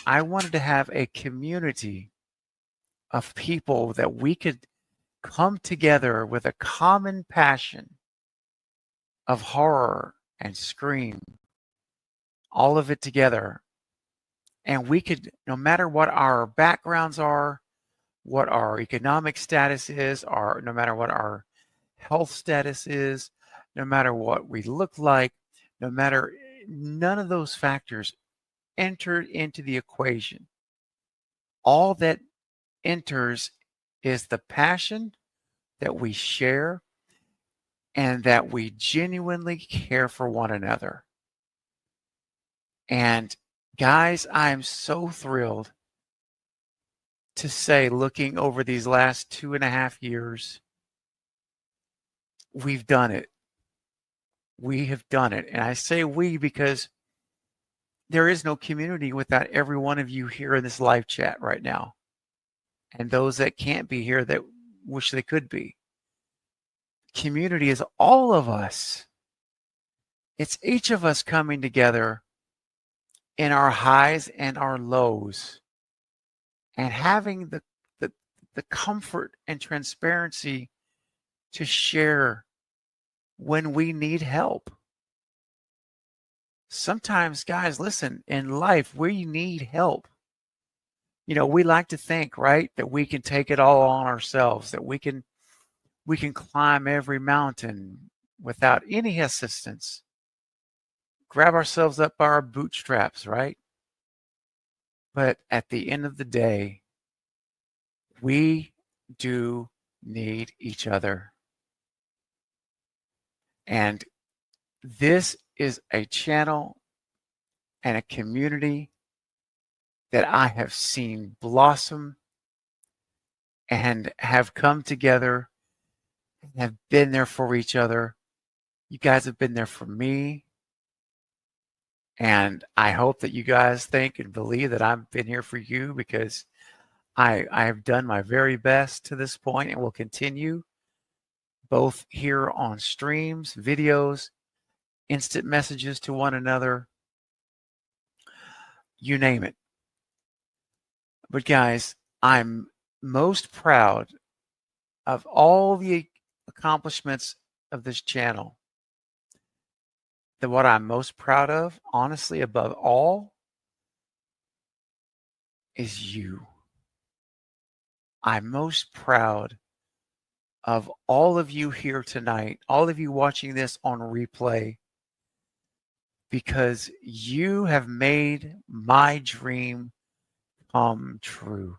I wanted to have a community of people that we could come together with a common passion of horror and scream, all of it together. And we could, no matter what our backgrounds are, what our economic status is, or no matter what our health status is, no matter what we look like, no matter, none of those factors entered into the equation. All that enters is the passion that we share and that we genuinely care for one another. And guys, I'm so thrilled to say, looking over these last 2.5 years, we've done it. We have done it. And I say we because there is no community without every one of you here in this live chat right now. And those that can't be here that wish they could be. Community is all of us. It's each of us coming together in our highs and our lows and having the comfort and transparency to share when we need help. Sometimes, guys, listen, in life, we need help. You know, we like to think, right, that we can take it all on ourselves, that we can climb every mountain without any assistance. Grab ourselves up by our bootstraps, right? But at the end of the day, we do need each other. And this is a channel and a community that I have seen blossom and have come together and have been there for each other. You guys have been there for me. And I hope that you guys think and believe that I've been here for you, because I have done my very best to this point and will continue, both here on streams, videos, instant messages to one another, you name it. But guys, I'm most proud of all the accomplishments of this channel. What I'm most proud of, honestly, above all, is you. I'm most proud of all of you here tonight, all of you watching this on replay, because you have made my dream come true.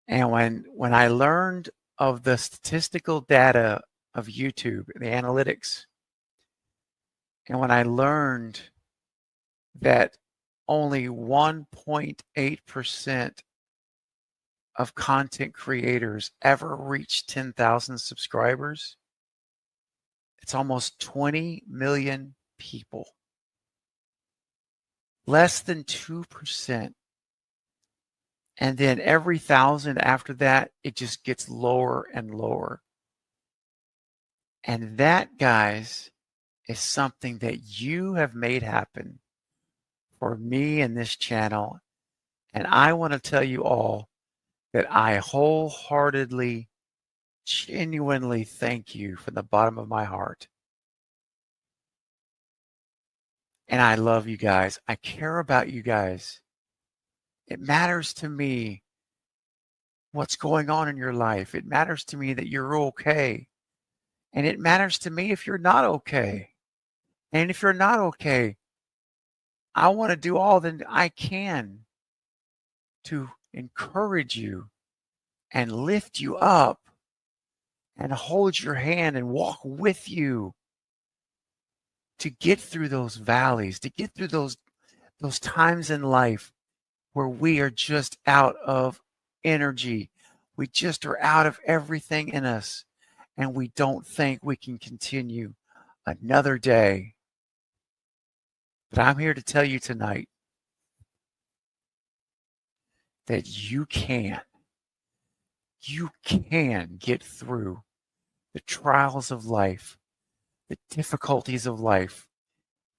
And when I learned of the statistical data of YouTube, the analytics, and when I learned that only 1.8% of content creators ever reach 10,000 subscribers, it's almost 20 million people. Less than 2%. And then every 1,000 after that, it just gets lower and lower. And that, guys, is something that you have made happen for me and this channel. And I want to tell you all that I wholeheartedly, genuinely thank you from the bottom of my heart. And I love you guys. I care about you guys. It matters to me what's going on in your life. It matters to me that you're okay. And it matters to me if you're not okay. And if you're not okay, I want to do all that I can to encourage you and lift you up and hold your hand and walk with you to get through those valleys, to get through those times in life where we are just out of energy. We just are out of everything in us, and we don't think we can continue another day. But I'm here to tell you tonight that you can get through the trials of life, the difficulties of life,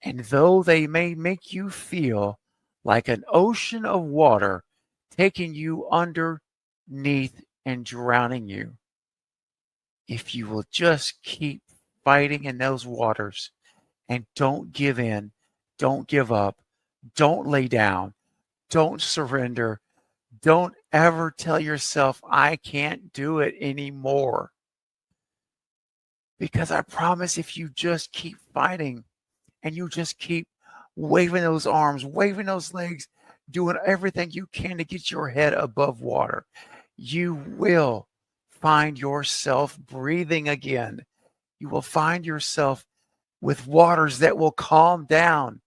And though they may make you feel like an ocean of water taking you underneath and drowning you, if you will just keep fighting in those waters and don't give in, don't give up, don't lay down, don't surrender, don't ever tell yourself, I can't do it anymore. Because I promise if you just keep fighting and you just keep waving those arms, waving those legs, doing everything you can to get your head above water, you will find yourself breathing again. You will find yourself with waters that will calm down.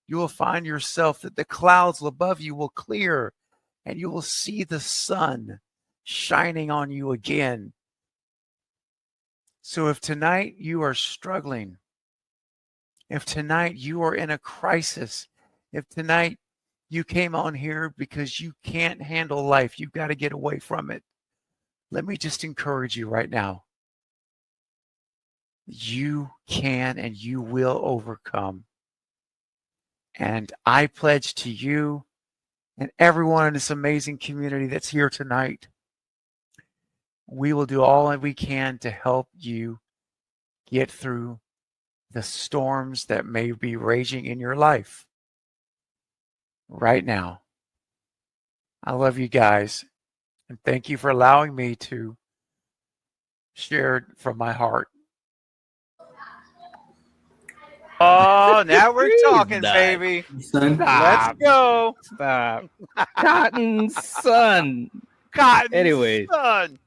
You will find yourself that the clouds above you will clear and you will see the sun shining on you again. So if tonight you are struggling, if tonight you are in a crisis, if tonight you came on here because you can't handle life, you've got to get away from it, let me just encourage you right now. You can and you will overcome. And I pledge to you and everyone in this amazing community that's here tonight, we will do all that we can to help you get through the storms that may be raging in your life right now. I love you guys, and thank you for allowing me to share from my heart. Oh, now we're talking, baby. Son. Let's go. Stop. Cotton Sun. Cotton Anyways. Sun.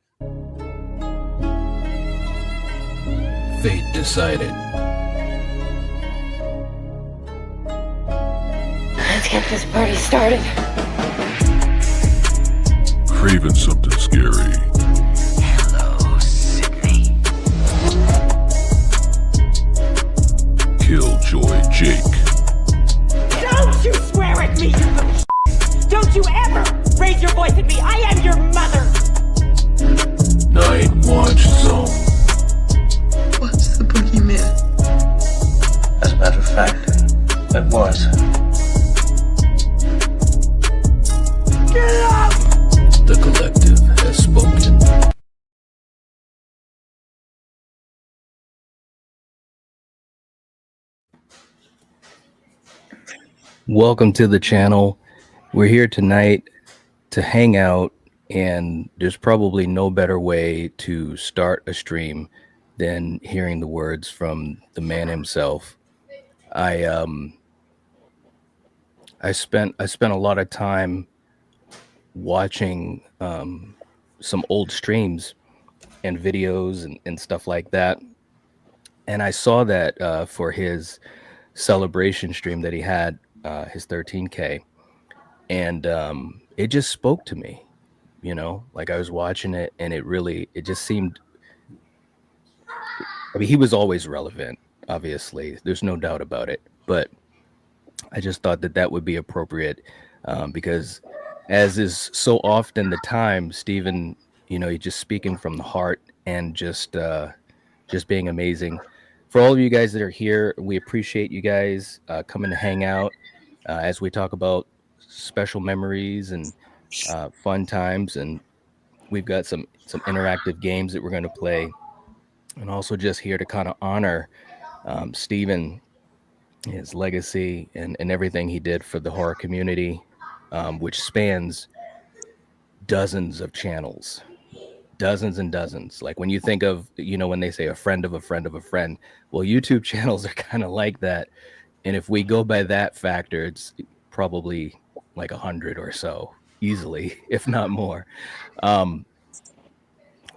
Fate decided. Let's get this party started. Craven something scary. Hello, Sydney. Killjoy Jake. Don't you swear at me, you little shit! Don't you ever raise your voice at me! I am your mother! NIGHTWATCH Zone. What's the boogeyman? As a matter of fact, it was. Get up! The collective has spoken. Welcome to the channel. We're here tonight to hang out, and there's probably no better way to start a stream than hearing the words from the man himself. I spent a lot of time watching some old streams and videos and stuff like that, and I saw that for his celebration stream that he had, his 13K, and it just spoke to me, you know, like I was watching it and it just seemed, I mean, he was always relevant, obviously, there's no doubt about it, but I just thought that would be appropriate, because as is so often the time, Stephen, you know, he's just speaking from the heart and just being amazing. For all of you guys that are here, we appreciate you guys coming to hang out as we talk about special memories and fun times, and we've got some interactive games that we're going to play, and also just here to kind of honor Stephen, his legacy, and everything he did for the horror community, which spans dozens of channels, dozens and dozens. Like when you think of, you know, when they say a friend of a friend of a friend, well, YouTube channels are kind of like that. And if we go by that factor, it's probably like 100 or so, easily, if not more. For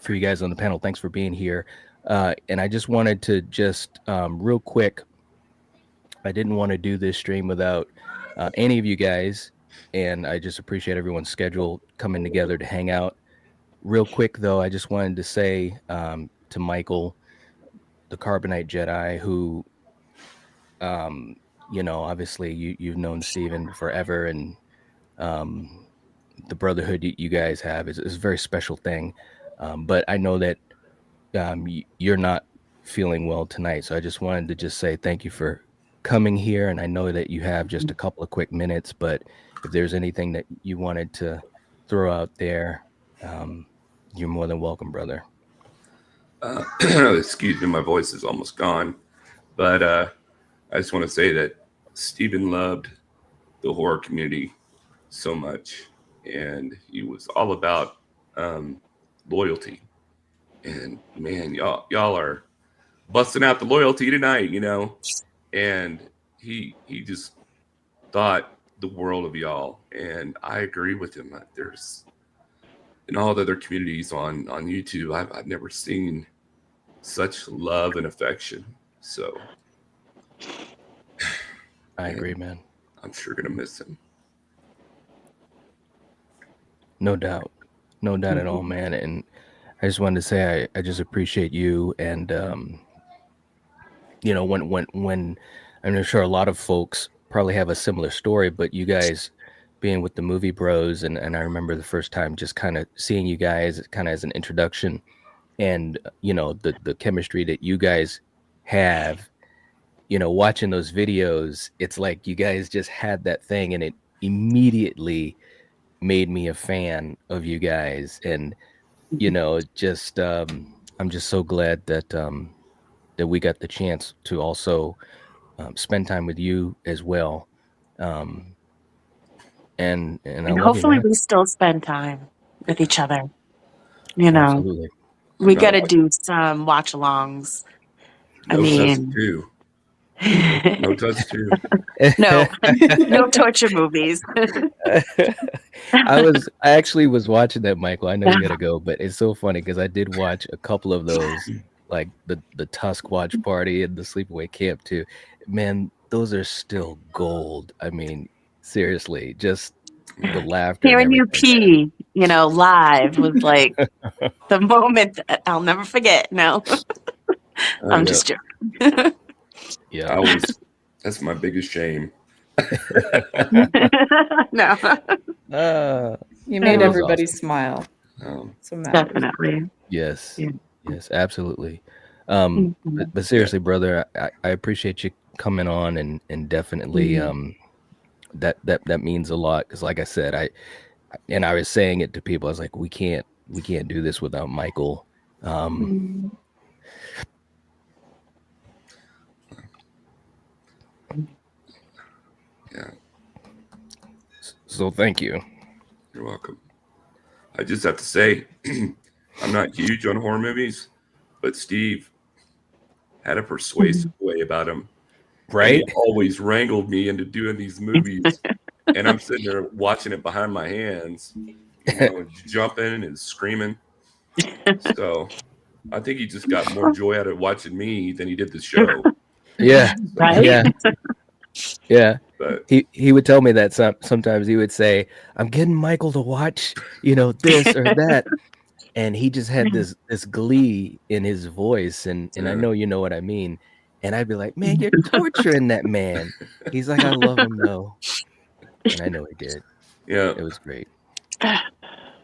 you guys on the panel, thanks for being here. And I just wanted to just real quick, I didn't want to do this stream without any of you guys, and I just appreciate everyone's schedule coming together to hang out. Real quick, though, I just wanted to say to Michael, the Carbonite Jedi, who, you know, obviously you've known Stephen forever, and the brotherhood you guys have is a very special thing. But I know that you're not feeling well tonight, so I just wanted to just say thank you for coming here, and I know that you have just a couple of quick minutes, but if there's anything that you wanted to throw out there, you're more than welcome, brother. Excuse me, my voice is almost gone. But I just want to say that Stephen loved the horror community so much, and he was all about loyalty. And man, y'all are busting out the loyalty tonight, you know. And he just thought the world of y'all, and I agree with him. There's in all the other communities on YouTube, I've never seen such love and affection. So I agree, man. I'm sure gonna miss him. No doubt at all, man. And I just wanted to say I just appreciate you, and you know, when I'm sure a lot of folks probably have a similar story, but you guys being with the Movie Bros, and I remember the first time just kind of seeing you guys kind of as an introduction, and you know, the chemistry that you guys have, you know, watching those videos, it's like you guys just had that thing, and it immediately made me a fan of you guys. And you know, just I'm just so glad that that we got the chance to also spend time with you as well. And I love hopefully you, man. we still spend time with each other. You know, Absolutely. we got to do some watch alongs. I No Tusk mean, 2. No Tusk 2. no torture movies. I actually was watching that, Michael. I know you gotta go, but it's so funny because I did watch a couple of those, like the Tusk watch party and the sleepaway camp too. Man, those are still gold. I mean, seriously, just the laughter. Hearing you pee, you know, live was like the moment that I'll never forget. No, I'm just joking. Yeah, that's my biggest shame. No. You made everybody smile. So definitely. Yes. Yeah. Yes, absolutely. But seriously, brother, I appreciate you coming on, and definitely that means a lot, because like I said, I was saying it to people. I was like, we can't do this without Michael. Yeah. So thank you. You're welcome. I just have to say, I'm not huge on horror movies, but Steve had a persuasive way about him. Right? He always wrangled me into doing these movies, and I'm sitting there watching it behind my hands, you know, jumping and screaming. So I think he just got more joy out of watching me than he did the show. Yeah. Right? Yeah. Yeah. But he would tell me that sometimes he would say, I'm getting Michael to watch, you know, this or that. And he just had this glee in his voice. And I know you know what I mean. And I'd be like, man, you're torturing that man. He's like, I love him though. And I know he did. Yeah. It was great.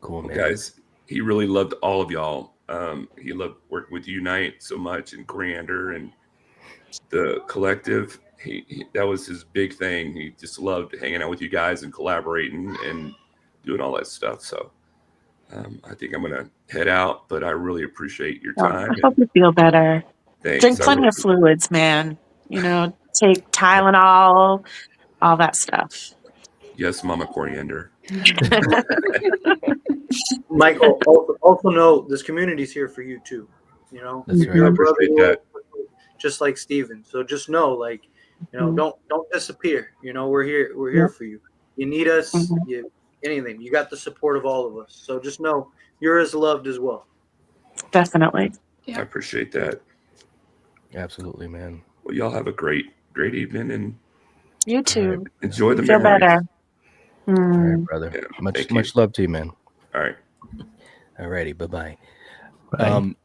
Cool, man. Guys, he really loved all of y'all. He loved working with Unite so much, and Coriander and the collective. He that was his big thing. He just loved hanging out with you guys and collaborating and doing all that stuff. So I think I'm gonna head out, but I really appreciate your time. I hope you feel better. Thanks. Drink plenty of fluids, man. You know, take Tylenol, all that stuff. Yes, Mama Coriander. Michael, also know this community's here for you too. You know, That's right. Your I appreciate brother, that. just like Steven. So just know, like, you know, don't disappear. You know, we're here for you. You need us, anything. You got the support of all of us. So just know you're as loved as well. Definitely. I appreciate that. Absolutely, man. Well, y'all have a great evening, and you too. Enjoy the feel memories. better. All right, brother. Yeah, much love to you, man. All right. Alrighty, bye-bye. Bye.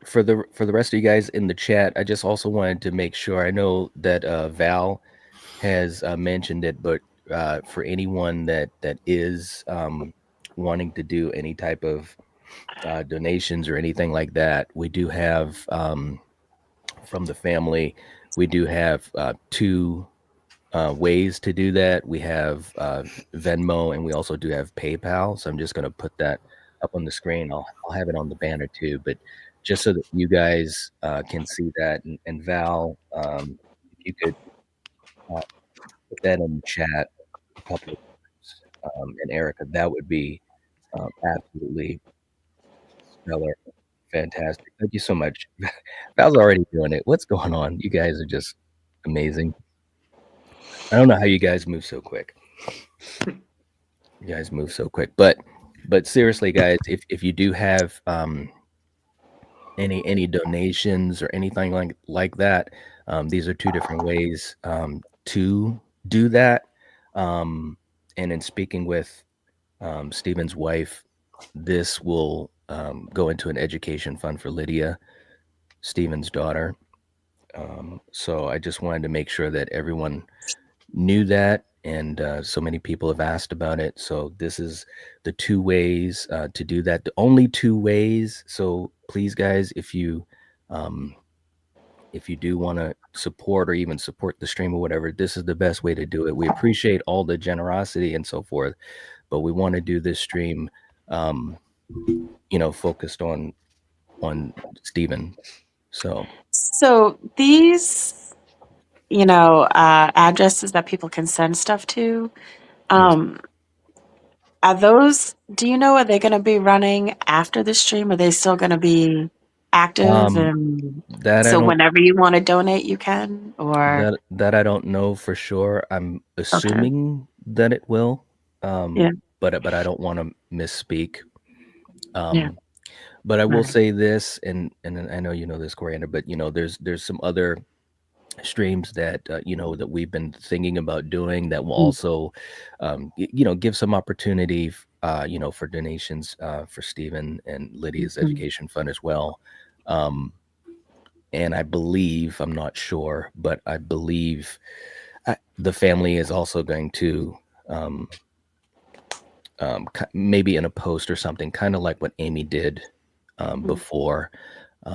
For the rest of you guys in the chat, I just also wanted to make sure. I know that Val has mentioned it, but for anyone that is wanting to do any type of donations or anything like that, we do have from the family, we do have two ways to do that. We have Venmo, and we also do have PayPal. So I'm just going to put that up on the screen. I'll have it on the banner too, but just so that you guys can see that. And Val, if you could put that in the chat a couple of times, and Erica, that would be absolutely stellar, fantastic. Thank you so much. Val's already doing it. What's going on? You guys are just amazing. I don't know how you guys move so quick. You guys move so quick, but seriously, guys, if you do have any donations or anything like that, these are two different ways to do that. And in speaking with Stephen's wife, this will go into an education fund for Lydia, Stephen's daughter. So I just wanted to make sure that everyone knew that, and so many people have asked about it. So this is the two ways to do that, the only two ways. So please, guys, if you do want to support or even support the stream or whatever, this is the best way to do it. We appreciate all the generosity and so forth, but we want to do this stream focused on Stephen. So these addresses that people can send stuff to, are those, do you know, are they going to be running after the stream? Are they still going to be active? And so whenever you want to donate, you can? Or that I don't know for sure. I'm assuming that it will, but I don't want to misspeak. But I will say this, and I know you know this, Coriander, but there's some other streams that that we've been thinking about doing that will also give some opportunity for donations for Stephen and Lydia's education fund as well. And I believe, I'm not sure, but I believe the family is also going to maybe in a post or something, kind of like what Amy did before.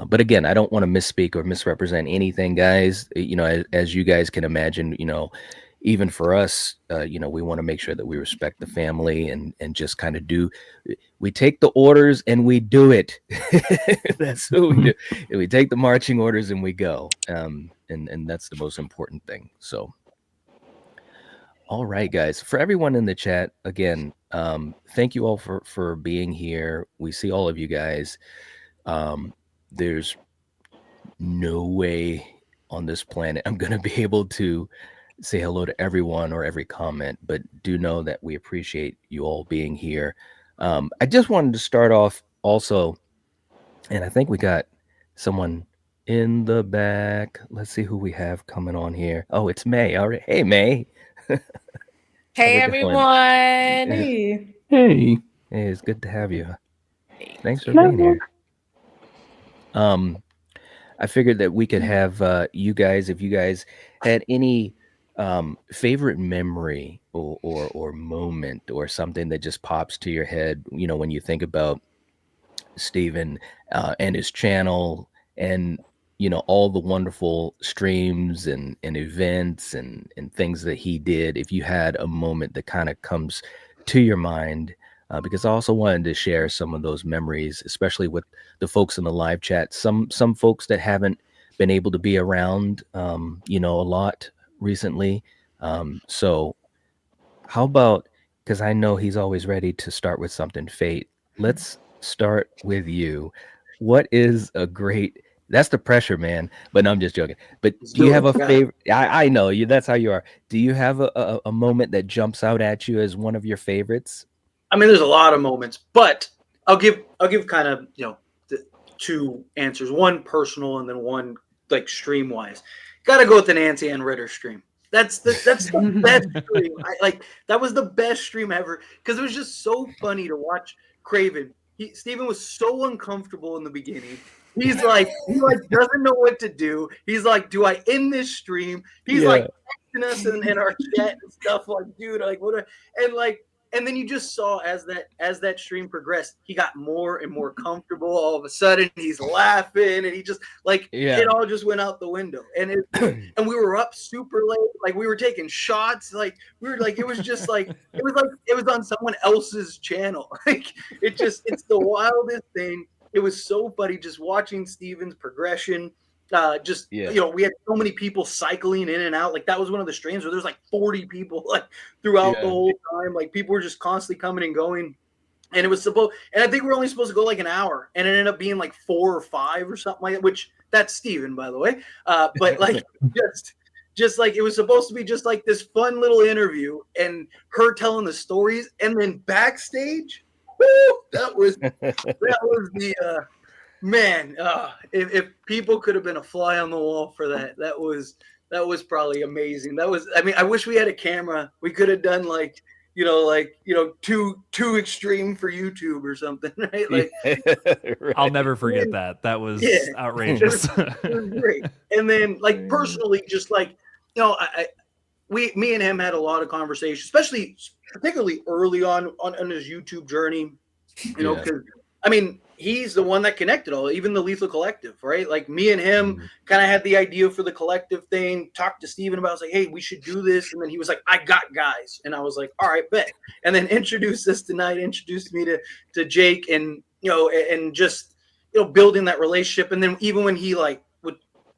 But again, I don't want to misspeak or misrepresent anything, guys. As you guys can imagine, even for us, we want to make sure that we respect the family and just kind of we take the orders and we do it. That's what we do. We take the marching orders and we go. And that's the most important thing. So, all right, guys, for everyone in the chat, again, thank you all for being here. We see all of you guys. There's no way on this planet I'm going to be able to say hello to everyone or every comment, but do know that we appreciate you all being here. I just wanted to start off also, and I think we got someone in the back. Let's see who we have coming on here. Oh, it's May. All right. Hey, May. Hey, everyone. Hey. Hey, it's good to have you. Thanks for being here. I figured that we could have you guys, if you guys had any favorite memory or moment or something that just pops to your head, when you think about Stephen and his channel and all the wonderful streams and events and things that he did. If you had a moment that kind of comes to your mind, because I also wanted to share some of those memories, especially with the folks in the live chat. Some folks that haven't been able to be around, a lot recently. So how about, because I know he's always ready to start with something, Fate. Let's start with you. What is a great... That's the pressure, man. But no, I'm just joking. But do you have a favorite? I know you. That's how you are. Do you have a moment that jumps out at you as one of your favorites? I mean, there's a lot of moments, but I'll give kind of two answers. One personal, and then one like stream wise. Got to go with the Nancy Ann Ritter stream. That's the best stream. That was the best stream ever because it was just so funny to watch Craven. Stephen was so uncomfortable in the beginning. He doesn't know what to do. He's like, do I end this stream? He's like texting us in our chat and stuff like, dude, like what? And like And then you just saw as that stream progressed, he got more and more comfortable. All of a sudden, he's laughing, and he just like it all just went out the window. And and we were up super late, like we were taking shots, like we were like it was just like it was on someone else's channel. Like it's the wildest thing. It was so funny just watching Steven's progression. You know, we had so many people cycling in and out. Like that was one of the streams where there's like 40 people like throughout the whole time. Like people were just constantly coming and going. And it was and I think we were only supposed to go like an hour, and it ended up being like 4 or 5 or something like that, which that's Steven, by the way. But like just like it was supposed to be just like this fun little interview and her telling the stories, and then backstage, woo, that was the man, if people could have been a fly on the wall for that was probably amazing. I mean, I wish we had a camera. We could have done like too extreme for YouTube or something, right? Like, right. I'll never forget that. That was outrageous. It was great. And then, like personally, just like me and him had a lot of conversations, particularly early on his YouTube journey. You know, because I mean, he's the one that connected even the Lethal Collective, right? Like me and him kind of had the idea for the collective thing, talked to Steven about it. I was like, hey, we should do this. And then he was like, I got guys. And I was like, all right, bet. And then introduced us tonight, introduced me to Jake, and, and just, building that relationship. And then even when he like would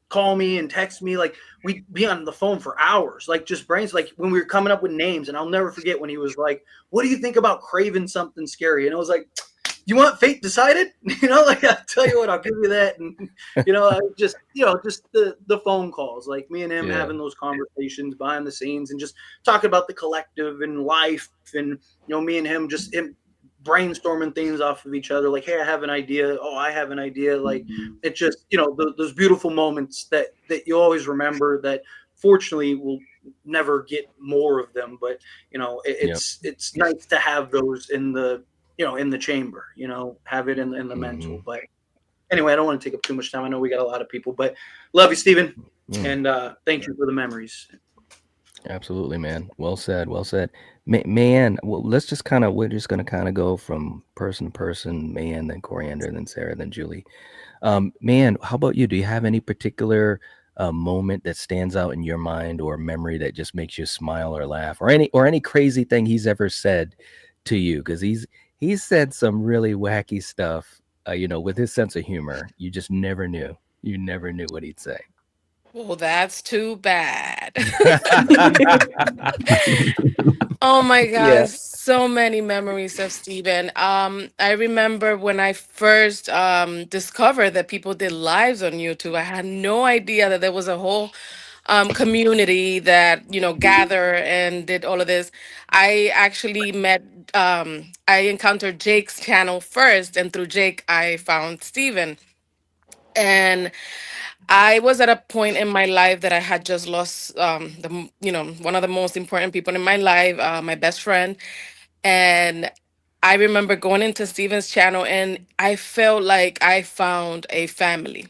call me and text me, like we'd be on the phone for hours, like just brains, like when we were coming up with names. And I'll never forget when he was like, what do you think about Craven something scary? And I was like, you want Fate Decided? Like I'll tell you what, I'll give you that. And just the phone calls, like me and him having those conversations behind the scenes and just talking about the collective and life, and me and him just brainstorming things off of each other. Like, hey, I have an idea. Oh, I have an idea. Like it's just those beautiful moments that you always remember. That fortunately we'll never get more of them, but it's nice to have those in the in the chamber, have it in the mental. But anyway, I don't want to take up too much time. I know we got a lot of people, but love you, Steven. And thank you for the memories. Absolutely, man. Well said. Well said. Man, well, we're just going to kind of go from person to person, man, then Coriander, then Sarah, then Julie. Man, how about you? Do you have any particular moment that stands out in your mind or memory that just makes you smile or laugh, or any crazy thing he's ever said to you? Because he's said some really wacky stuff, with his sense of humor. You just never knew. You never knew what he'd say. Well, that's too bad. Oh my gosh, so many memories of Steven. I remember when I first discovered that people did lives on YouTube. I had no idea that there was a whole community that gather and did all of this. I actually I encountered Jake's channel first, and through Jake I found Steven. And I was at a point in my life that I had just lost one of the most important people in my life, my best friend. And I remember going into Steven's channel, and I felt like I found a family.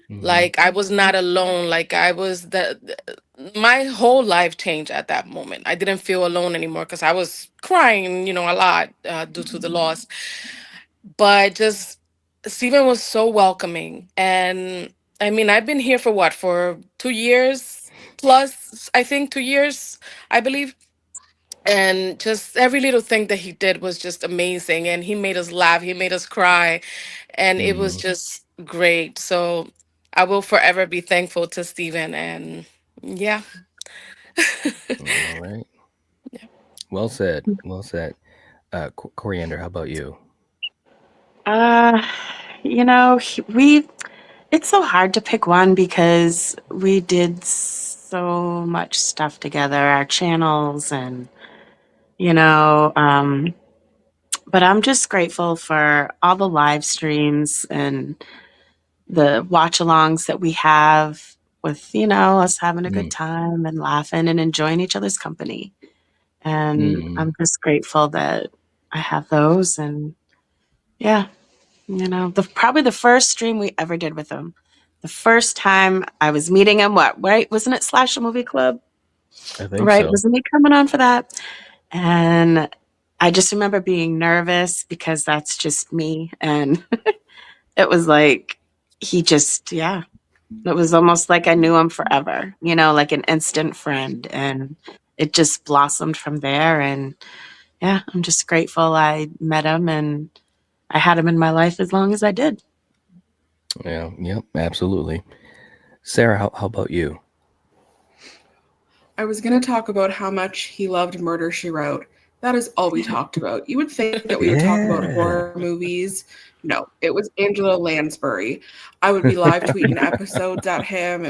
Like I was not alone. Like I was my whole life changed at that moment. I didn't feel alone anymore because I was crying, a lot due to the loss. But just Steven was so welcoming. And I mean, I've been here for 2 years plus, I think 2 years, I believe. And just every little thing that he did was just amazing. And he made us laugh, he made us cry. And it was just great. So I will forever be thankful to Steven. And yeah. All right. Yeah. Well said. Well said. Coriander, how about you? It's so hard to pick one because we did so much stuff together, our channels, and but I'm just grateful for all the live streams and the watch-alongs that we have with, us having a good time and laughing and enjoying each other's company. And I'm just grateful that I have those. And yeah, probably the first stream we ever did with him, the first time I was meeting him, right? Wasn't it Slash Movie Club? I think right. so. Wasn't he coming on for that? And I just remember being nervous because that's just me. And it was like, he just, yeah, it was almost like I knew him forever, you know, like an instant friend. And it just blossomed from there. And yeah, I'm just grateful I met him and I had him in my life as long as I did. Yeah, yep, absolutely. Sarah, how about you? I was going to talk about how much he loved Murder, She Wrote. That is all we talked about. You would think that we would talk about horror movies. No, it was Angela Lansbury. I would be live tweeting episodes at him.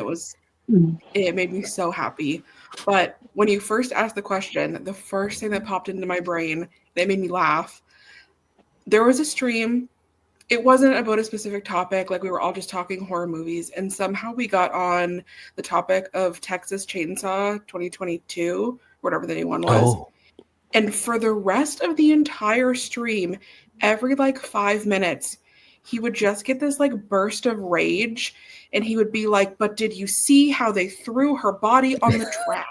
It made me so happy. But when you first asked the question, the first thing that popped into my brain that made me laugh, there was a stream. It wasn't about a specific topic, like we were all just talking horror movies, and somehow we got on the topic of Texas Chainsaw 2022, whatever the new one was. Oh. And for the rest of the entire stream, every like 5 minutes, he would just get this like burst of rage, and he would be like, "But did you see how they threw her body on the trash?"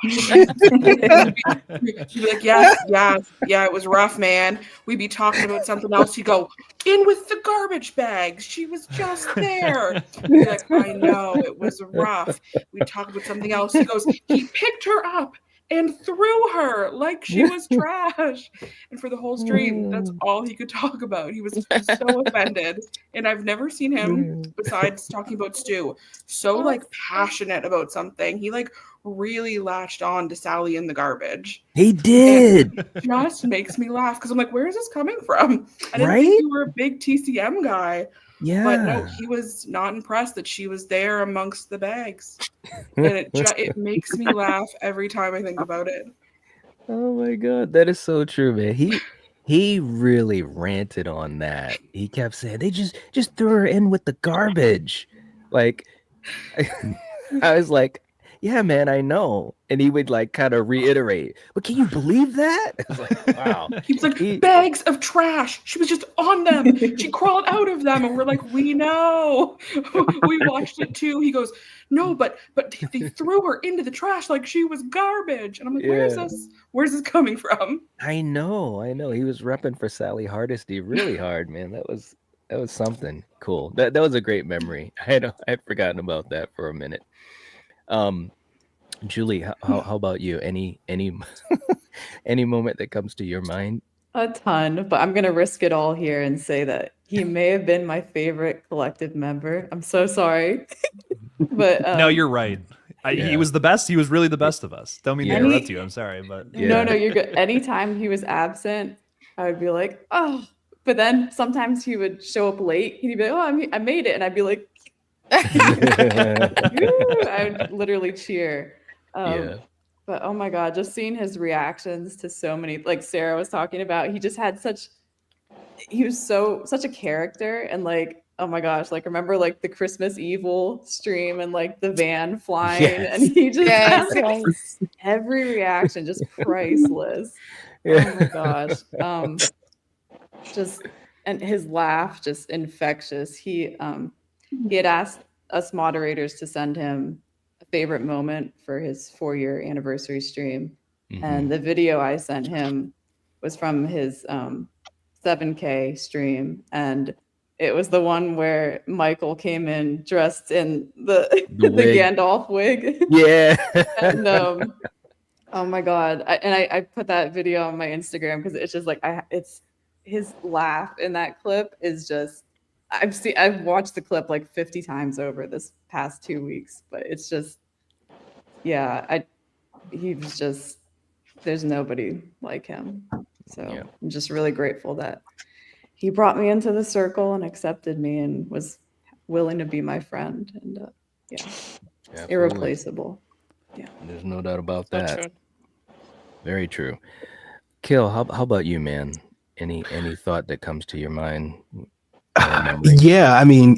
He'd be like, "Yes, yeah, it was rough, man." We'd be talking about something else. He'd go, "In with the garbage bags. She was just there." He'd be like, "I know, it was rough." We'd talk about something else. He goes, "He picked her up and threw her like she was trash." And for the whole stream, that's all he could talk about. He was so offended. And I've never seen him, besides talking about Stu, so like passionate about something. He like really latched on to Sally in the garbage. He did. And it just makes me laugh because I'm like, where is this coming from? I didn't Right? think you were a big TCM guy. Yeah. But no, he was not impressed that she was there amongst the bags. And it makes me laugh every time I think about it. Oh my god, that is so true, man. He really ranted on that. He kept saying they just threw her in with the garbage. Like I was like, yeah, man, I know. And he would like kind of reiterate, but can you believe that? I was like, wow. He was like, bags of trash. She was just on them. She crawled out of them. And we're like, we know. We watched it too. He goes, no, but they threw her into the trash like she was garbage. And I'm like, where's this coming from? I know. He was repping for Sally Hardesty really hard, man. That was something cool. That was a great memory. I'd forgotten about that for a minute. Julie, how about you? Any any moment that comes to your mind? A ton, but I'm gonna risk it all here and say that he may have been my favorite collective member. I'm so sorry, but no, you're right. He was the best. He was really the best of us. Don't mean to interrupt you. I'm sorry, but no, you're good. Anytime he was absent, I would be like, oh. But then sometimes he would show up late. He'd be like, oh, I made it, and I'd be like, I would literally cheer. But oh my god, just seeing his reactions to so many, like Sarah was talking about, he just had he was such a character. And like, oh my gosh, like remember like the Christmas Evil stream and like the van flying, and he just had every reaction just priceless. Oh my gosh. And his laugh just infectious. He had asked us moderators to send him a favorite moment for his 4-year anniversary stream. Mm-hmm. And the video I sent him was from his 7K stream. And it was the one where Michael came in dressed in the Gandalf wig. Yeah. And oh my god. I put that video on my Instagram because it's just like it's his laugh in that clip is just I've watched the clip like 50 times over this past 2 weeks, but it's just he was just, there's nobody like him. So I'm just really grateful that he brought me into the circle and accepted me and was willing to be my friend. And irreplaceable. Yeah. There's no doubt about that. Very true. Kill, how about you, man? Any thought that comes to your mind? Yeah, I mean,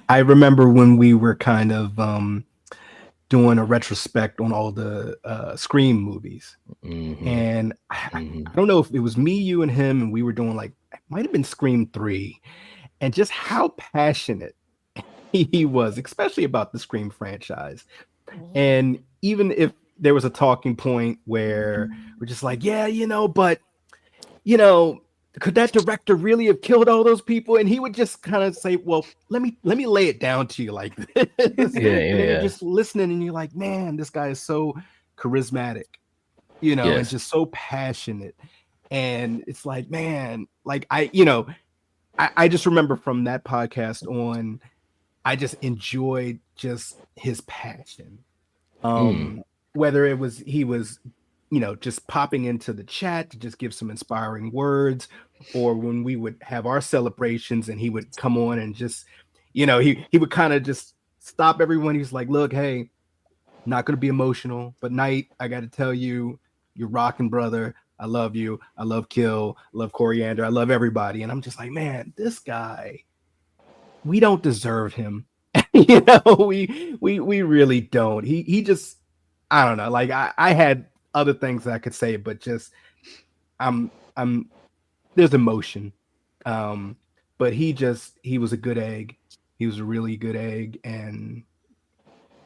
I remember when we were kind of doing a retrospect on all the Scream movies. Mm-hmm. And I don't know if it was me, you, and him, and we were doing like, it might have been Scream 3, and just how passionate he was, especially about the Scream franchise. Mm-hmm. And even if there was a talking point where we're just like, yeah, but could that director really have killed all those people? And he would just kind of say, well, let me lay it down to you like this. And then you're just listening and you're like, man, this guy is so charismatic, and just so passionate. And it's like, man, like I just remember from that podcast on, I just enjoyed just his passion. Whether it was he was, just popping into the chat to just give some inspiring words, or when we would have our celebrations and he would come on and just, he would kind of just stop everyone. He's like, look, hey, not going to be emotional, but Night, I got to tell you, you're rocking, brother. I love you. I love Kill. I love Coriander. I love everybody. And I'm just like, man, this guy, we don't deserve him. We really don't. He just, I don't know. Like I had other things that I could say, but just there's emotion. But he was a good egg. He was a really good egg, and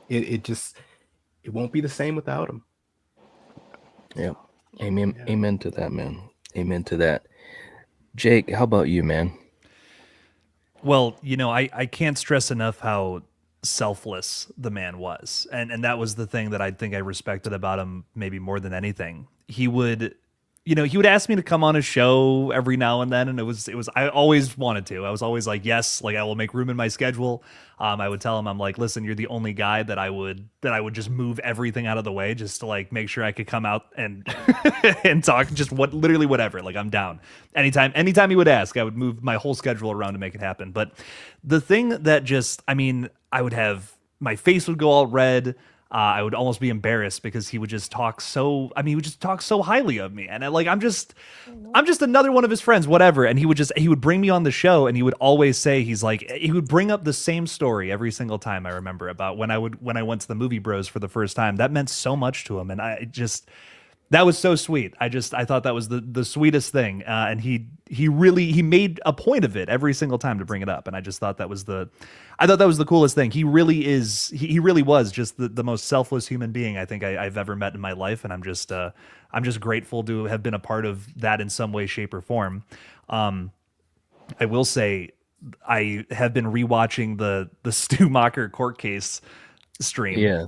it won't be the same without him. Yeah. Amen. Yeah. Amen to that, man. Amen to that. Jake, how about you, man? Well, I can't stress enough how selfless the man was. And that was the thing that I think I respected about him maybe more than anything. He would ask me to come on a show every now and then, and it was I always wanted to. I was always like, yes, like I will make room in my schedule. I would tell him, I'm like, listen, you're the only guy that I would just move everything out of the way just to like make sure I could come out and and talk just literally whatever. Like I'm down. Anytime he would ask, I would move my whole schedule around to make it happen. But the thing that I would have, my face would go all red. I would almost be embarrassed because he would just talk so highly of me. And I'm just another one of his friends, whatever. And he would bring me on the show, and he would always say, he would bring up the same story every single time. I remember about when I went to the Movie Bros for the first time. That meant so much to him. And that was so sweet. I thought that was the sweetest thing. And he made a point of it every single time to bring it up. And I just thought that was the coolest thing. He really was just the most selfless human being I think I've ever met in my life. And I'm just grateful to have been a part of that in some way, shape, or form. I will say I have been rewatching the Stu Macher court case stream. Yeah.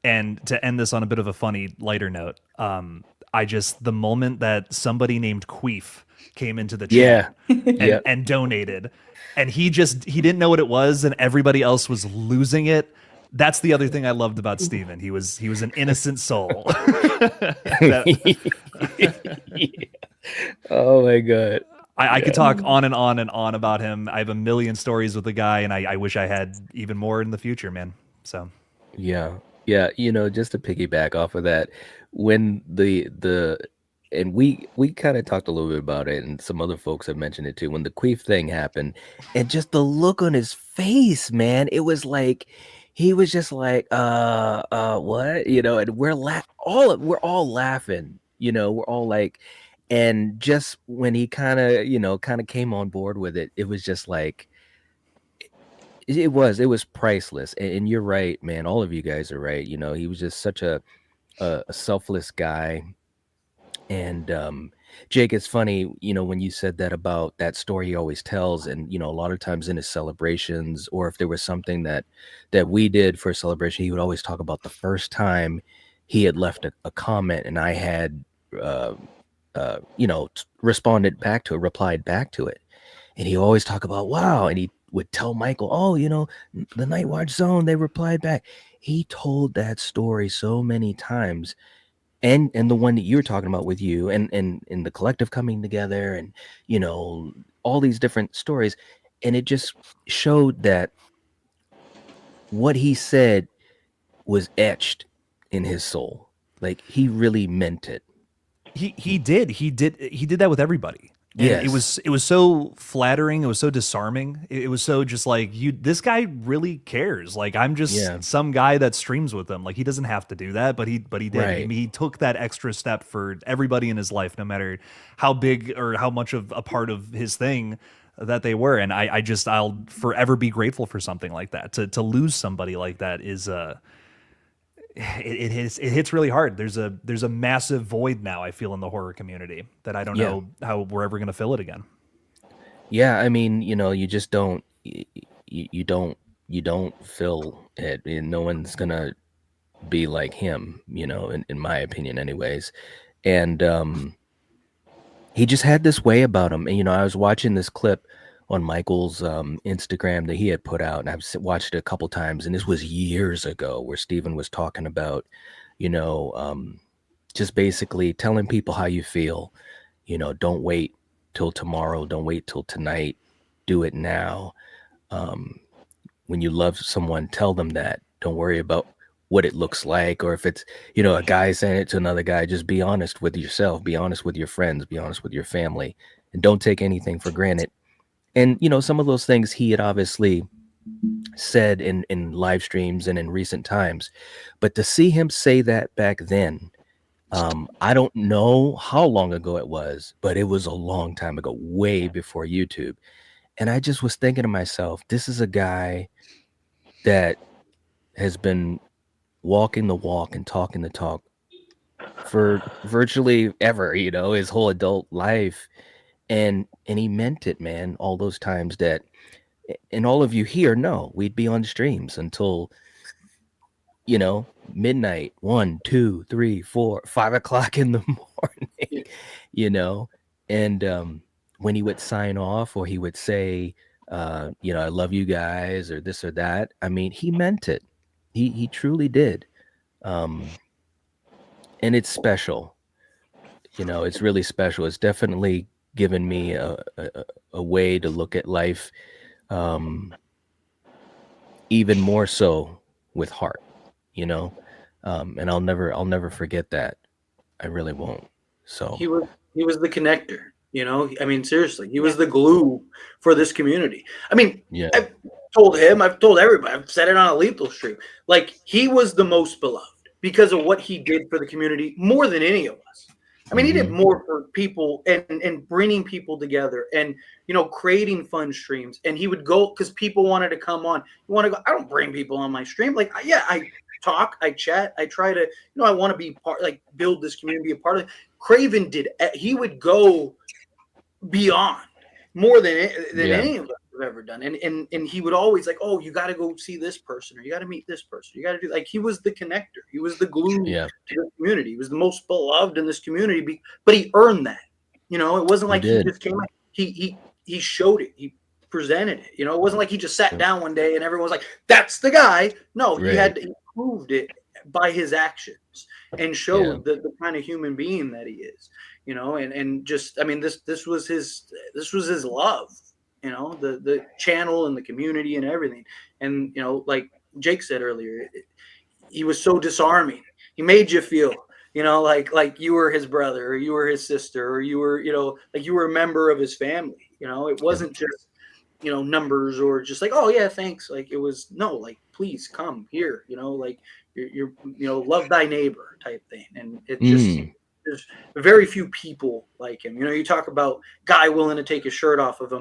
And to end this on a bit of a funny, lighter note, the moment that somebody named Queef came into the chat and donated, and he didn't know what it was, and everybody else was losing it. That's the other thing I loved about Steven. He was an innocent soul. Oh my God. I could talk on and on and on about him. I have a million stories with the guy, and I wish I had even more in the future, man. So yeah, just to piggyback off of that, when and we kind of talked a little bit about it, and some other folks have mentioned it too. When the Queef thing happened, and just the look on his face, man, it was like he was just like, what, and we're all laughing, we're all like, and just when he kind of came on board with it, it was just like. It was priceless. And you're right, man. All of you guys are right. He was just such a selfless guy. And Jake, it's funny, when you said that about that story he always tells, and a lot of times in his celebrations, or if there was something that we did for a celebration, he would always talk about the first time he had left a comment, and I had replied back to it. And he always talk about, wow, and he would tell Michael, oh, the Nightwatch Zone, they replied back. He told that story so many times, and the one that you're talking about with you, and the collective coming together, and all these different stories, and it just showed that what he said was etched in his soul. Like he really meant it. He did that with everybody. Yeah, it was so flattering. It was so disarming. It was so just like, this guy really cares. Like I'm just some guy that streams with him. Like he doesn't have to do that, but he did. Right. I mean, he took that extra step for everybody in his life, no matter how big or how much of a part of his thing that they were. And I'll forever be grateful for something like that. To lose somebody like that is it hits really hard. There's a massive void now, I feel, in the horror community that I don't know how we're ever going to fill it again. Yeah, I mean, you just don't you don't fill it. And no one's gonna be like him, in my opinion, anyways. And he just had this way about him. And I was watching this clip on Michael's Instagram that he had put out, and I've watched it a couple times, and this was years ago, where Steven was talking about, just basically telling people how you feel. Don't wait till tomorrow, don't wait till tonight, do it now. When you love someone, tell them that. Don't worry about what it looks like, or if it's, a guy saying it to another guy. Just be honest with yourself, be honest with your friends, be honest with your family, and don't take anything for granted. And, some of those things he had obviously said in live streams and in recent times, but to see him say that back then, I don't know how long ago it was, but it was a long time ago, way before YouTube. And I just was thinking to myself, this is a guy that has been walking the walk and talking the talk for virtually ever, his whole adult life. And he meant it, man, all those times that, and all of you here know, we'd be on streams until, midnight, 1, 2, 3, 4, 5 o'clock in the morning, and when he would sign off, or he would say, I love you guys, or this or that, I mean, he meant it. He truly did. And it's special. It's really special. It's definitely given me a way to look at life, even more so with heart, and I'll never forget that. I really won't. So he was the connector. I mean, seriously, he was the glue for this community. I mean, yeah. I've told him, I've told everybody, I've said it on a lethal stream. Like, he was the most beloved because of what he did for the community more than any of us. I mean, he did more for people and bringing people together and, creating fun streams. And he would go because people wanted to come on. You want to go? I don't bring people on my stream. Like, yeah, I talk, I chat, I try to, I want to be part, like, build this community, be a part of it. Craven did. He would go beyond more than any of us have ever done. And he would always like, oh, you got to go see this person, or you got to meet this person. You got to do, like, he was the connector. He was the glue to the community. He was the most beloved in this community, but he earned that. It wasn't like he just came out. He showed it. He presented it. It wasn't like he just sat down one day and everyone was like, that's the guy. No, he proved it by his actions and showed the kind of human being that he is. And just, I mean, this was his love, the channel and the community and everything. And, like Jake said earlier, he was so disarming. He made you feel, like you were his brother, or you were his sister, or you were, like you were a member of his family. It wasn't just, numbers, or just like, oh yeah, thanks. Like, it was, no, like, please come here, like you're love thy neighbor type thing. And it just, there's very few people like him. You talk about guy willing to take his shirt off of him.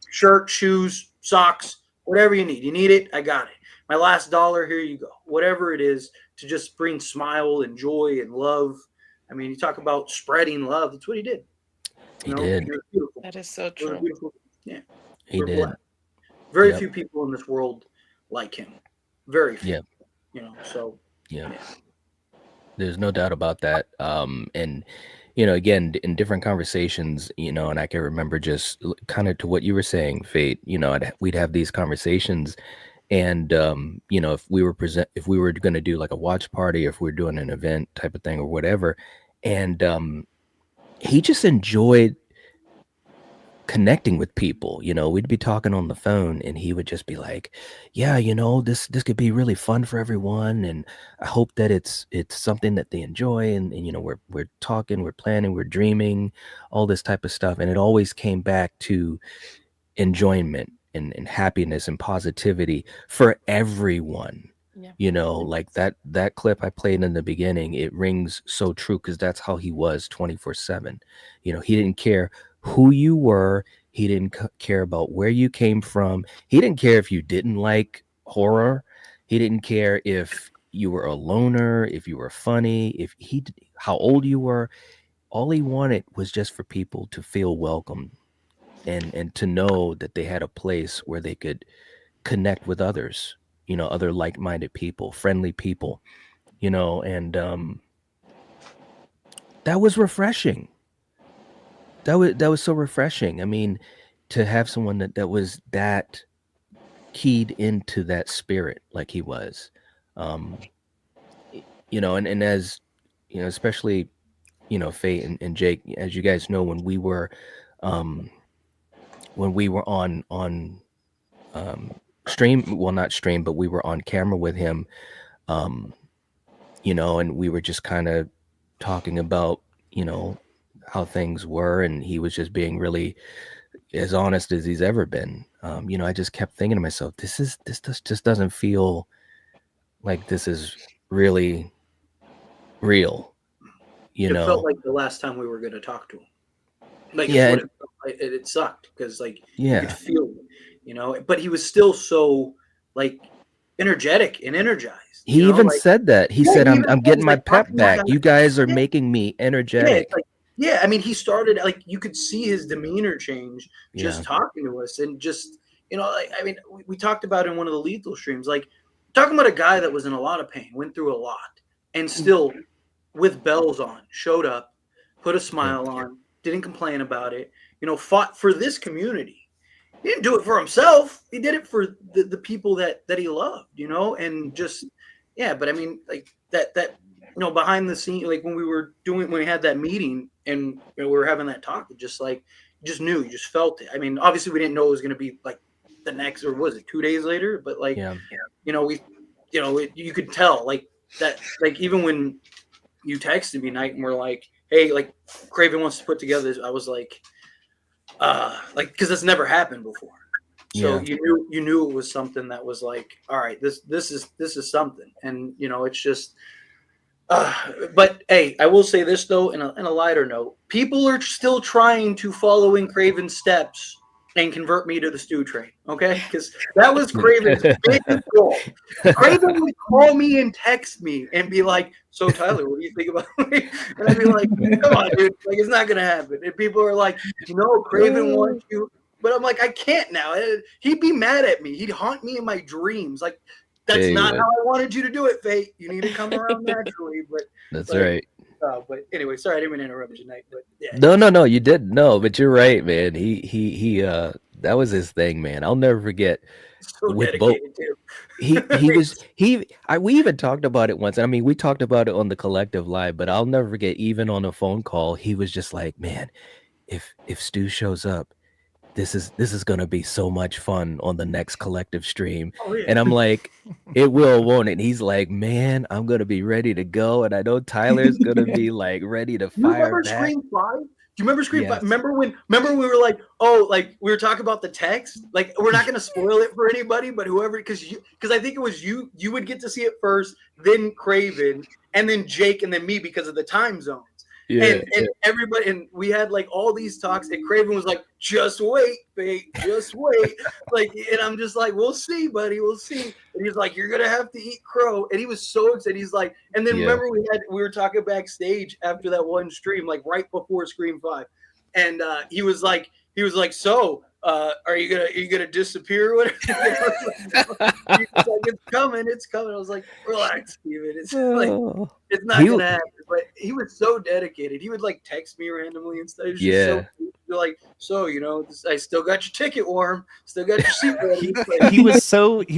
Shirt, shoes, socks, whatever you need. You need it, I got it. My last dollar, here you go. Whatever it is to just bring smile and joy and love. I mean, you talk about spreading love. That's what he did. He did. That is so true. Yeah. He did. Very few people in this world like him. Very few. So. Yeah. There's no doubt about that. And, again, in different conversations, and I can remember just kind of to what you were saying, Fate, we'd have these conversations, and, if we were going to do like a watch party, or if we were doing an event type of thing or whatever, and he just enjoyed connecting with people. We'd be talking on the phone, and he would just be like, yeah, this could be really fun for everyone, and I hope that it's something that they enjoy, and we're talking, we're planning, we're dreaming, all this type of stuff. And it always came back to enjoyment and happiness and positivity for everyone. Like that clip I played in the beginning, it rings so true, because that's how he was 24/7. He didn't care who you were. He didn't care about where you came from. He didn't care if you didn't like horror. He didn't care if you were a loner, if you were funny, how old you were, all he wanted was just for people to feel welcome and to know that they had a place where they could connect with others, other like-minded people, friendly people, and that was refreshing. That was so refreshing. I mean, to have someone that was that keyed into that spirit like he was, and as especially Faye and Jake, as you guys know, when we were on stream, well, not stream, but we were on camera with him, and we were just kind of talking about how things were, and he was just being really as honest as he's ever been. I just kept thinking to myself, this just doesn't feel like this is really real. It felt like the last time we were going to talk to him. Like, yeah, it sucked because yeah, you could feel it, but he was still so energetic and energized. He even said that. He said, I'm getting my pep back. You guys are making me energetic. Yeah, I mean, he started you could see his demeanor change just talking to us, and just I mean, we talked about in one of the lethal streams, talking about a guy that was in a lot of pain, went through a lot, and still with bells on showed up, put a smile on, didn't complain about it, fought for this community. He didn't do it for himself. He did it for the people that he loved, and just but I mean, that behind the scene, when we had that meeting and we were having that talk, it just just knew, you just felt it. I mean, obviously we didn't know it was going to be the next, or was it 2 days later? But you could tell that, even when you texted me, Night, and we're like, hey, Craven wants to put together this, I was because it's never happened before. So you knew it was something that was all right, this is something. And it's just but hey, I will say this though, in a lighter note, people are still trying to follow in Craven's steps and convert me to the stew train, okay? Because that was Craven's big goal. Craven would call me and text me and be like, so Tyler, what do you think about me? And I'd be like, come on, dude, it's not gonna happen. And people are like, Craven wants you, but I'm like, I can't now. He'd be mad at me. He'd haunt me in my dreams. That's not how I wanted you to do it, Fate. You need to come around naturally. But that's right. But anyway, sorry, I didn't mean to interrupt you, Night. But yeah. No, you didn't. No, but you're right, man. He that was his thing, man. I'll never forget. So with both, we even talked about it once. I mean, we talked about it on the Collective Live, but I'll never forget. Even on a phone call, he was just like, "Man, if Stu shows up, this is gonna be so much fun on the next Collective stream." And I'm like, it will, won't it? And he's like, man, I'm gonna be ready to go, and I know Tyler's gonna be ready to fire back. Scream 5? Do you remember Scream 5? Remember we were we were talking about the text? We're not gonna spoil it for anybody, but whoever, because I think it was you would get to see it first, then Craven, and then Jake, and then me, because of the time zones. And everybody, and we had all these talks, and Craven was like, just wait, babe, just wait. And I'm just like, we'll see, buddy, we'll see. And he's like, you're gonna have to eat crow. And he was so excited. He's like, and then remember we were talking backstage after that one stream, right before Scream 5. And he was like, so are you gonna disappear or whatever? He's like, it's coming. I was like, relax, Steven. It's not gonna happen. But he was so dedicated. He would text me randomly and stuff. So I still got your ticket warm, still got your seat ready. he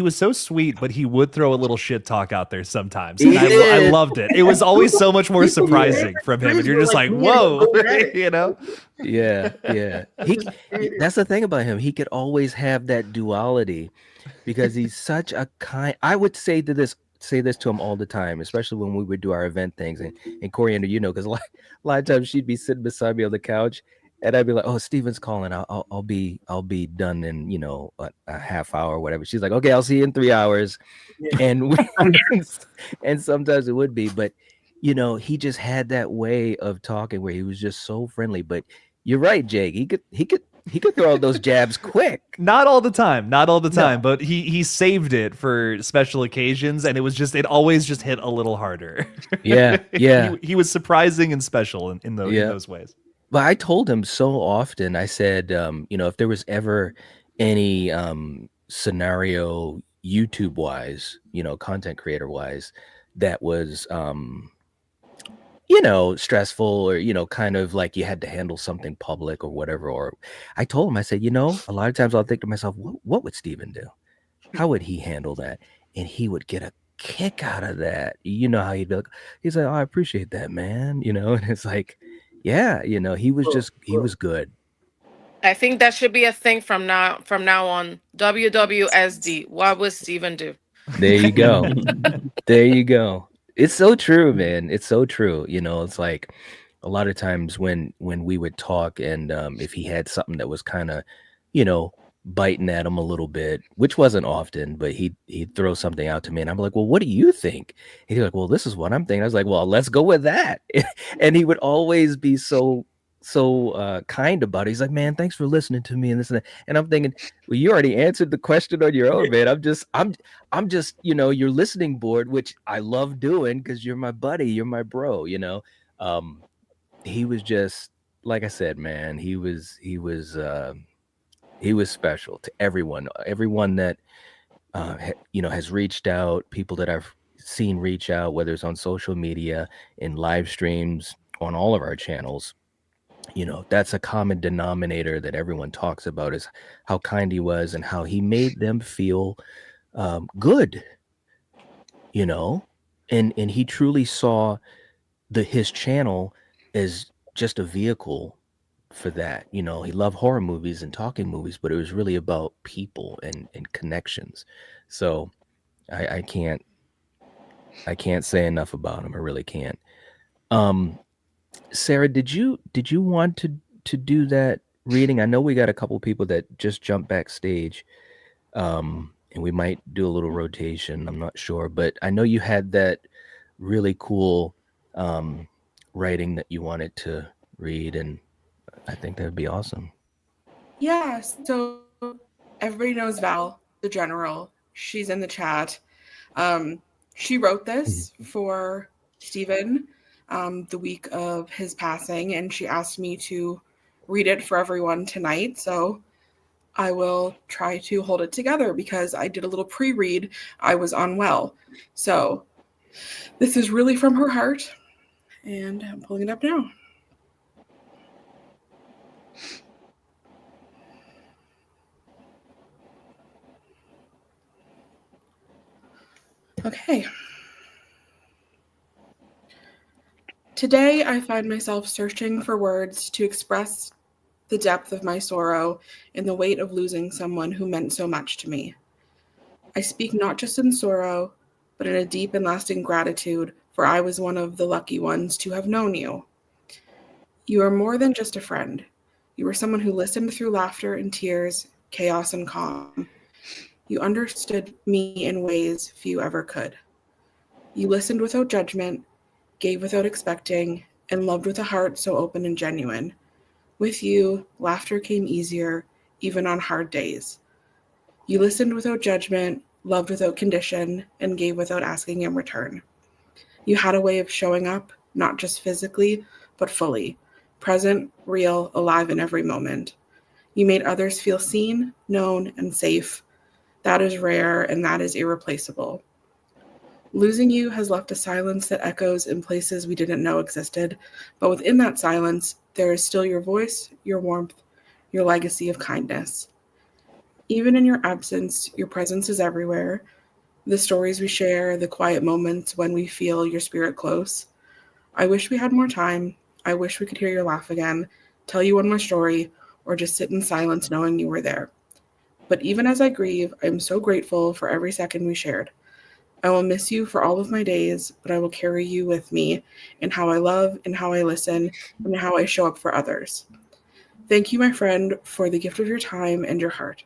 was so sweet, but he would throw a little shit talk out there sometimes. And I loved it. It was always so much more surprising from him, and you're just like, whoa, Yeah. That's the thing about him. He could always have that duality because he's such a kind. I would say this to him all the time, especially when we would do our event things. And Coriander, because a lot of times she'd be sitting beside me on the couch, and I'd be like, "Oh, Steven's calling. I'll be done in a half hour or whatever." She's like, "Okay, I'll see you in 3 hours," and and sometimes it would be, but he just had that way of talking where he was just so friendly. But you're right, Jake. He could throw those jabs quick. Not all the time, but he saved it for special occasions, and it always just hit a little harder. Yeah. He was surprising and special in those ways. But I told him so often, I said, if there was ever any scenario YouTube wise, content creator wise, that was, stressful or, kind of like you had to handle something public or whatever. Or I told him, I said, a lot of times I'll think to myself, what would Steven do? How would he handle that? And he would get a kick out of that. You know how he'd be like, he's like, oh, I appreciate that, man. And it's like, yeah, he was good. I think that should be a thing from now on. WWSD. What would Steven do? There you go. There you go. It's so true, man. It's so true. It's like a lot of times when we would talk and if he had something that was kind of, biting at him a little bit, which wasn't often, but he'd throw something out to me and I'm like, well, what do you think? And he's like, well, this is what I'm thinking. I was like, well, let's go with that. And he would always be so kind about it. He's like, man, thanks for listening to me and this and that. And I'm thinking, well, you already answered the question on your own, man. I'm just your listening board, which I love doing because you're my buddy, you're my bro. He was just, like I said, man, he was special to everyone that has reached out, people that I've seen reach out, whether it's on social media, in live streams, on all of our channels. That's a common denominator that everyone talks about, is how kind he was and how he made them feel good, and he truly saw his channel as just a vehicle for that. He loved horror movies and talking movies, but it was really about people and connections. So I can't say enough about him. I really can't. Sarah, did you want to do that reading? I know we got a couple people that just jumped backstage, and we might do a little rotation. I'm not sure, but I know you had that really cool writing that you wanted to read, and I think that would be awesome. Yeah, so everybody knows Val, the general. She's in the chat. She wrote this for Steven the week of his passing, and she asked me to read it for everyone tonight. So I will try to hold it together because I did a little pre-read. I was unwell. So this is really from her heart, and I'm pulling it up now. Okay. Today, I find myself searching for words to express the depth of my sorrow and the weight of losing someone who meant so much to me. I speak not just in sorrow, but in a deep and lasting gratitude, for I was one of the lucky ones to have known you. You are more than just a friend. You were someone who listened through laughter and tears, chaos and calm. You understood me in ways few ever could. You listened without judgment, gave without expecting, and loved with a heart so open and genuine. With you, laughter came easier, even on hard days. You listened without judgment, loved without condition, and gave without asking in return. You had a way of showing up, not just physically, but fully, present, real, alive in every moment. You made others feel seen, known, and safe. That is rare, and that is irreplaceable. Losing you has left a silence that echoes in places we didn't know existed, but within that silence, there is still your voice, your warmth, your legacy of kindness. Even in your absence, your presence is everywhere. The stories we share, the quiet moments when we feel your spirit close. I wish we had more time. I wish we could hear your laugh again, tell you one more story, or just sit in silence knowing you were there. But even as I grieve, I am so grateful for every second we shared. I will miss you for all of my days, but I will carry you with me in how I love and how I listen and how I show up for others. Thank you, my friend, for the gift of your time and your heart.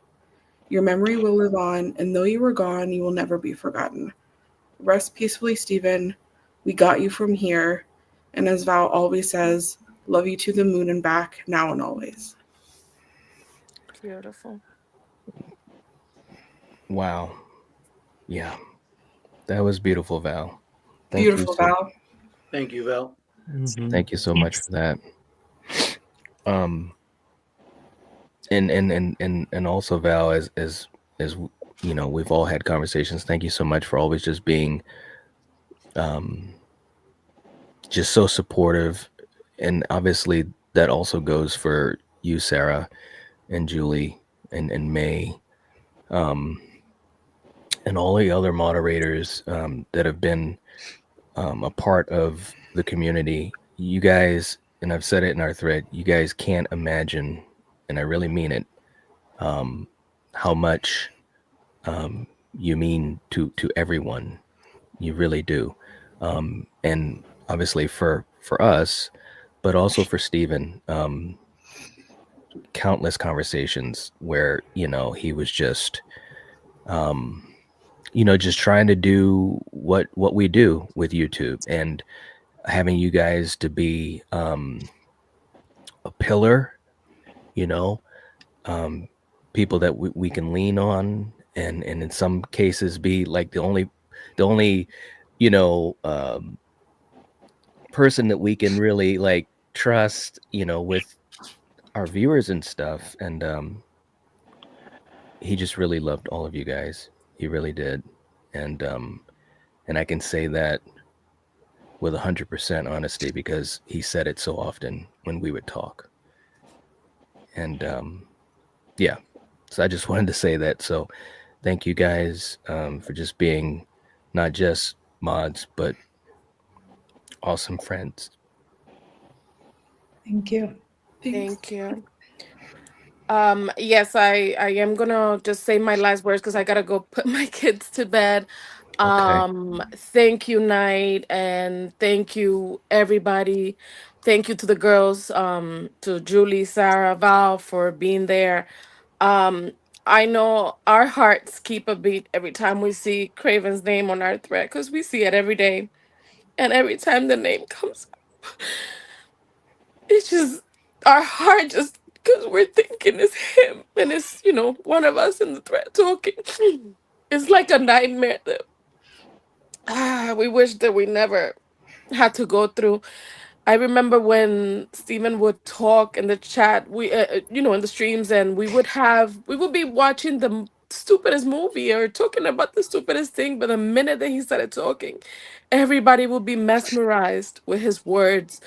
Your memory will live on, and though you were gone, you will never be forgotten. Rest peacefully, Steven. We got you from here. And as Val always says, love you to the moon and back, now and always. Beautiful. Wow. Yeah. That was beautiful, Val. Thank Beautiful, you so, Val. Thank you, Val. Thank you so much for that. And also, Val, as you know, we've all had conversations. Thank you so much for always just being just so supportive. And obviously that also goes for you, Sarah, and Julie, and May, and all the other moderators that have been a part of the community. You guys, and I've said it in our thread, you guys can't imagine, and I really mean it, how much you mean to everyone. You really do. And obviously for us, but also for Stephen, countless conversations where, you know, he was just, you know, just trying to do what we do with YouTube, and having you guys to be a pillar, you know, people that we can lean on, and in some cases be like the only, you know, person that we can really like trust, you know, with our viewers and stuff. And he just really loved all of you guys. He really did. And I can say that with 100% honesty, because he said it so often when we would talk. And yeah, so I just wanted to say that. So thank you guys for just being not just mods, but awesome friends. Thank you. Thank you. Yes, I am gonna just say my last words because I gotta go put my kids to bed. Thank you, Night, and thank you, everybody. Thank you to the girls, to Julie, Sarah, Val, for being there. Um, I know our hearts keep a beat every time we see Craven's name on our thread because we see it every day, and every time the name comes up, it's just our heart just because we're thinking it's him and it's, you know, one of us in the thread talking. It's like a nightmare that we wish that we never had to go through. I remember when Steven would talk in the chat, you know, in the streams, and we would be watching the stupidest movie or talking about the stupidest thing, but the minute that he started talking, everybody would be mesmerized with his words.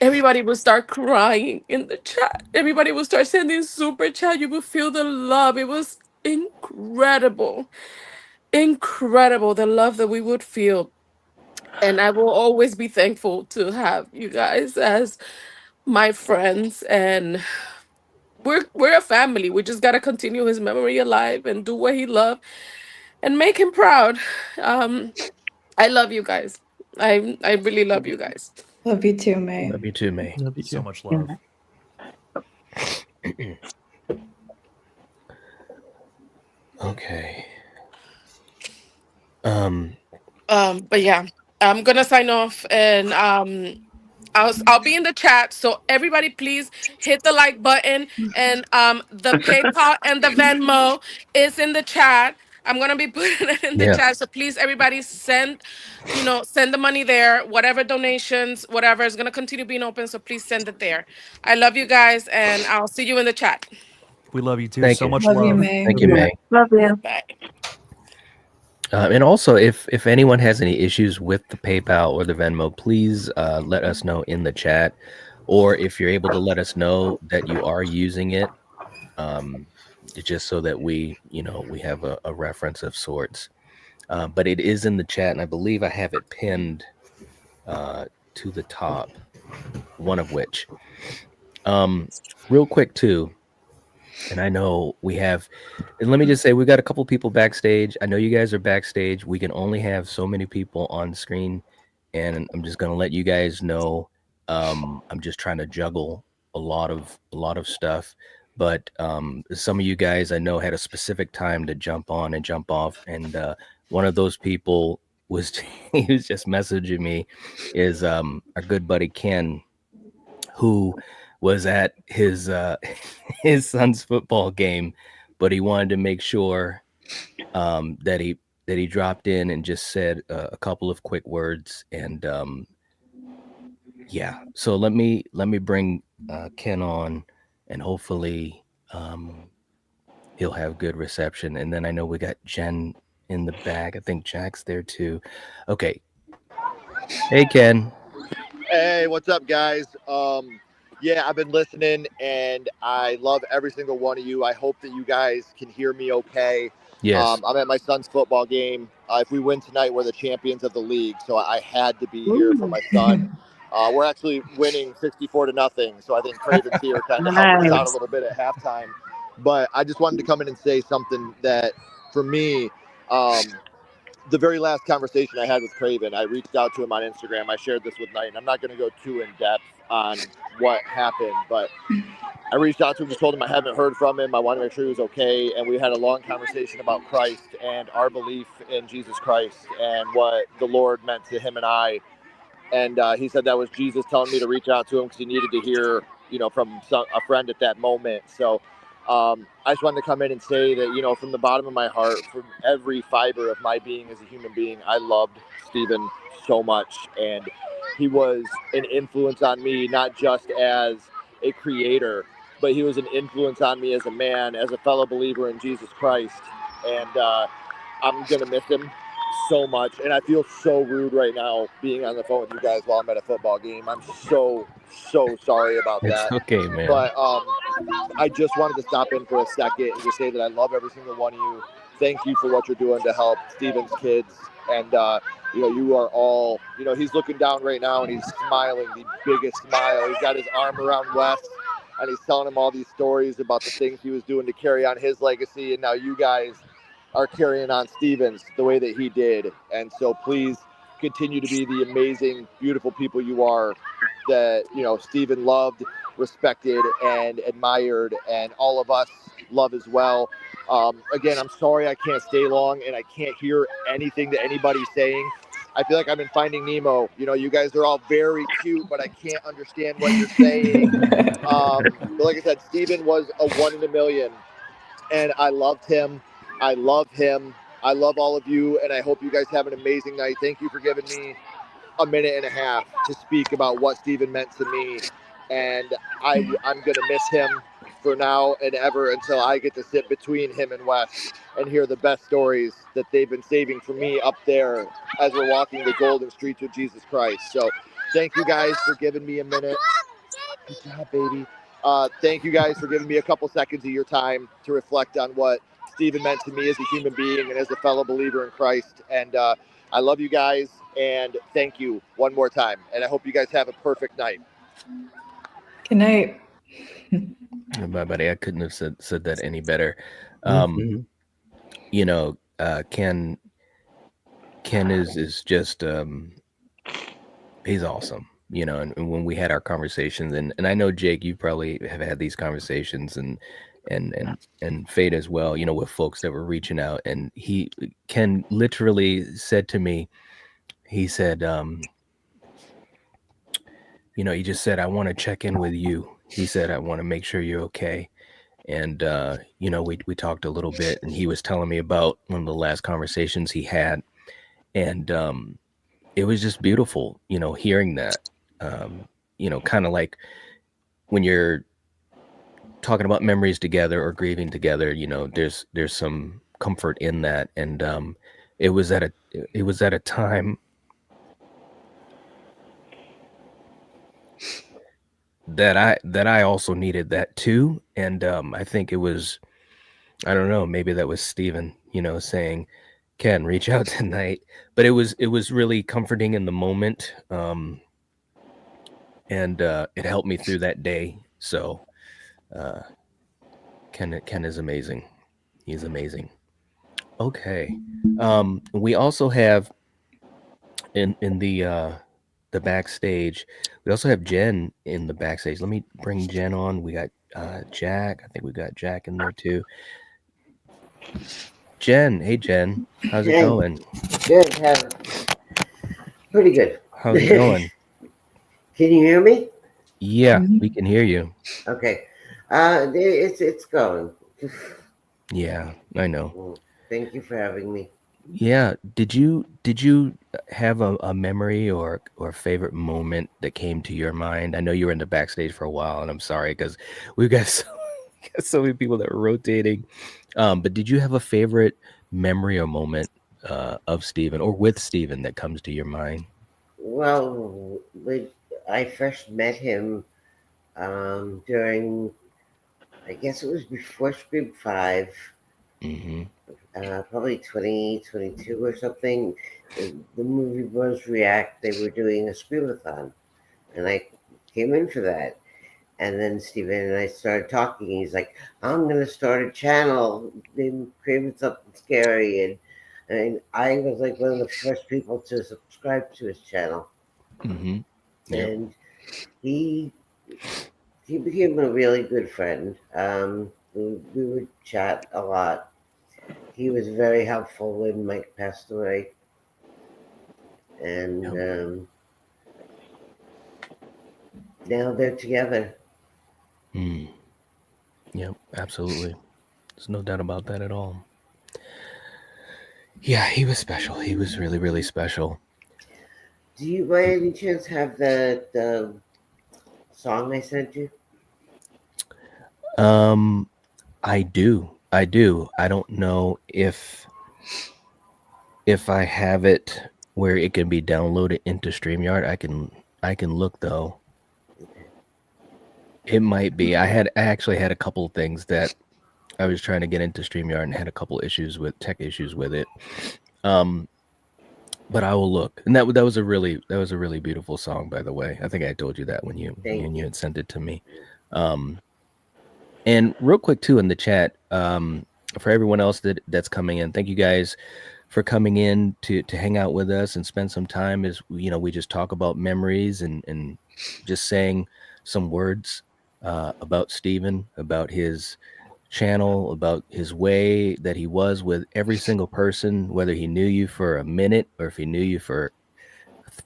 Everybody would start crying in the chat. Everybody would start sending super chat. You would feel the love. It was incredible. Incredible, the love that we would feel. And I will always be thankful to have you guys as my friends. And we're a family. We just gotta continue his memory alive and do what he loved and make him proud. I love you guys. I really love you guys. Love you too, May. Love you too, May. Love you too. So much love. Okay. But yeah, I'm gonna sign off, and I'll be in the chat. So everybody, please hit the like button, and the PayPal and the Venmo is in the chat. I'm gonna be putting it in the chat. So please, everybody, send the money there. Whatever donations, whatever is gonna continue being open. So please send it there. I love you guys, and I'll see you in the chat. We love you too. Thank So you. much Love love. you, May. Thank you, May. Love you. Bye. And also, if anyone has any issues with the PayPal or the Venmo, please let us know in the chat, or if you're able to let us know that you are using it, just so that we have a reference of sorts. But it is in the chat, and I believe I have it pinned to the top, one of which. Real quick too, and I know we have, and let me just say, we got a couple people backstage. I know you guys are backstage. We can only have so many people on screen, and I'm just gonna let you guys know. I'm just trying to juggle a lot of stuff, but some of you guys I know had a specific time to jump on and jump off, and one of those people was he was just messaging me is our good buddy Ken, who was at his his son's football game, but he wanted to make sure that he dropped in and just said a couple of quick words. And yeah, so let me bring Ken on, and hopefully he'll have good reception. And then I know we got Jen in the back. I think Jack's there too. Okay. Hey, Ken. Hey, what's up, guys? Yeah, I've been listening, and I love every single one of you. I hope that you guys can hear me okay. Yes. I'm at my son's football game. If we win tonight, we're the champions of the league, so I had to be here for my son. We're actually winning 64-0, so I think Craven's here kind of helping us out a little bit at halftime. But I just wanted to come in and say something that, for me, the very last conversation I had with Craven, I reached out to him on Instagram. I shared this with Knight, and I'm not going to go too in depth on what happened, but I reached out to him, just told him I haven't heard from him. I wanted to make sure he was okay. And we had a long conversation about Christ and our belief in Jesus Christ and what the Lord meant to him and I. And he said that was Jesus telling me to reach out to him because he needed to hear, from a friend at that moment. So I just wanted to come in and say that, from the bottom of my heart, from every fiber of my being as a human being, I loved Stephen so much. And he was an influence on me, not just as a creator, but he was an influence on me as a man, as a fellow believer in Jesus Christ. And I'm going to miss him so much. And I feel so rude right now being on the phone with you guys while I'm at a football game. I'm so sorry about that. It's okay, man. But I just wanted to stop in for a second and just say that I love every single one of you. Thank you for what you're doing to help Stephen's kids. And, you are all, he's looking down right now and he's smiling, the biggest smile. He's got his arm around Wes and he's telling him all these stories about the things he was doing to carry on his legacy. And now you guys are carrying on Stephen's the way that he did. And so please continue to be the amazing, beautiful people you are that, Stephen loved, respected, and admired, and all of us love as well. Again, I'm sorry I can't stay long and I can't hear anything that anybody's saying. I feel like I'm in Finding Nemo. You guys are all very cute, but I can't understand what you're saying. But like I said, Stephen was a 1 in a million, and I loved him. I love him. I love all of you, and I hope you guys have an amazing night. Thank you for giving me a minute and a half to speak about what Stephen meant to me. And I'm going to miss him for now and ever until I get to sit between him and Wes and hear the best stories that they've been saving for me up there as we're walking the golden streets with Jesus Christ. So thank you guys for giving me a minute. Good job, baby. Thank you guys for giving me a couple seconds of your time to reflect on what Stephen meant to me as a human being and as a fellow believer in Christ. And I love you guys, and thank you one more time. And I hope you guys have a perfect night. Good night. My buddy, I couldn't have said that any better. Ken is just he's awesome. And when we had our conversations, and I know Jake, you probably have had these conversations, and Fade as well, with folks that were reaching out, and Ken literally said to me, he said, he just said, I want to check in with you. He said, I want to make sure you're okay. And, we talked a little bit, and he was telling me about one of the last conversations he had. And it was just beautiful, hearing that, kind of like when you're talking about memories together or grieving together, there's some comfort in that. And it was at a time that I also needed that too. And I think it was, I don't know, maybe that was Stephen, saying, Ken, reach out tonight. But it was really comforting in the moment. And it helped me through that day. So Ken is amazing. He's amazing. Okay. We also have in the backstage, we also have Jen in the backstage. Let me bring Jen on. We got Jack. I think we got Jack in there too. Jen, hey Jen, how's it going? Good, pretty good. How's it going? Can you hear me? Yeah, we can hear you. Okay. It's going. Yeah, I know. Well, thank you for having me. Yeah, did you have a memory or favorite moment that came to your mind? I know you were in the backstage for a while, and I'm sorry because we've got so many people that were rotating. But did you have a favorite memory or moment of Steven or with Steven that comes to your mind? Well, I first met him during, I guess it was before Scream 5, probably 2022 or something. The movie Bros React, they were doing a Screamathon, and I came in for that. And then Steven and I started talking. He's like, I'm going to start a channel named Craven Something Scary. And I was like one of the first people to subscribe to his channel. Yep. And he became a really good friend. We would chat a lot. He was very helpful when Mike passed away. And now they're together. Yep, absolutely. There's no doubt about that at all. Yeah, he was special. He was really, really special. Do you by any chance have the song I sent you? I do. I don't know if I have it where it can be downloaded into StreamYard. I can look though. It might be. I actually had a couple of things that I was trying to get into StreamYard and had a couple issues with tech issues with it. But I will look. And that was a really beautiful song, by the way. I think I told you that when you had sent it to me. And real quick too in the chat, for everyone else that's coming in, thank you guys for coming in to hang out with us and spend some time as we just talk about memories and just saying some words about Steven, about his channel, about his way that he was with every single person, whether he knew you for a minute or if he knew you for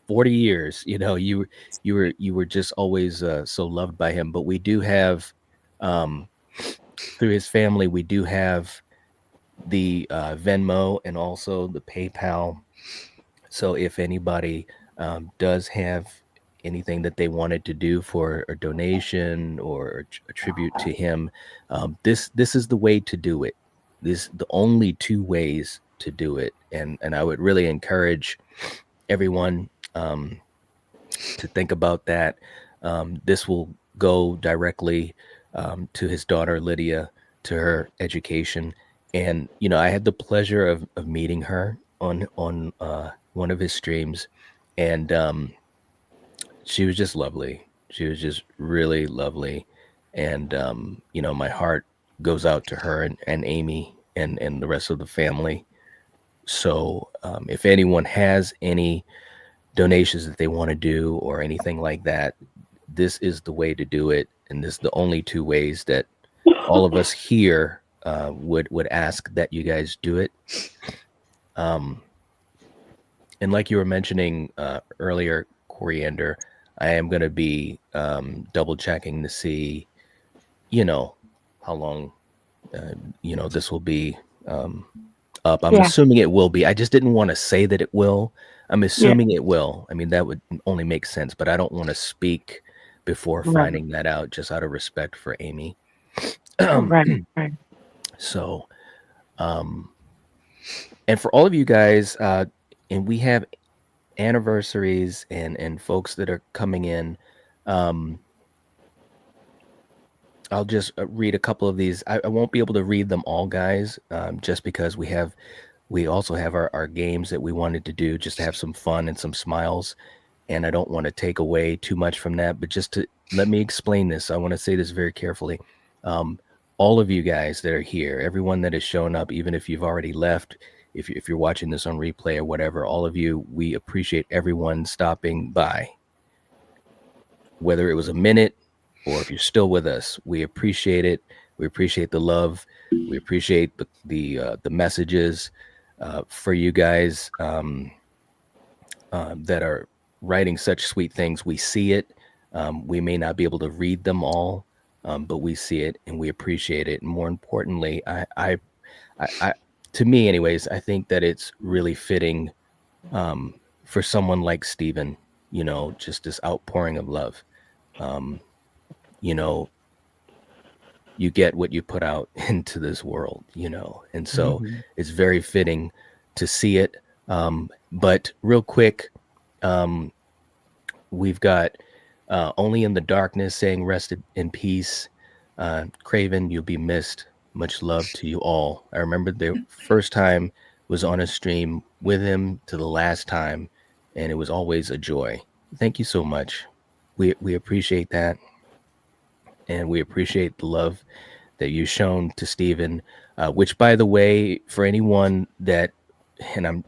40 years. You were just always so loved by him. But we do have through his family, we do have the Venmo and also the PayPal. So if anybody does have anything that they wanted to do for a donation or a tribute to him, this is the way to do it. This the only two ways to do it, and I would really encourage everyone to think about that. This will go directly to his daughter Lydia, to her education, and I had the pleasure of meeting her on one of his streams, and she was just lovely. She was just really lovely. And, my heart goes out to her and Amy and the rest of the family. So if anyone has any donations that they want to do or anything like that, this is the way to do it. And this is the only two ways that all of us here would ask that you guys do it. And like you were mentioning earlier, Coriander, I am going to be double checking to see, how long, this will be up. I'm assuming it will be. I just didn't want to say that it will. I'm assuming it will. I mean, that would only make sense, but I don't want to speak before finding that out, just out of respect for Amy. Right. So, and for all of you guys, and we have anniversaries and folks that are coming in. I'll just read a couple of these. I won't be able to read them all, guys, just because we also have our games that we wanted to do just to have some fun and some smiles. And I don't want to take away too much from that, but just to let me explain this. I want to say this very carefully. All of you guys that are here, everyone that has shown up, even if you've already left, if you're watching this on replay or whatever, all of you, we appreciate everyone stopping by. Whether it was a minute or if you're still with us, we appreciate it. We appreciate the love. We appreciate the messages for you guys that are writing such sweet things. We see it. We may not be able to read them all, but we see it and we appreciate it. And more importantly, I to me, anyways, I think that it's really fitting for someone like Steven, you know, just this outpouring of love. You know, you get what you put out into this world, you know, and so it's very fitting to see it. But real quick, we've got Only in the Darkness saying rest in peace. Craven, you'll be missed. Much love to you all. I remember the first time was on a stream with him to the last time, and it was always a joy. Thank you so much. We appreciate that. And we appreciate the love that you've shown to Steven, which, by the way, for anyone that, and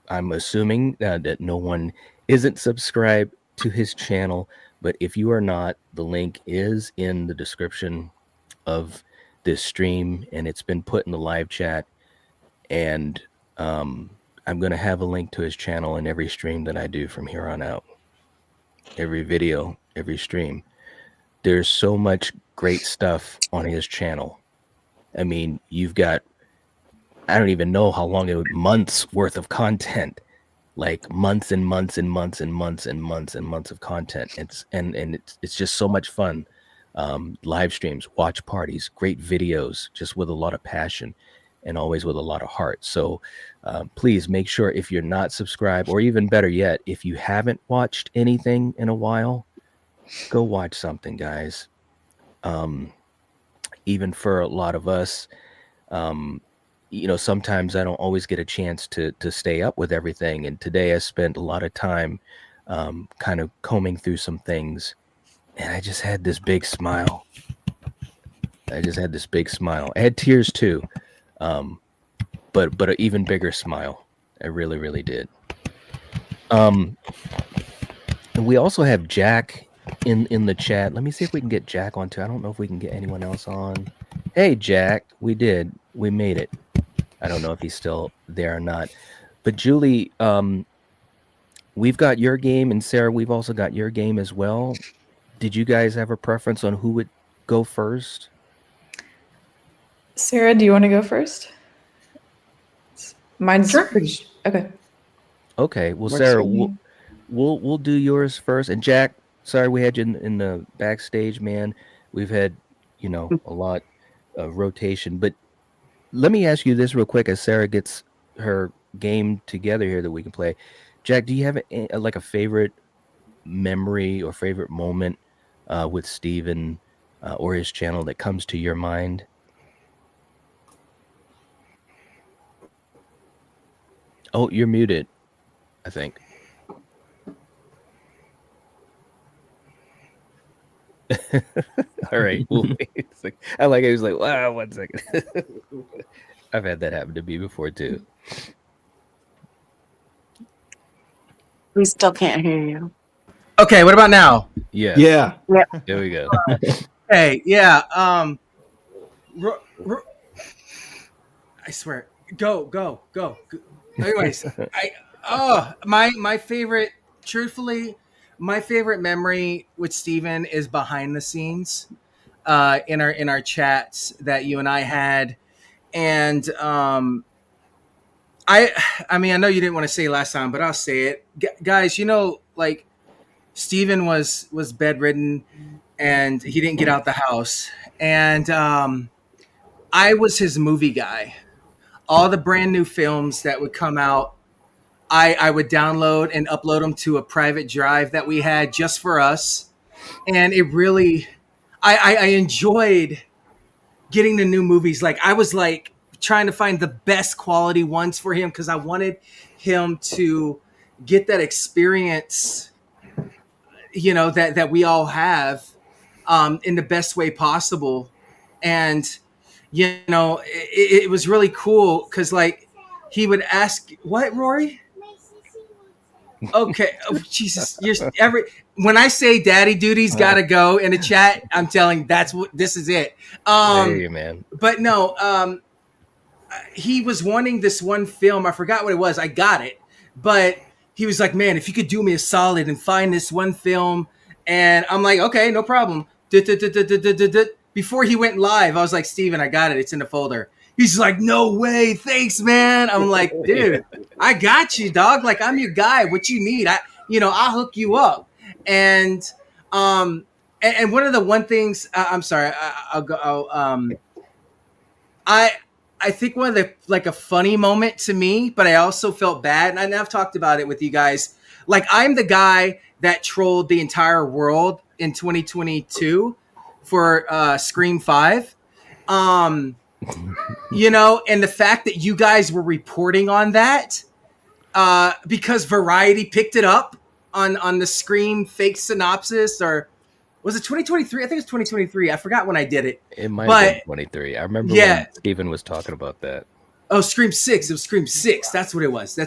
I'm assuming that no one isn't subscribed to his channel, but if you are not, the link is in the description of this stream, and it's been put in the live chat. And I'm going to have a link to his channel in every stream that I do from here on out. Every video, every stream. There's so much great stuff on his channel. I mean, you've got, I don't even know how long it would, months worth of content, like months and months and months and months and months and months of content. It's just so much fun. Live streams, watch parties, great videos, just with a lot of passion and always with a lot of heart. So please make sure, if you're not subscribed, or even better yet, if you haven't watched anything in a while, go watch something, guys. Even for a lot of us, you know, sometimes I don't always get a chance to stay up with everything. And today I spent a lot of time kind of combing through some things, and I just had this big smile. I had tears too, but an even bigger smile. I really, really did. And we also have Jack in the chat. Let me see if we can get Jack on too. I don't know if we can get anyone else on. Hey, Jack, we made it. I don't know if he's still there or not. But Julie, we've got your game, and Sarah, we've also got your game as well. Did you guys have a preference on who would go first? Sarah, do you want to go first? Mine's Sure. pretty okay. Okay, well, Works Sarah, for me. we'll do yours first. And Jack, sorry we had you in the backstage, man. We've had, you know, a lot of rotation. But let me ask you this real quick as Sarah gets her game together here that we can play. Jack, do you have like a favorite memory or favorite moment with Steven or his channel that comes to your mind? Oh, you're muted, I think. All right. We'll wait. I like it. He was like, wow, 1 second. I've had that happen to me before too. We still can't hear you. Okay, what about now? Yeah. Yeah. There we go. Hey, yeah. I swear. Go. Anyways, my favorite, truthfully, my favorite memory with Steven is behind the scenes, in our chats that you and I had, and I mean, I know you didn't want to say last time, but I'll say it, guys. You know, like Steven was bedridden, and he didn't get out the house, and I was his movie guy. All the brand new films that would come out, I would download and upload them to a private drive that we had just for us. And it really, I enjoyed getting the new movies. Like I was like trying to find the best quality ones for him because I wanted him to get that experience, you know, that we all have in the best way possible. And you know, it was really cool because, like, he would ask, "What, Rory?" Okay, oh, Jesus, when I say "Daddy Duty's gotta go" in the chat, I'm telling this is it. Hey, man. But no, he was wanting this one film. I forgot what it was. I got it, but he was like, "Man, if you could do me a solid and find this one film And I'm like, okay, no problem. Before he went live, I was like, Steven, I got it. It's in the folder. He's like, no way. Thanks, man. I'm like, dude, I got you, dog. Like, I'm your guy. What you need? I'll hook you up. And one of the one things, I'm sorry, I think one of the, like, a funny moment to me, but I also felt bad. And I've talked about it with you guys. Like, I'm the guy that trolled the entire world in 2022 for Scream 5. And the fact that you guys were reporting on that because Variety picked it up on the Scream fake synopsis, or was it 2023? I think it was 2023. I forgot when I did it. It might have been 23. I remember when Steven was talking about that. Oh, Scream 6. It was Scream 6. That's what it was.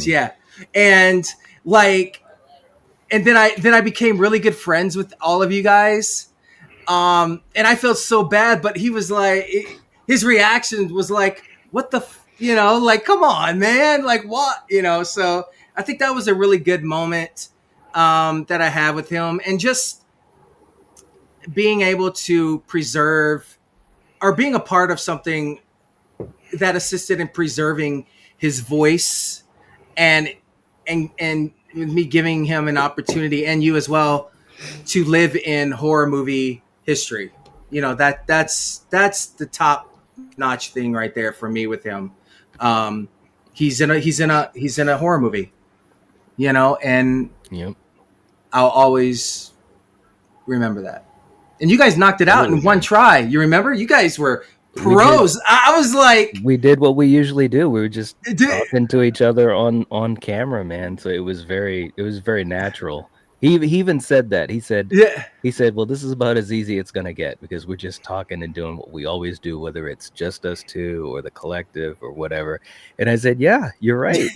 Yeah. And like, and then I became really good friends with all of you guys. And I felt so bad, but he was like, his reaction was like, what the, like, come on, man. Like, what, so I think that was a really good moment that I had with him, and just being able to preserve, or being a part of something that assisted in preserving his voice, and me giving him an opportunity, and you as well, to live in horror movie history. That's the top notch thing right there for me with him. He's in a horror movie, and I'll always remember that. And you guys knocked it out in one try. You remember? You guys were pros. I was like, we did what we usually do. We were just talking to each other on camera, man. So it was very natural. He even said that. He said, well, this is about as easy it's gonna get, because we're just talking and doing what we always do, whether it's just us two or the collective or whatever. And I said, yeah, you're right.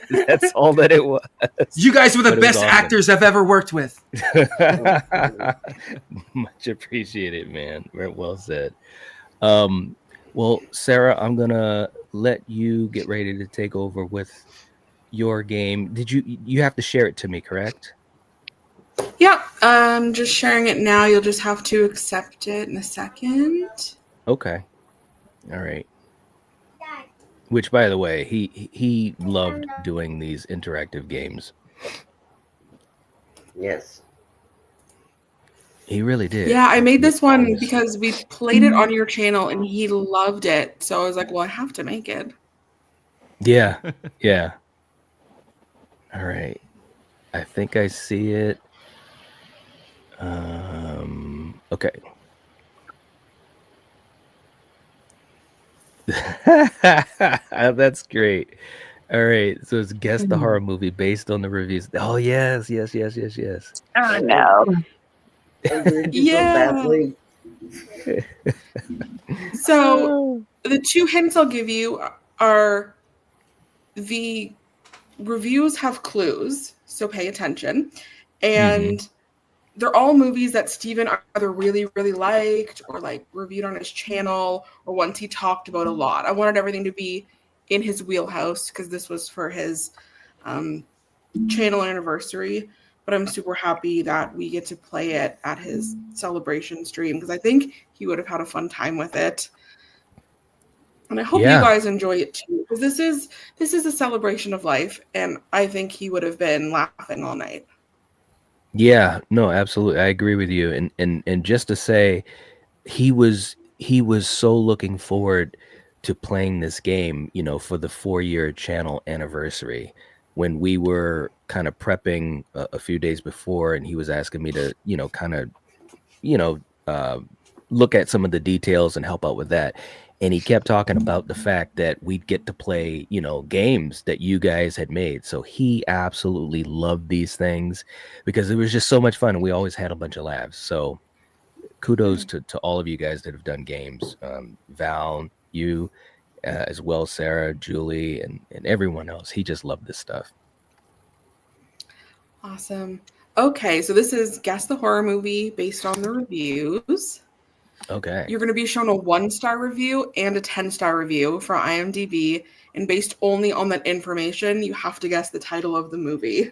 That's all that it was. You guys were the best actors I've ever worked with. Much appreciated, man. Very well said. Well, Sarah, I'm gonna let you get ready to take over with your game. You have to share it to me, correct? Yeah, I'm just sharing it now. You'll just have to accept it in a second. Okay. All right. Which, by the way, he loved doing these interactive games. Yes. He really did. Yeah, I made this one because we played it on your channel and he loved it. So I was like, well, I have to make it. Yeah. Yeah. All right. I think I see it. Okay. That's great. All right, so it's guess the horror movie based on the reviews. Oh yes. Oh no. Yeah. So the two hints I'll give you are the reviews have clues, so pay attention, and they're all movies that Steven either really, really liked or like reviewed on his channel or ones he talked about a lot. I wanted everything to be in his wheelhouse because this was for his channel anniversary. But I'm super happy that we get to play it at his celebration stream because I think he would have had a fun time with it. And I hope you guys enjoy it too, because this is a celebration of life, and I think he would have been laughing all night. Yeah, no, absolutely. I agree with you. And just to say, he was so looking forward to playing this game, for the 4-year channel anniversary, when we were kind of prepping a few days before, and he was asking me to, look at some of the details and help out with that. And he kept talking about the fact that we'd get to play, games that you guys had made. So he absolutely loved these things because it was just so much fun. And we always had a bunch of laughs. So kudos to all of you guys that have done games. Val, you, as well, Sarah, Julie, and everyone else. He just loved this stuff. Awesome. Okay, so this is Guess the Horror Movie based on the reviews. Okay. You're going to be shown a 1-star review and a 10-star review for IMDb, and based only on that information, you have to guess the title of the movie.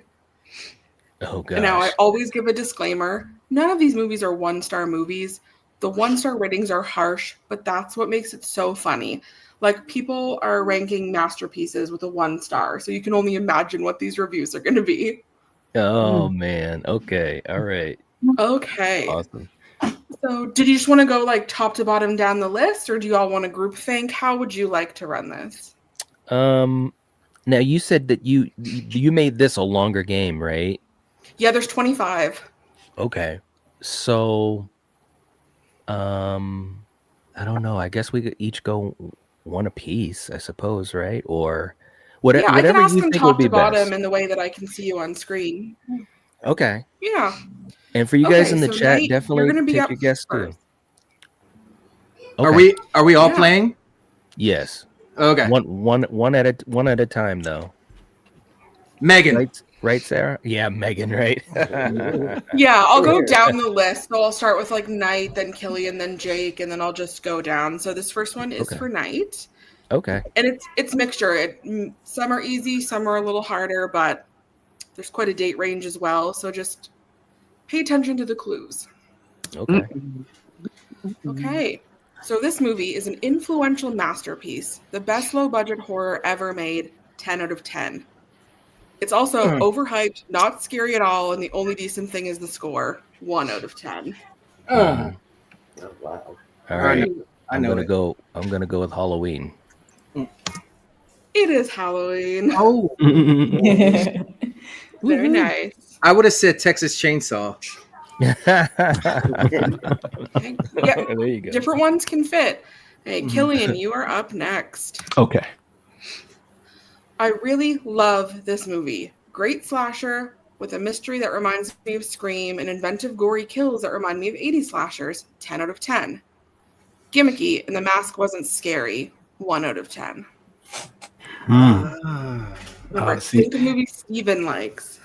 Oh And now I gosh. always give a disclaimer. None of these movies are 1-star movies. The 1-star ratings are harsh, but that's what makes it so funny. Like, people are ranking masterpieces with a 1 star, so you can only imagine what these reviews are going to be. Oh man. Okay. All right. Okay. Awesome. So, did you just want to go like top to bottom down the list, or do you all want to group think? How would you like to run this? Now you said that you made this a longer game, right? Yeah, there's 25. Okay. So I don't know. I guess we could each go one apiece, I suppose, right? Or Yeah, I can whatever ask you them think would top be to bottom best. in the way that I can see you on screen. Okay. Yeah. And for you guys Okay, in the so chat, Nate, you're definitely gonna be take up your guess too. first. Okay. Are we all Yeah. playing? Yes. Okay. One at a time though. Megan. Right, Sarah? Yeah, Megan, right? Yeah, I'll go down the list. So I'll start with like Knight, then Killian, then Jake, and then I'll just go down. So this first one is Okay. for Knight, Okay. and it's mixture. Some are easy, some are a little harder, but there's quite a date range as well. So just pay attention to the clues. Okay. Okay. So this movie is an influential masterpiece, the best low-budget horror ever made, 10 out of 10. It's also overhyped, not scary at all, and the only decent thing is the score, 1 out of 10. Oh, wow. All right. I I'm know gonna it. go. I'm gonna go with Halloween. It is Halloween. Oh. Very nice. I would have said Texas Chainsaw. Yeah, There you go. different ones can fit. Hey, Killian, you are up next. Okay. I really love this movie. Great slasher with a mystery that reminds me of Scream and inventive gory kills that remind me of 80s slashers, 10 out of 10. Gimmicky and the mask wasn't scary, 1 out of 10. Remember, See. think of movies Steven likes.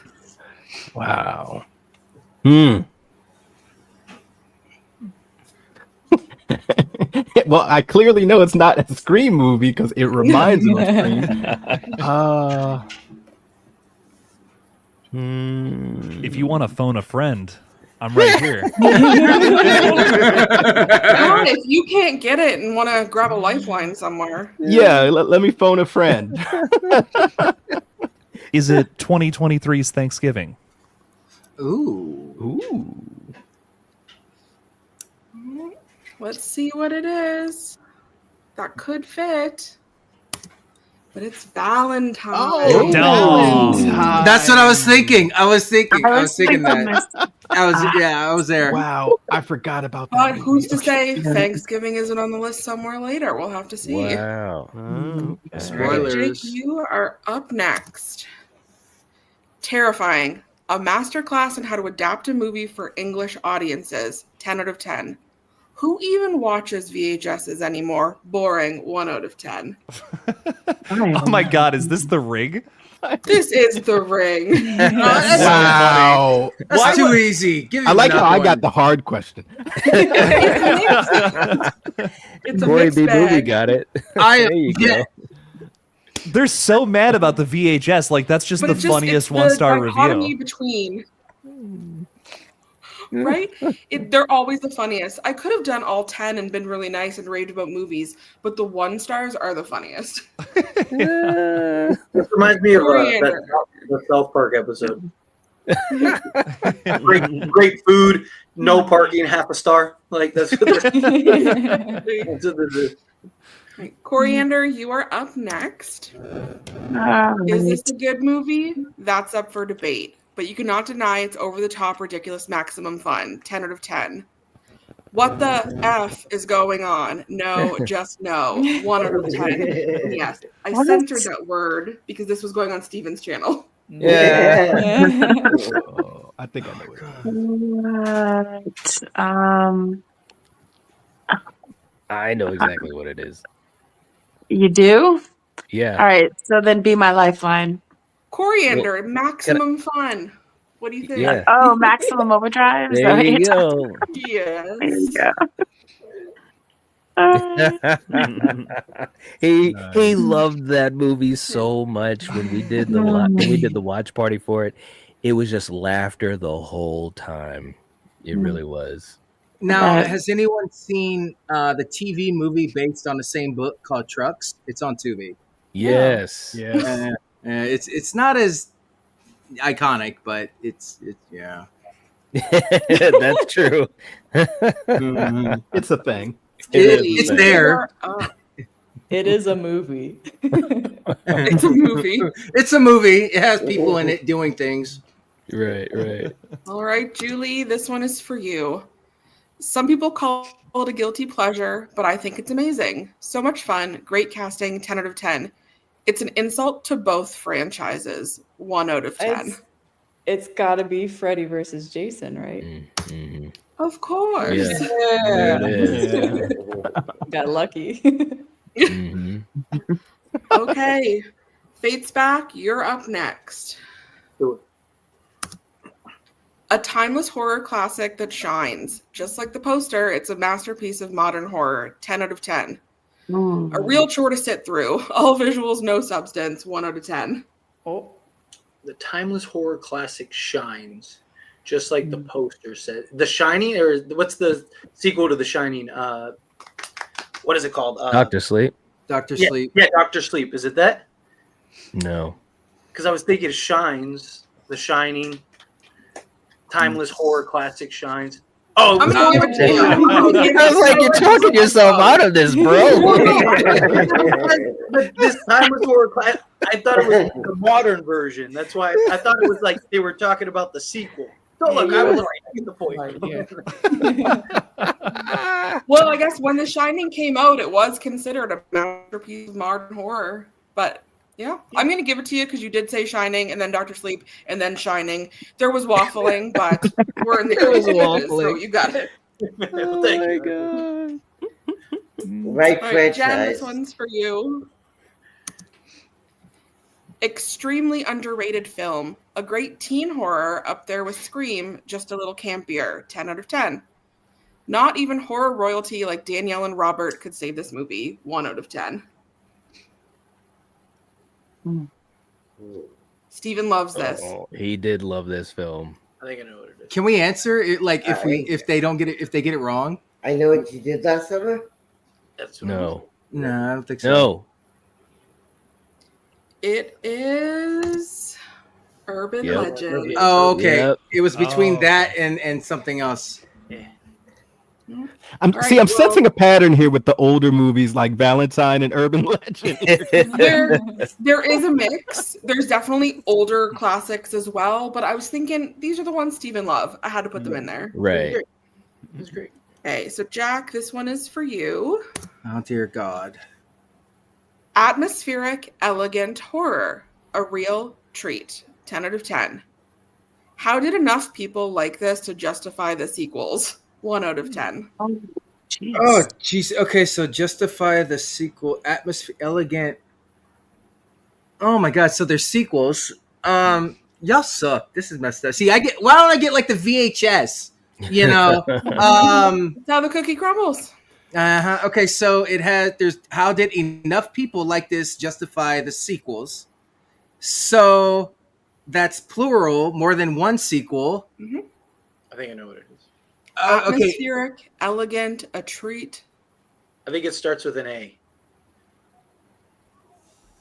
Wow. Well, I clearly know it's not a Scream movie because it reminds me of Scream. If you want to phone a friend, I'm right here. John, if you can't get it and want to grab a lifeline somewhere. Yeah, let me phone a friend. Is it 2023's Thanksgiving? Ooh. Let's see what it is. That could fit. But it's Valentine. Oh, Valentine. That's what I was thinking. I was thinking that. that. I was there. Wow, I forgot about that. But who's to say Thanksgiving isn't on the list somewhere later? We'll have to see. Wow. Spoilers. Jake, you are up next. Terrifying. A masterclass on how to adapt a movie for English audiences. 10 out of 10. Who even watches VHSs anymore? Boring. 1 out of 10. Oh my God, is this The Rig? This is The Ring. Wow. That's too easy. Give me I like how another I one. got the hard question. It's a Corey mixed B. Movie bag. got it. I There you go. They're so mad about the VHS. Like, that's just But the it's just- funniest it's one-star the dichotomy review. between, right? They're always the funniest. I could have done all 10 and been really nice and raved about movies, but the 1 stars are the funniest. This reminds me of Coriander. the South Park episode. great food, no parking, half a star. Like that's what they're Coriander, you are up next. Is this a good movie? That's up for debate. But you cannot deny it's over the top, ridiculous, maximum fun. 10 out of 10. What the F is going on? No, just no. 1 out of 10. Yes, I censored that word because this was going on Steven's channel. Yeah. Oh, I think I know it. I know exactly what it is. You do? Yeah. All right. So then be my lifeline. Coriander, maximum fun. What do you think? Yeah. Oh, Maximum Overdrive? Is that There what you you're talking go. about? Yes. There you go. He loved that movie so much when we did the watch party for it. it was just laughter the whole time. It really was. Now, has anyone seen the TV movie based on the same book called Trucks? It's on Tubi. Yes. Yes. It's not as iconic, but it's yeah. That's true. It's a thing. It's there. It is a movie. It's a movie. It's a movie. It has people in it doing things. Right. All right, Julie, this one is for you. Some people call it a guilty pleasure, but I think it's amazing. So much fun. Great casting. 10 out of 10. It's an insult to both franchises. 1 out of 10. It's got to be Freddy versus Jason, right? Mm-hmm. Of course. Yeah. There it is. Got lucky. Mm-hmm. Okay. Fate's back. You're up next. A timeless horror classic that shines. Just like the poster, it's a masterpiece of modern horror. 10 out of 10. A real chore to sit through. All visuals, no substance. 1 out of 10. Oh. The timeless horror classic shines. Just like the poster said. The Shining, or what's the sequel to The Shining? What is it called? Dr. Sleep? Dr. Sleep. Yeah, Dr. Sleep. Is it that? No. Because I was thinking Shines, The Shining, timeless horror classic shines. Oh, I'm no. going with you. I was like, you're talking yourself out of this, bro. But this timeless horror classic, I thought it was the modern version. That's why I thought it was like they were talking about the sequel. So look, I was right. I get the point. Well, I guess when The Shining came out, it was considered a masterpiece of modern horror. But yeah, I'm going to give it to you because you did say Shining and then Dr. Sleep and then Shining. There was waffling, but we're in the early stages, so you got it. Oh Thank you. God. Right All right, Jen, franchise. this one's for you. Extremely underrated film. A great teen horror up there with Scream, just a little campier. 10 out of 10. Not even horror royalty like Danielle and Robert could save this movie. 1 out of 10. Steven loves this. Oh, he did love this film. I think I know what it is. Can we answer it? Like if they don't get it, if they get it wrong? I know what you did last summer. No. No, I don't think so. No. It is Urban Legend. Oh, okay. Yep. It was between that and something else. I'm All right, sensing a pattern here with the older movies like Valentine and Urban Legend. There is a mix. There's definitely older classics as well, but I was thinking these are the ones Steven loved. I had to put them in there. Right. It's great. Okay, so Jack, this one is for you. Oh dear God. Atmospheric, elegant horror. A real treat. 10 out of 10. How did enough people like this to justify the sequels? 1 out of 10. Oh, jeez. Okay, so justify the sequel. Atmosphere, elegant. Oh my God. So there's sequels. Y'all suck. This is messed up. See, why don't I get like the VHS? You know, That's how the cookie crumbles. Okay, so how did enough people like this justify the sequels? So that's plural, more than one sequel. Mm-hmm. I think I know what it is. Atmospheric, elegant, a treat. I think it starts with an A.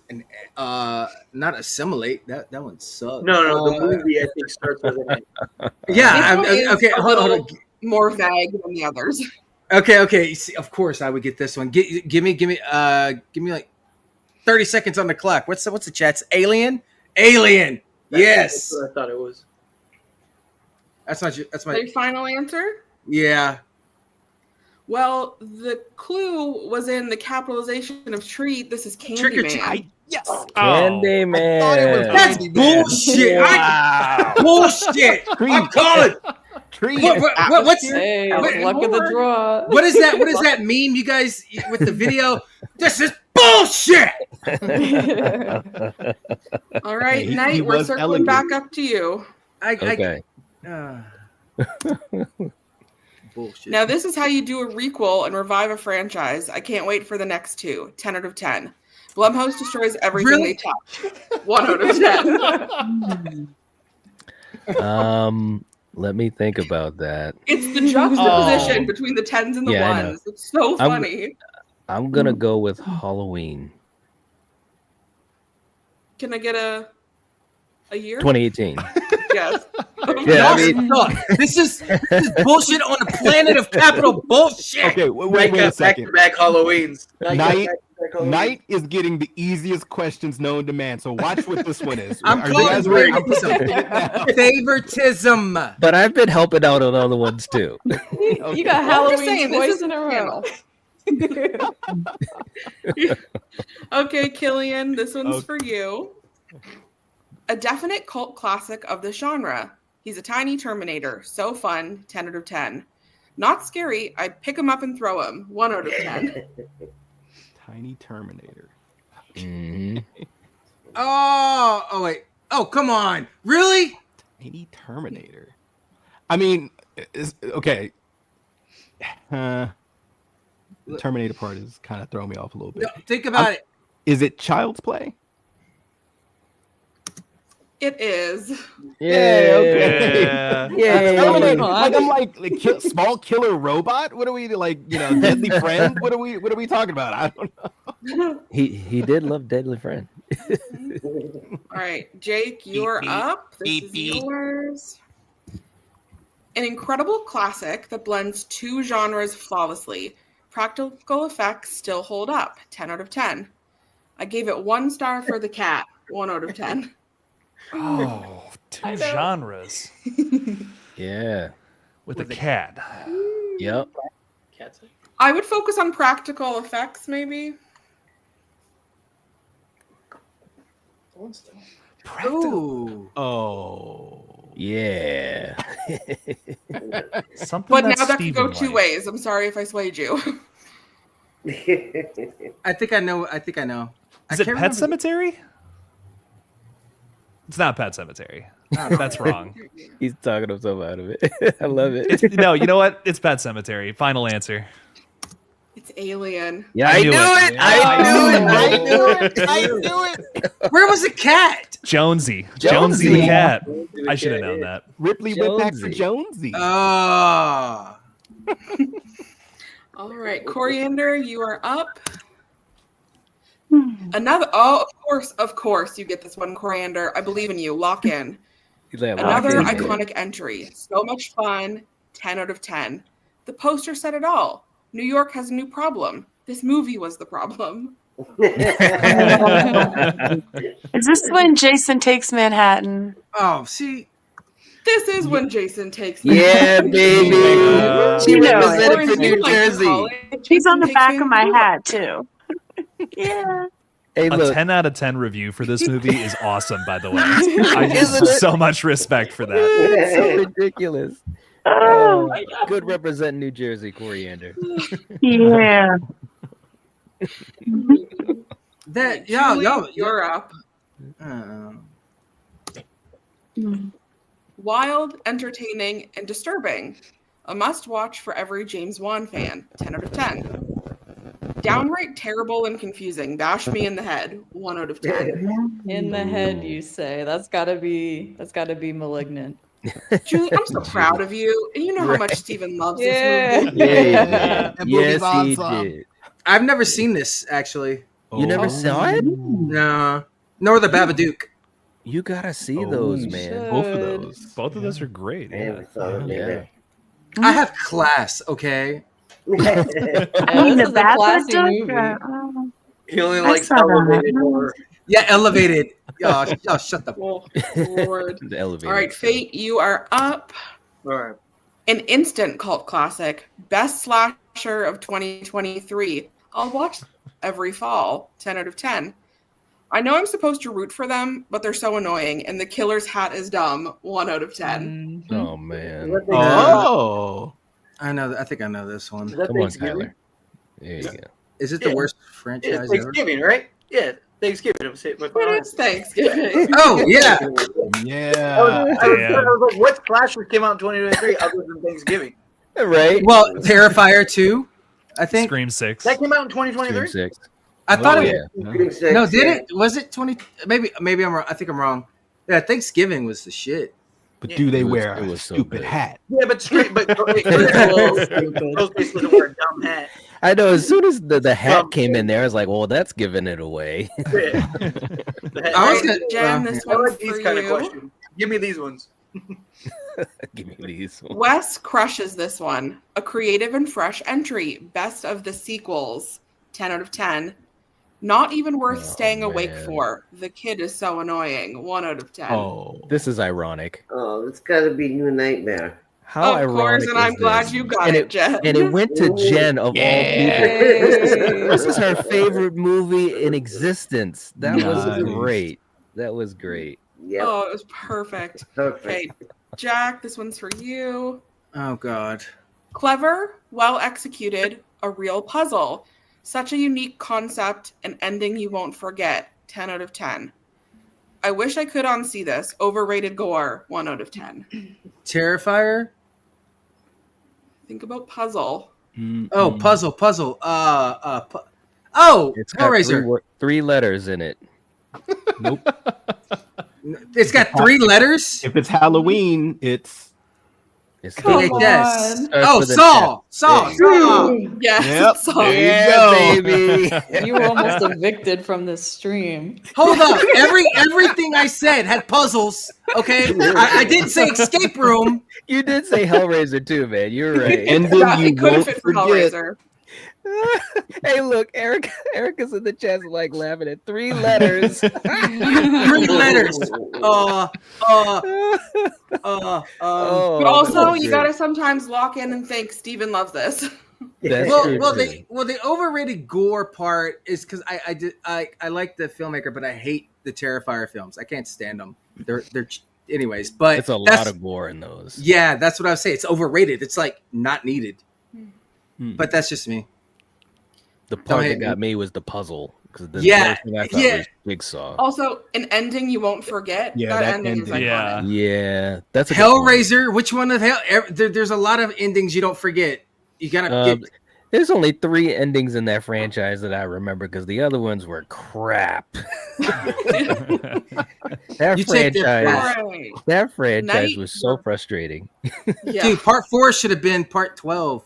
And not assimilate. That one sucks. No, the movie I think starts with an A. Yeah. Okay. Hold on. More vague than the others. Okay. See, of course, I would get this one. Give me like 30 seconds on the clock. What's the chat's Alien? Yes. That's what I thought it was. That's my. Your final answer? Yeah. Well, the clue was in the capitalization of treat. This is Candyman. Yes. Candyman. That's bullshit. Wow. Bullshit. I'm calling. What's luck of the draw. What is that? What is that meme? You guys with the video? This is bullshit. All right, Knight, we're circling back up to you. Okay. Bullshit. Now, this is how you do a requel and revive a franchise. I can't wait for the next two. 10 out of 10. Blumhouse destroys everything they touch. 1 out of 10. Let me think about that. It's the juxtaposition between the 10s and the Yeah, I know. 1s. It's so funny. I'm gonna go with Halloween, Can I get a year? 2018. Yes. Yeah, I mean, Look, this is bullshit on a planet of capital bullshit. Okay, wait a second. Back Halloweens. Night is getting the easiest questions known to man. So watch what this one is. I'm Are you calling guys ready? favoritism. But I've been helping out on other ones too. You got I'm just Halloween saying, this twice is in a row. Okay, Killian, this one's for you. A definite cult classic of the genre. He's a tiny Terminator. So fun. 10 out of 10. Not scary. I'd pick him up and throw him. 1 out of 10. Tiny Terminator. Oh, wait. Oh, come on. Really? Tiny Terminator. I mean, okay. The Terminator part is kind of throwing me off a little bit. No, think about it. Is it Child's Play? It is. Yeah, okay. Yeah. I'm like small killer robot. What are we like? Deadly Friend. What are we talking about? I don't know. He did love Deadly Friend. All right, Jake, you're up. This is yours. An incredible classic that blends two genres flawlessly. Practical effects still hold up. 10 out of 10. I gave it 1 star for the cat. 1 out of 10. Oh, two genres. Yeah. With a cat. Yep. I would focus on practical effects, maybe. Ooh. Oh. Yeah. Something But now that's that could go Steven two ways. I'm sorry if I swayed you. I think I know. Is it Pet Cemetery? It's not Pet Cemetery. That's wrong. He's talking himself out of it. I love it. No, you know what? It's Pet Cemetery. Final answer. It's Alien. Yeah, I knew it. I knew it. Where was the cat? Jonesy the cat. I should have known that. Ripley went back for Jonesy. Oh. All right, Coriander, you are up. Another. Oh, of course, you get this one, Coriander. I believe in you. Lock in. Another iconic entry. So much fun. 10 out of 10. The poster said it all. New York has a new problem. This movie was the problem. Is this when Jason takes Manhattan? Oh, see. This is when Jason takes Yeah, baby. She represented for New Like Jersey. He's on the back of my hat, too. Yeah. Hey, A look. 10 out of 10 review for this movie is awesome, by the way. I have so much respect for that. It's so ridiculous. Oh. Good represent New Jersey, Coriander. Yeah. That Julie, you're up. Wild, entertaining, and disturbing. A must-watch for every James Wan fan. 10 out of 10. Downright terrible and confusing. Bash me in the head. 1 out of 10. In the head, you say. That's gotta be Malignant. Julie, I'm so proud of you. And you know how much Steven loves Yeah. this movie. Yeah. That movie's Yes, he awesome. did. I've never seen this actually. You never saw it? No. Nor the Babadook. You gotta see those, man. Both of those. Both of those are great. Yeah. Yeah. I have class, okay? I mean, Yeah, the this is a bad classy one? movie. He only I likes saw that. elevated horror. Yeah, elevated. Oh, shut the. Oh, Lord. The elevator. All right, Fate, you are up. All right. An instant cult classic. Best slasher of 2023. I'll watch every fall. 10 out of 10. I know I'm supposed to root for them, but they're so annoying, and the killer's hat is dumb. 1 out of 10. Oh man. Oh. I know. I think I know this one. Is that Come on, Thanksgiving? Tyler. There you go. Is it the worst franchise It's ever? Thanksgiving, right? Yeah, Thanksgiving. I'm saying my It is Thanksgiving. Oh yeah. Yeah. I was like, what slashers came out in 2023 other than Thanksgiving? Right. Well, Terrifier 2, I think. Scream 6. That came out in Scream 2023. 6. I thought it. Yeah. No, did it? Was it 20? Maybe I'm wrong. I think I'm wrong. Yeah, Thanksgiving was the shit. But Yeah. do they It wear it a was so stupid good. hat? Yeah, but straight, but Ghostface doesn't wear a dumb hat. I know. As soon as the hat From- came in there, I was like, "Well, that's giving it away." Yeah. I was Hey, gonna- Jen, this I one's like these for kind of you. questions. Give me these ones. Give me these. Wes crushes this one. A creative and fresh entry. Best of the sequels. 10 out of 10. Not even worth staying awake man. for. The kid is so annoying. 1 out of 10. Oh, This is ironic. Oh, it's got to be New Nightmare. How Of ironic course, and is I'm glad this? you got and it, Jen. And it went to Jen of all people. This is her favorite movie in existence. That was Nice. great. That was great. Yep. Oh, it was perfect. Perfect. Okay, Jack, this one's for you. Oh God. Clever, well executed, a real puzzle. Such a unique concept, an ending you won't forget. 10 out of 10. I wish I could unsee this. Overrated gore. 1 out of 10. Terrifier. Think about puzzle. Oh, puzzle. It's got Hellraiser. three letters in it. Nope. It's got 3 letters. If it's Halloween, it's Come VHS. on. Oh, Saw. Saw. Yes, Yep. Saw. There you go. baby. You were almost evicted from this stream. Hold up. Everything I said had puzzles. Okay. I didn't say escape room. You did say Hellraiser too, man. You're right. And then Yeah, you it could have won't fit for forget. Hellraiser. Hey, look, Erica's in the chat like laughing at 3 letters. 3 letters. Oh, But also, that's you great. gotta sometimes lock in and think Steven loves this. That's Well, true, too. the overrated gore part is because I like the filmmaker, but I hate the Terrifier films. I can't stand them. They're anyways. But It's a lot of gore in those. Yeah, that's what I would say. It's overrated. It's like not needed. But that's just me. The part hate that got me. me was the puzzle. Because the Yeah, first thing I thought yeah. was Jigsaw. Also, an ending you won't forget. Yeah, that that ending is ending. iconic. Yeah, that's a good point. Hellraiser. Which one of hell? There's a lot of endings you don't forget. You gotta get. There's only 3 endings in that franchise that I remember because the other ones were crap. That You take franchise, Right. that franchise Night- was so frustrating, Yeah. Dude, part 4 should have been part 12.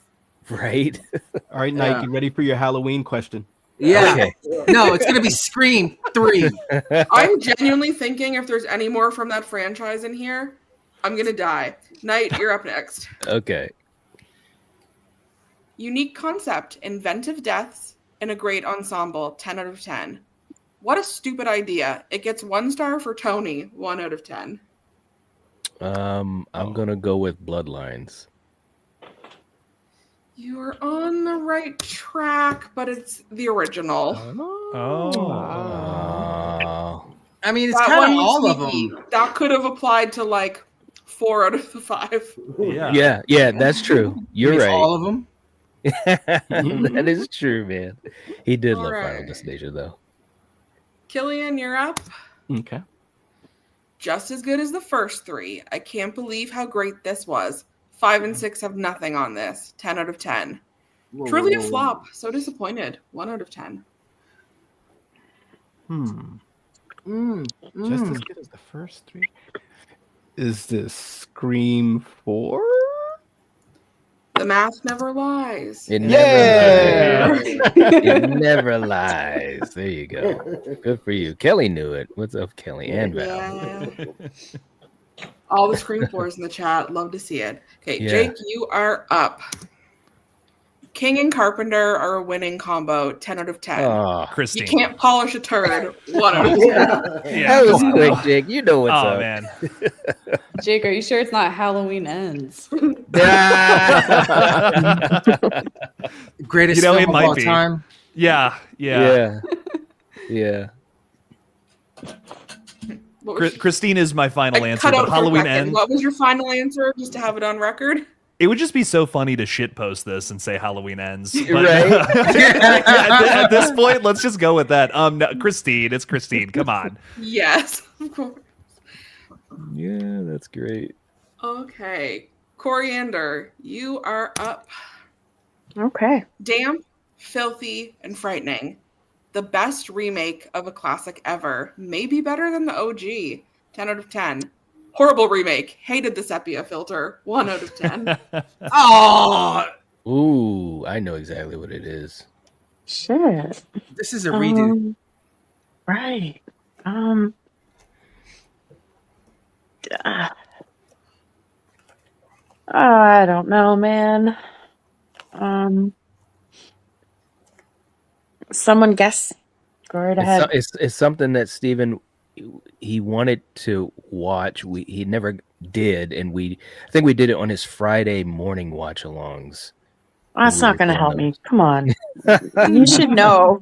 right? All right, Nike, Yeah. you ready for your Halloween question? Yeah. Okay. No, it's gonna be Scream 3. I'm genuinely thinking if there's any more from that franchise in here, I'm gonna die. Knight, you're up next. Okay. Unique concept, inventive deaths, and a great ensemble. 10 out of 10. What a stupid idea. It gets 1 star for Tony. 1 out of 10. I'm gonna go with Bloodlines. You are on the right track, but it's the original. I mean, it's That kind of one was all of sneaky. them. That could have applied to like 4 out of the 5. Yeah, that's true. You're It's right. all of them. That is true, man. He did All love right. Final Destination, though. Killian, you're up. Okay. Just as good as the first 3. I can't believe how great this was. 5 and 6 have nothing on this. 10 out of 10. Truly a flop. So disappointed. 1 out of 10. Just as good as the first 3. Is this Scream 4? The math never lies. It Yeah. never lies. It never lies. There you go. Good for you. Kelly knew it. What's up, Kelly and Val? Yeah. All the Scream 4s in the chat. Love to see it. Okay, Yeah. Jake, you are up. King and Carpenter are a winning combo. 10 out of 10. Oh, You can't polish a turd. 1 out of 10. that was quick, Jake. You know what's up. man. Jake, are you sure it's not Halloween Ends? Greatest You know, film it of might all be. time. Yeah. Yeah. What was- Christine is my final I answer, cut out but for a Halloween second. Ends. What was your final answer? Just to have it on record. It would just be so funny to shitpost this and say Halloween Ends. But Right? at this point, let's just go with that. No, Christine, it's Christine. Come on. Yes, of course. Yeah, that's great. Okay. Coriander, you are up. Okay. Damp, filthy, and frightening. The best remake of a classic ever. Maybe better than the OG. 10 out of 10. Horrible remake. Hated the sepia filter. 1 out of 10. Oh, Ooh, I know exactly what it is. Shit. this is a redo. Right. I don't know, man. Someone guess. Go right ahead. It's something that Steven, he wanted to watch. He never did, and I think we did it on his Friday morning watch-alongs. That's not going to help me. Come on. You should know.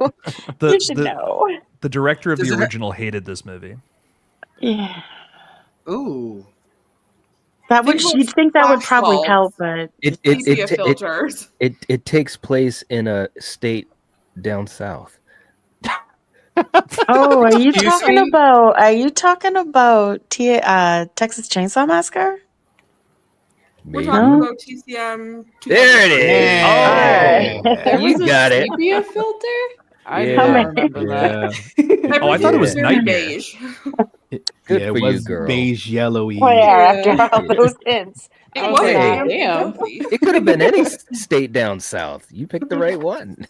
You should know. The director of Does the it ha- original hated this movie. Yeah. Ooh. That would Think you'd of think that would Flash probably Bulbs. help, but Sepia filters. It takes place in a state down south. oh, are you Excuse talking me? about Texas Chainsaw Massacre? We're Maybe. talking about TCM. There it is. Yeah. Oh, There was you a got it. sepia filter? I Yeah, don't remember that. Oh, I thought it was Everything Nightmare. beige. Good yeah, for it you, was girl. beige, yellowy. Oh, yeah, after all Yeah. those hints. It I was was like, damn damn. filthy. It could have been any state down south. You picked the right one.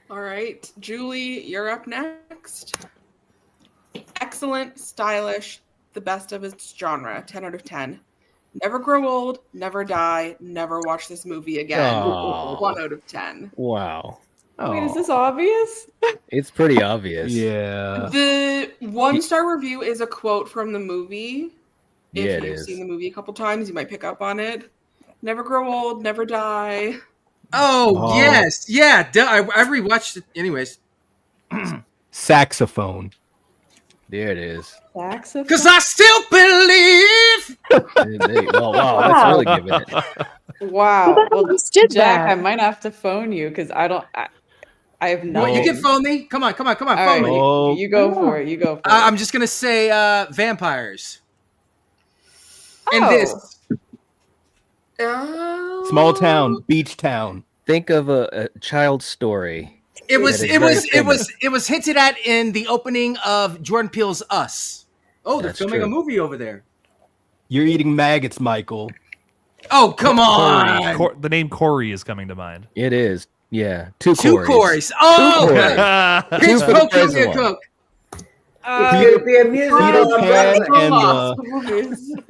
All right, Julie, you're up next. Excellent, stylish, the best of its genre. 10 out of 10. Never grow old, never die, never watch this movie again. Aw. 1 out of 10. Wow. Wait, is this obvious? It's pretty obvious. Yeah. The 1-star review is a quote from the movie. If Yeah, it you've is. seen the movie a couple times, you might pick up on it. Never grow old, never die. Oh, yes. Yeah. I rewatched it. Anyways. Saxophone. There it is. Saxophone? Because I still believe. Oh, wow. That's really giving it. Wow. Well, did Jack, that? I might have to phone you because I have no. You can phone me. Come on. All Phone right, me. you go for it. You go for it. I'm just going to say vampires. And this. Small town, beach town. Think of a child's story. It was That is very similar. hinted at in the opening of Jordan Peele's Us. Oh, they're That's filming true. a movie over there. You're eating maggots, Michael. Oh, come on. The name Corey is coming to mind. It is. Yeah. Two Two Corys. Corys. Oh, Two okay. Corys. Pitch Two for the Coke, price give me of a one. Coke. It's gonna be a musical. Peter Pan and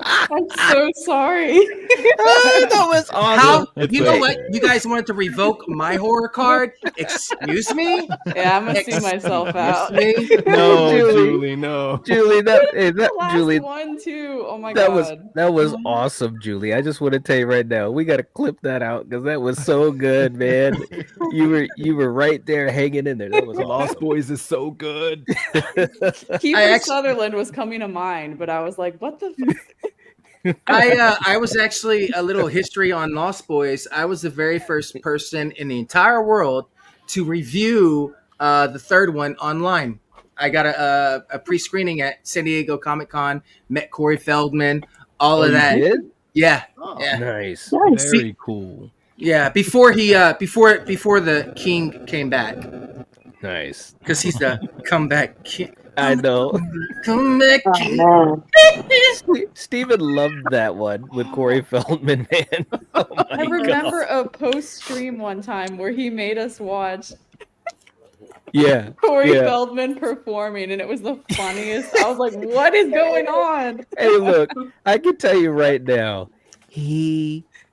I'm so sorry. That was awesome. How? It's You know great. what? You guys wanted to revoke my horror card? Excuse me? Yeah, I'm gonna see myself out. Me? no, Julie. Julie, no. Julie, The last Julie, one too. Oh my that god. was awesome, Julie. I just want to tell you right now, we got to clip that out because that was so good, man. You were right there hanging in there. That was Lost awesome. Boys is so good. Kiefer Sutherland was coming to mind, but I was like, what the fuck? I was actually a little history on Lost Boys. I was the very first person in the entire world to review the third one online. I got a pre-screening at San Diego Comic-Con, met Corey Feldman, all of that. Did? Yeah. Oh, Yeah. nice. Very cool. Yeah, before he before the king came back. Nice. Because he's the comeback king. I know. Comeback king. Steven loved that one with Corey Feldman, man. Oh my I remember a post-stream one time where he made us watch Yeah. Corey yeah. Feldman performing, and it was the funniest. I was like, what is going on? Hey, look, I can tell you right now,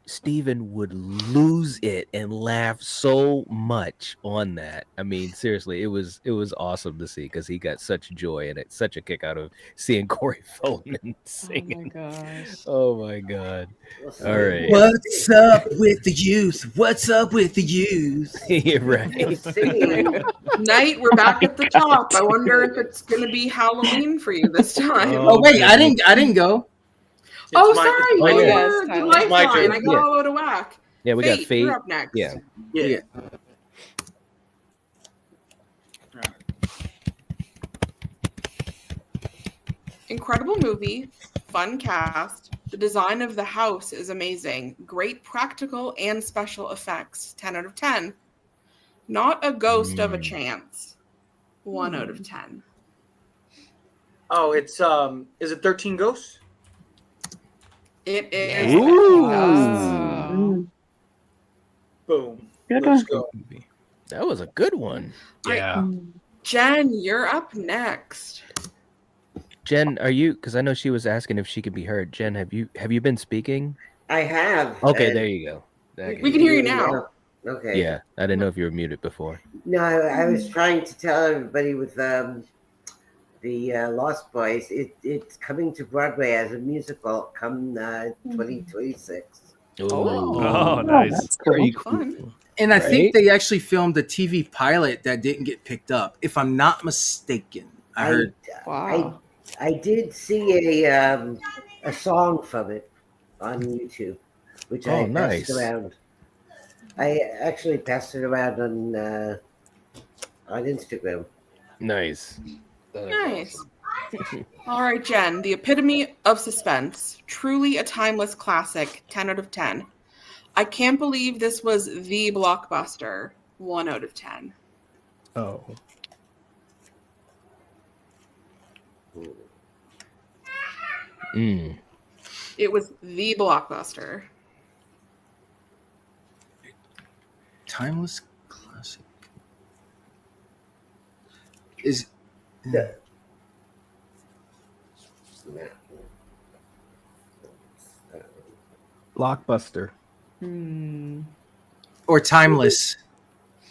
Steven would lose it and laugh so much on that. I mean, seriously, it was awesome to see because he got such joy in it, such a kick out of seeing Corey Feldman singing. Oh my gosh. Oh my god! All right, What's up with the youth? What's up with the youth? You're right. Night, we're back at the top. I wonder if it's going to be Halloween for you this time. Oh wait, I didn't go. Oh, my- sorry. it's my You turn. were the It's my lifeline. turn. I got Yeah. all out of whack. Yeah, we got Fate, Fate. you're up next. Yeah. Yeah. Incredible movie, fun cast. The design of the house is amazing. Great practical and special effects. 10 out of 10. Not a ghost of a chance. 1 out of 10. Oh, it's is it 13 Ghosts? It is. Oh. Boom. Good Let's one. go. That was a good one. Yeah. Jen, you're up next. Jen, are you? Because I know she was asking if she could be heard. Jen, have you been speaking? I have. Okay, and there you go. We can hear you now. Okay. Yeah, I didn't know if you were muted before. No, I was trying to tell everybody with the Lost Boys, it's coming to Broadway as a musical come 2026. Oh, nice. That's cool. Very Fun. And I think Right? they actually filmed a TV pilot that didn't get picked up, if I'm not mistaken. I heard. Wow. I did see a song from it on YouTube, which I passed nice. around. I actually passed it around on Instagram. Nice. Nice. All right, Jen, the epitome of suspense. Truly a timeless classic. 10 out of 10. I can't believe this was the blockbuster. 1 out of 10. Oh. It was the blockbuster. Timeless classic. Is Blockbuster. or timeless?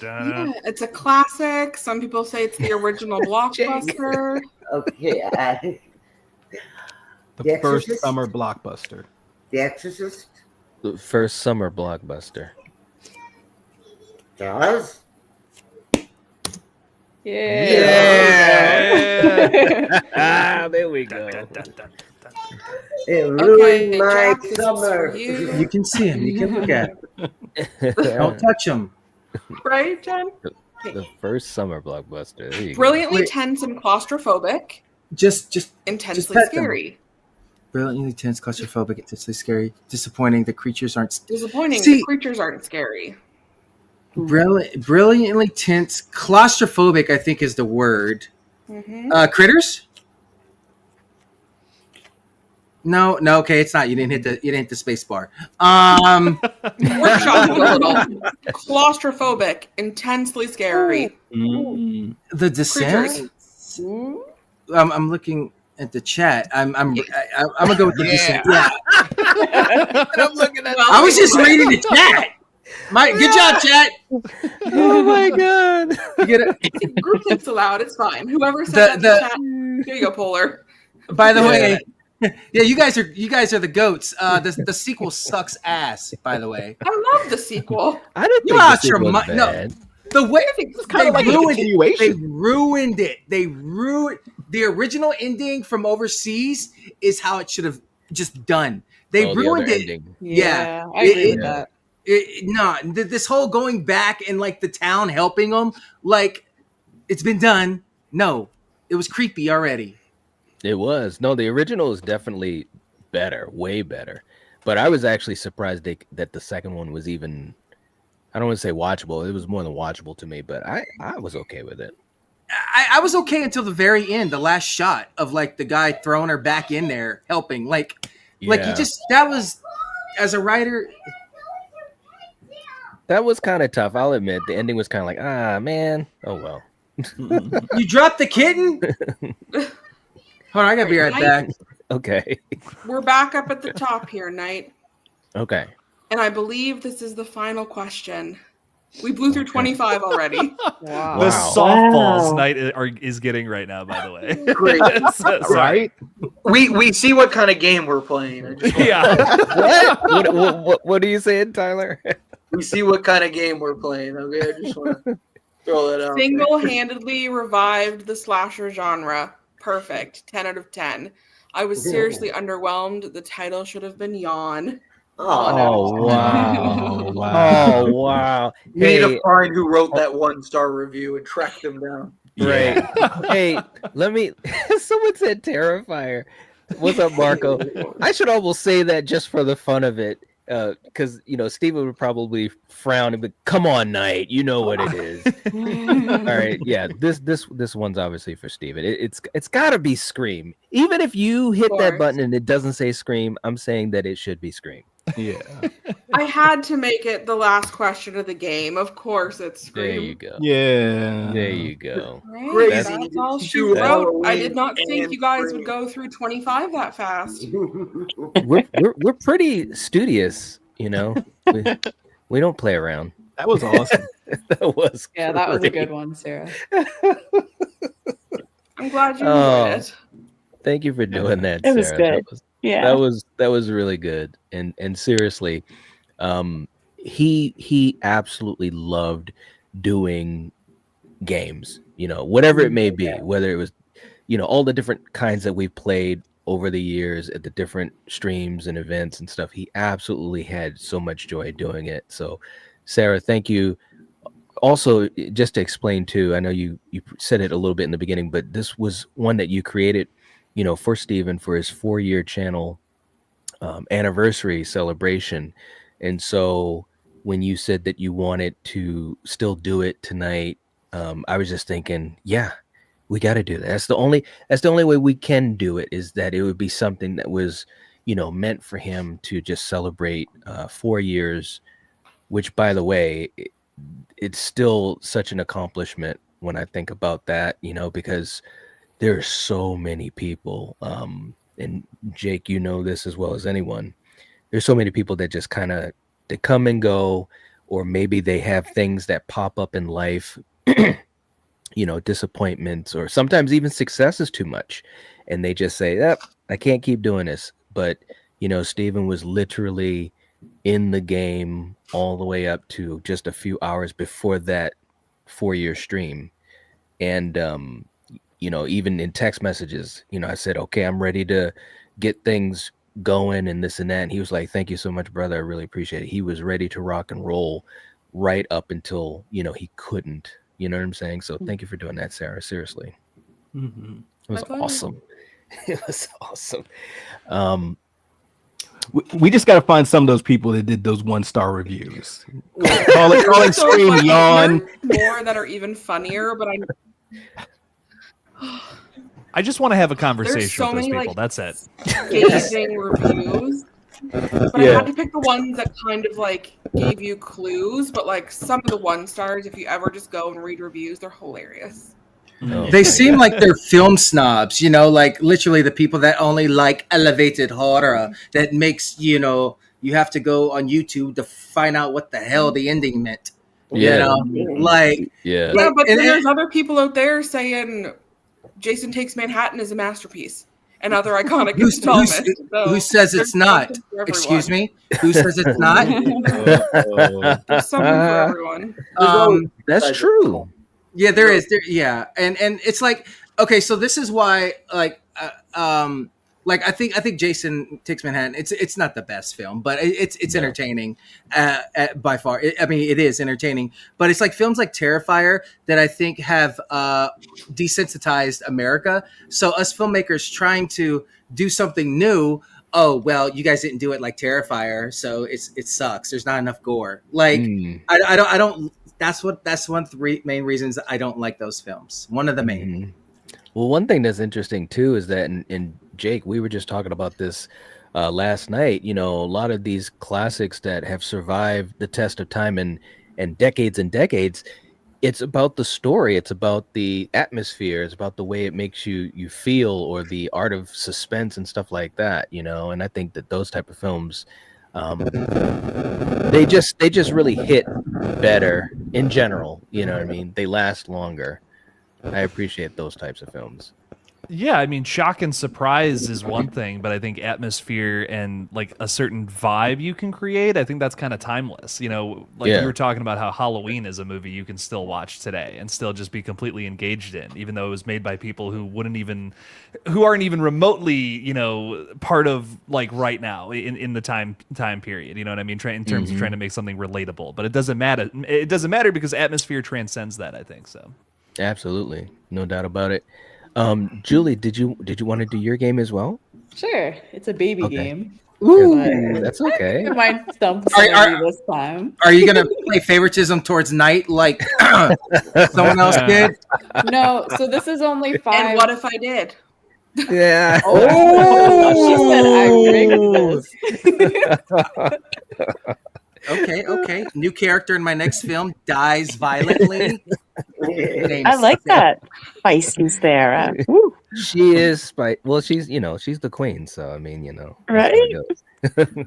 Yeah, it's a classic. Some people say it's the original blockbuster. Okay. The The first Exorcist? summer blockbuster. The Exorcist? The first summer blockbuster. Jaws? Ah, there we go. It ruined my Jack, this is summer. for you. You can see him. You can look at him. Don't touch him. Right, Jen? The first summer blockbuster. There you go. Brilliantly Wait. tense and claustrophobic. Just Intensely pet them. scary. Brilliantly tense, claustrophobic, intensely scary, disappointing. The creatures aren't Disappointing. See- The creatures aren't scary. brilliantly tense, claustrophobic. I think is the word. Mm-hmm. Critters? No. Okay, it's not. You didn't hit the space bar. Workshop a little. Claustrophobic. Intensely scary. The Descent. Creatures. I'm looking at the chat. I'm gonna go with the Descent. Yeah. I'm looking at. I was just reading the chat. Good job, chat. Oh my god. You get it? Group tips allowed. It's fine. Whoever said that in the chat. There you go, Polar. By the way, yeah, you guys are the goats. The sequel sucks ass. By the way, I love the sequel. I didn't think lost this your was mind. bad. The way kinda like a continuation. They ruined it. They ruined the original ending from overseas. Is how it should have just done. They Oh, the ruined other it. ending. Yeah, I agree with that. This whole going back and like the town helping them, like it's been done. No, it was creepy already. It was. No, the original is definitely better, way better. But I was actually surprised that the second one was even, I don't want to say watchable. It was more than watchable to me, but I was okay with it. I was okay until the very end, the last shot of like the guy throwing her back in there, helping. Like you just, that was, as a writer, that was kind of tough. I'll admit the ending was kind of like, man, oh well. you dropped the kitten? Hold on, I gotta be right back. Okay. We're back up at the top here, Knight. Okay. And I believe this is the final question. We blew through 25 already. Wow. The softballs night is getting right now, by the way. Great. Sorry. Right? We see what kind of game we're playing. Yeah. What are you saying, Tyler? We see what kind of game we're playing. Okay, I just want to throw that out. Single-handedly revived the slasher genre. Perfect. 10 out of 10. I was seriously underwhelmed. The title should have been Yawn. Oh wow! Oh, wow. Oh wow! We need to find who wrote that 1-star review and track them down. Right. Hey, let me. Someone said Terrifier. What's up, Marco? I should almost say that just for the fun of it. because Steven would probably frown and be, come on, Knight, you know what it is. All right, yeah, this one's obviously for Steven. It's got to be Scream. Even if you hit that button and it doesn't say Scream, I'm saying that it should be Scream. Yeah. I had to make it the last question of the game. Of course, it's Scream. There you go. Yeah. There you go. Great. That's all she wrote. I did not think you guys would go through 25 that fast. We're pretty studious, we don't play around. That was awesome. That was that was a great. good one, Sarah. I'm glad you enjoyed it. Thank you for doing that, It was Sarah. good. That was really good. And seriously, he absolutely loved doing games, whatever it may be, whether it was, all the different kinds that we've played over the years at the different streams and events and stuff. He absolutely had so much joy doing it. So Sarah, thank you. Also, just to explain too, I know you said it a little bit in the beginning, but this was one that you created, for Steven for his 4-year channel anniversary celebration. And so when you said that you wanted to still do it tonight, I was just thinking, yeah, we got to do that. That's the only way we can do it, is that it would be something that was, meant for him to just celebrate 4 years, which, by the way, it's still such an accomplishment when I think about that, because there are so many people, and Jake, this as well as anyone. There's so many people that just kind of, they come and go, or maybe they have things that pop up in life, disappointments, or sometimes even success is too much, and they just say, I can't keep doing this. But Steven was literally in the game all the way up to just a few hours before that 4-year stream. And even in text messages, I said, okay, I'm ready to get things going and this and that. And he was like, thank you so much, brother. I really appreciate it. He was ready to rock and roll right up until, he couldn't, you know what I'm saying? So thank you for doing that, Sarah. Seriously. Mm-hmm. It was awesome. It was awesome. We just got to find some of those people that did those 1-star reviews. Call it So Scream, funny. yawn. There's more that are even funnier, but I just want to have a conversation there's so with those many people. That's it. scathing reviews. But I had to pick the ones that kind of gave you clues. But some of the 1-stars, if you ever just go and read reviews, they're hilarious. They seem like they're film snobs, literally the people that only like elevated horror that makes, you have to go on YouTube to find out what the hell the ending meant. Yeah. Yeah, but then there's other people out there saying Jason Takes Manhattan is a masterpiece and other iconic installments. Who says it's not? Excuse me? Who says it's not? There's something for everyone. That's true. Yeah, there is. Yeah, and it's okay. So this is why, I think Jason Takes Manhattan. It's not the best film, but it's entertaining, by far. It is entertaining. But it's films like Terrifier that I think have desensitized America. So us filmmakers trying to do something new. Oh well, you guys didn't do it like Terrifier, so it sucks. There's not enough gore. I don't. That's one of the main reasons I don't like those films. One of the main. Mm-hmm. Well, one thing that's interesting too is that, and Jake, we were just talking about this last night. A lot of these classics that have survived the test of time and decades and decades, it's about the story, it's about the atmosphere, it's about the way it makes you feel, or the art of suspense and stuff like that. And I think that those type of films, they just really hit better in general. You know what I mean? They last longer. I appreciate those types of films. Yeah, shock and surprise is one thing, but I think atmosphere and a certain vibe you can create, I think that's kind of timeless. You were talking about how Halloween is a movie you can still watch today and still just be completely engaged in, even though it was made by people who aren't even remotely, part of right now in the time period. You know what I mean? In terms of trying to make something relatable, but it doesn't matter. It doesn't matter because atmosphere transcends that, I think so. Absolutely, no doubt about it. Julie, did you want to do your game as well? Sure. It's a baby game. Ooh, that's okay. You might stump Are- somebody this time. Are you gonna play favoritism towards Knight like someone else did? No, so this is only 5. And what if I did? Yeah. Oh, she said I rigged this. Okay. New character in my next film dies violently. I like that. Feisty Sarah. Woo. She is well, she's she's the queen, so I mean, that's how Right? it goes.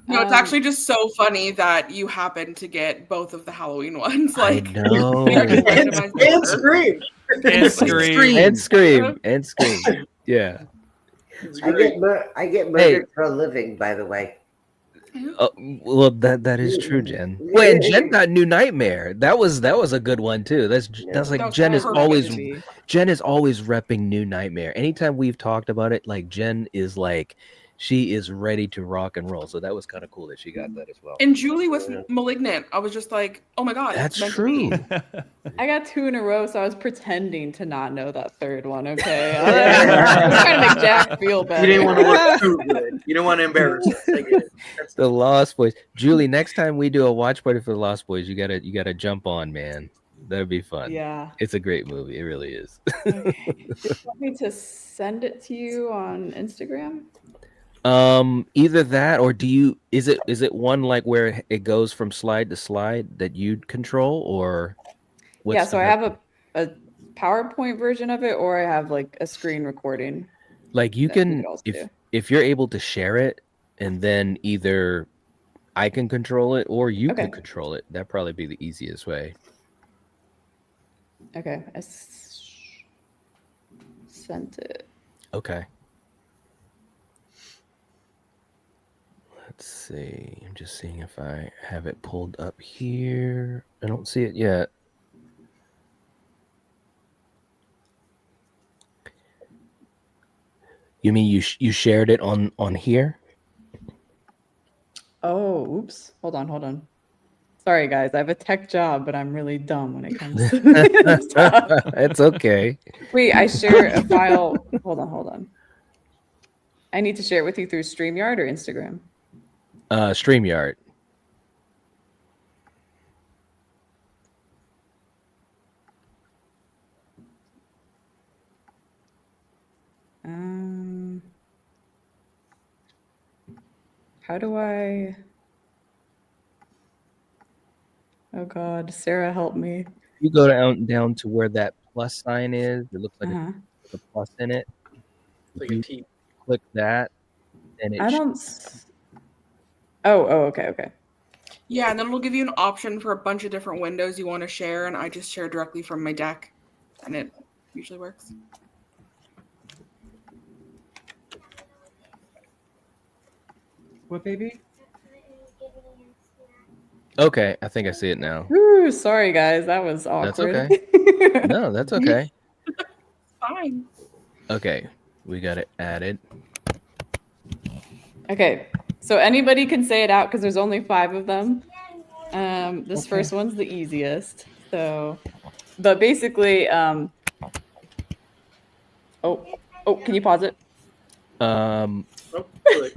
No, it's actually just so funny that you happen to get both of the Halloween ones. I Like, know. And Scream. And Scream. Yeah. I get murdered for a living, by the way. Well, that is true, Jen. Wait, and Jen got New Nightmare. That was a good one too. That's like That's Jen is perfect. always repping New Nightmare. Anytime we've talked about it, like Jen is like she is ready to rock and roll. So that was kind of cool that she got that as well. and Julie with Malignant, I was just like, oh my god, That's it's meant to true. be. I got 2 in a row, so I was pretending to not know that third one. Okay, I was trying to make Jack feel better. You didn't want to look too good. You didn't want to embarrass us. I get it. The Lost Boys. Julie, next time we do a watch party for the Lost Boys, you gotta jump on, man. That'd be fun. Yeah. It's a great movie. It really is. Okay. Do you want me to send it to you on Instagram? Either that or is it one like where it goes from slide to slide that you control, or Yeah, so I have a PowerPoint version of it, or I have like a screen recording. like you that we can could also do. if you're able to share it, and then either I can control it or you can control it. That'd probably be the easiest way. Okay, I sent it. Okay. Let's see. I'm just seeing if I have it pulled up here. I don't see it yet. You mean you shared it on here? Oh, oops. Hold on. Sorry, guys. I have a tech job, but I'm really dumb when it comes to this stuff. It's okay. Wait, I share a file. Hold on. I need to share it with you through StreamYard or Instagram. StreamYard. How do I? Oh God, Sarah, help me. You go down to where that plus sign is. It looks like it's a plus in it. Like a T. Click that, and it I don't. Oh, okay. Yeah, and then it'll give you an option for a bunch of different windows you want to share, and I just share directly from my deck, and it usually works. What, baby? Okay, I think I see it now. Ooh, sorry guys, that was awkward. That's okay. No, that's okay. Fine. Okay, we got it added. Okay, so anybody can say it out because there's only 5 of them. This first one's the easiest. So, but basically, oh, can you pause it?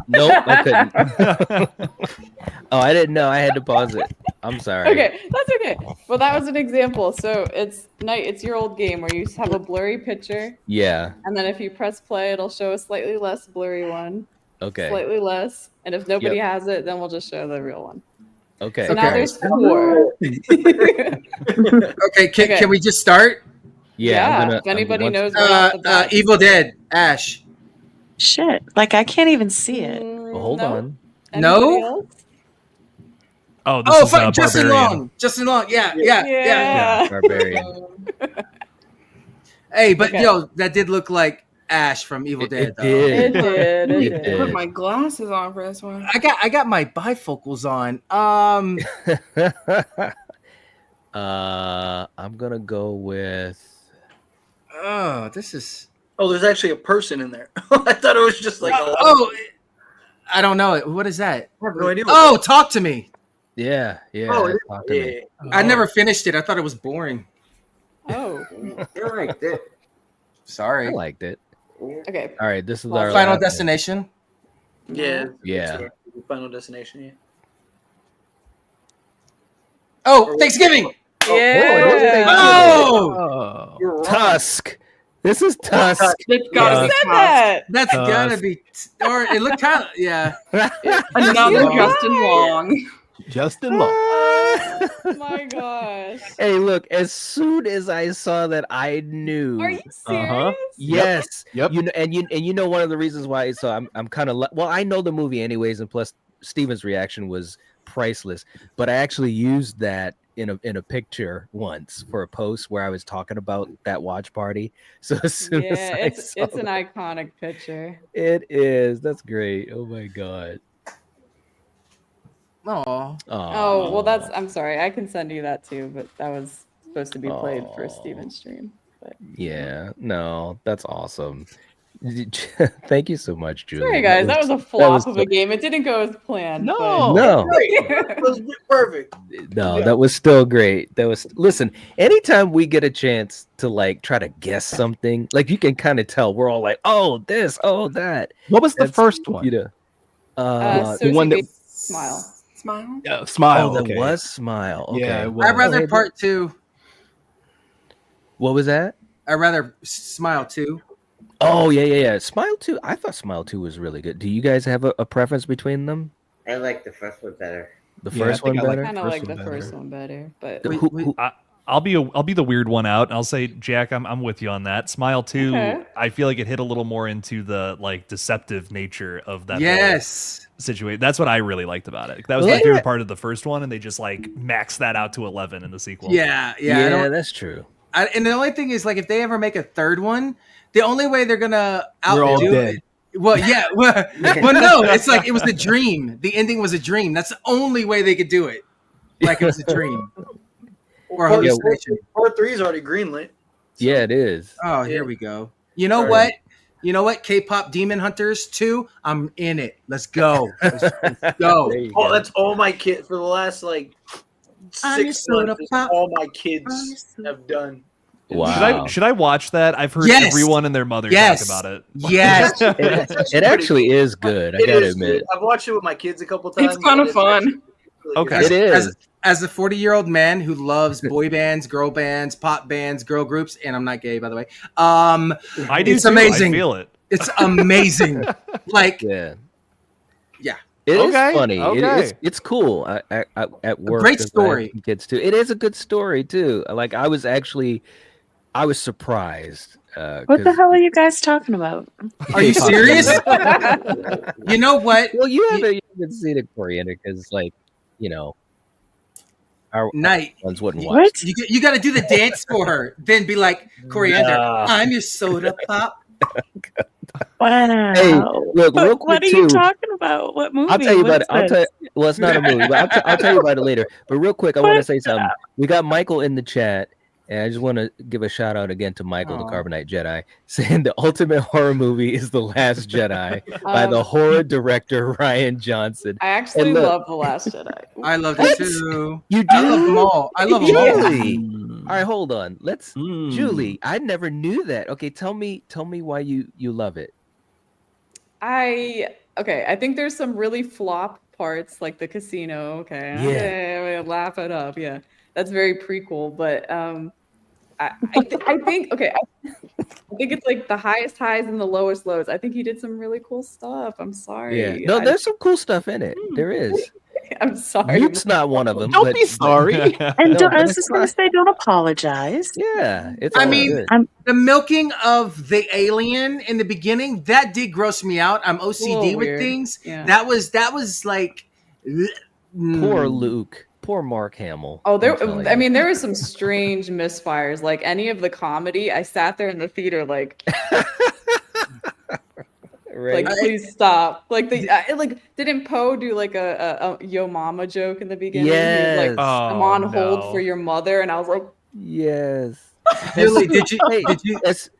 Nope, I couldn't. Oh, I didn't know. I had to pause it. I'm sorry. Okay, that's okay. Well, that was an example. So it's your old game where you have a blurry picture. Yeah. And then if you press play, it'll show a slightly less blurry one. Okay. Slightly less. And if nobody has it, then we'll just show the real one. Okay. So now there's 4. Okay, can we just start? Yeah. If anybody knows right off the bat. Evil Dead, Ash. Shit. Like I can't even see it. Well, hold on. Anybody else? Oh, this is fine. Justin Barbarian. Long. Justin Long. Yeah. Barbarian. Hey, but yo, that did look like Ash from Evil Dead. Though. It did. I put my glasses on for this one. I got my bifocals on. I'm gonna go with. Oh, this is. Oh, there's actually a person in there. I thought it was just like. I don't know. What is that? I have no idea. Oh, talk to me. Yeah. Oh, talk to me. I never finished it. I thought it was boring. Oh. I liked it. Sorry. I liked it. Okay. All right, this is our Final last Destination. Yeah. Yeah. Final Destination yet? Oh, Thanksgiving. Yeah. Oh, You're wrong. Tusk. This is Tusk. It's gotta be Said Tusk. that. that's gotta be. Or it looked kind of yeah. Another Long. Justin Long. Justin Long. Oh my gosh. Hey, look! As soon as I saw that, I knew. Are you serious? Yes. Yep. You know one of the reasons why. So I'm kind of well. I know the movie anyways, and plus Steven's reaction was priceless. But I actually used that in a picture once for a post where I was talking about that watch party. So as soon as Yeah, I it's saw an iconic picture. it is. That's great. Oh my god. Oh, Oh, well I'm sorry. I can send you that too, but that was supposed to be played for Steven's stream. But Yeah. No, that's awesome. Thank you so much, Julie. sorry guys, that was a flop of a game. It didn't go as planned. No. It was perfect. No, that was still great. Listen, anytime we get a chance to like try to guess something, like you can kind of tell we're all like, oh, this, oh, that. What was the first one? You know, the one that Smile. Smile. Oh, Okay. that was Smile. Okay. Yeah, it was. I'd rather part 2. What was that? I'd rather Smile 2. Oh, yeah. Smile 2. I thought Smile 2 was really good. Do you guys have a preference between them? I like the first one better. The first one better? I kind of like the first one better, but I'll be the weird one out, and I'll say, Jack, I'm with you on that. Smile 2, Okay. I feel like it hit a little more into the like deceptive nature of that Yes. situation. That's what I really liked about it. That was my favorite part of the first one, and they just like maxed that out to 11 in the sequel. Yeah. That's true. And the only thing is, like, if they ever make a third one, the only way they're gonna We're all outdo dead. it. Well, yeah. Well, no, it's like it was a dream. The ending was a dream. That's the only way they could do it. Like it was a dream. Or Part, hallucination. part 3 is already greenlit. Yeah, it is. Oh, here we go. You know what? You know what? K-pop Demon Hunters 2. I'm in it. Let's go. Let's go. Oh, that's all my kids for the last like 6 months. That's all my kids have done. Wow. Should I watch that? I've heard Yes. everyone and their mother Yes. talk about it. Yes. It actually is good. I It gotta is, admit. dude. I've watched it with my kids a couple times. it's kind of fun. Really Okay. good. It is. As a 40-year-old man who loves boy bands, girl bands, pop bands, girl groups, and I'm not gay, by the way. I do It's too. amazing. I feel it. It's amazing. Like, Yeah. yeah. It is Okay, funny. okay. It's cool. At work. great 'cause I story. have kids too. It is a good story too. Like I was surprised. What the hell are you guys talking about? Are you serious? You know what? Well, you haven't seen it, Coriander, because like, you know, our Night. ones wouldn't watch. What? You got to do the dance for her. Then be like, Coriander, Nah. I'm your soda pop. Wow. Hey, look, real quick what are too. you talking about? What movie? I'll tell you about it. What's Well, it's not a movie, but I'll tell you about it later. But real quick, I want to say something. We got Michael in the chat, and I just want to give a shout out again to Michael, the Carbonite Jedi, saying the ultimate horror movie is The Last Jedi by the horror director Ryan Johnson. I actually And look- love The Last Jedi. I love it too. You do? I love them all. I love them all. Really? All right, hold on. Julie, I never knew that. Okay, tell me why you love it. I think there's some really flop parts like the casino. Okay, laugh it up. Yeah, that's very prequel. But I think it's like the highest highs and the lowest lows. I think he did some really cool stuff. I'm sorry. Yeah. No, there's some cool stuff in it. There is. I'm sorry. Luke's not one of them. Don't be sorry. And No, I was just going to say, don't apologize. Yeah, it's. I all mean, good. the milking of the alien in the beginning, that did gross me out. I'm OCD little with weird. things. Yeah. That was like Poor Luke. Poor Mark Hamill. Oh, I'm telling I you. mean, there was some strange misfires. Like any of the comedy, I sat there in the theater like, Right. like please stop. Like didn't Poe do like a yo mama joke in the beginning? He was Yes. like, I'm on hold no. for your mother, and I was like, Yes. Julie, did you As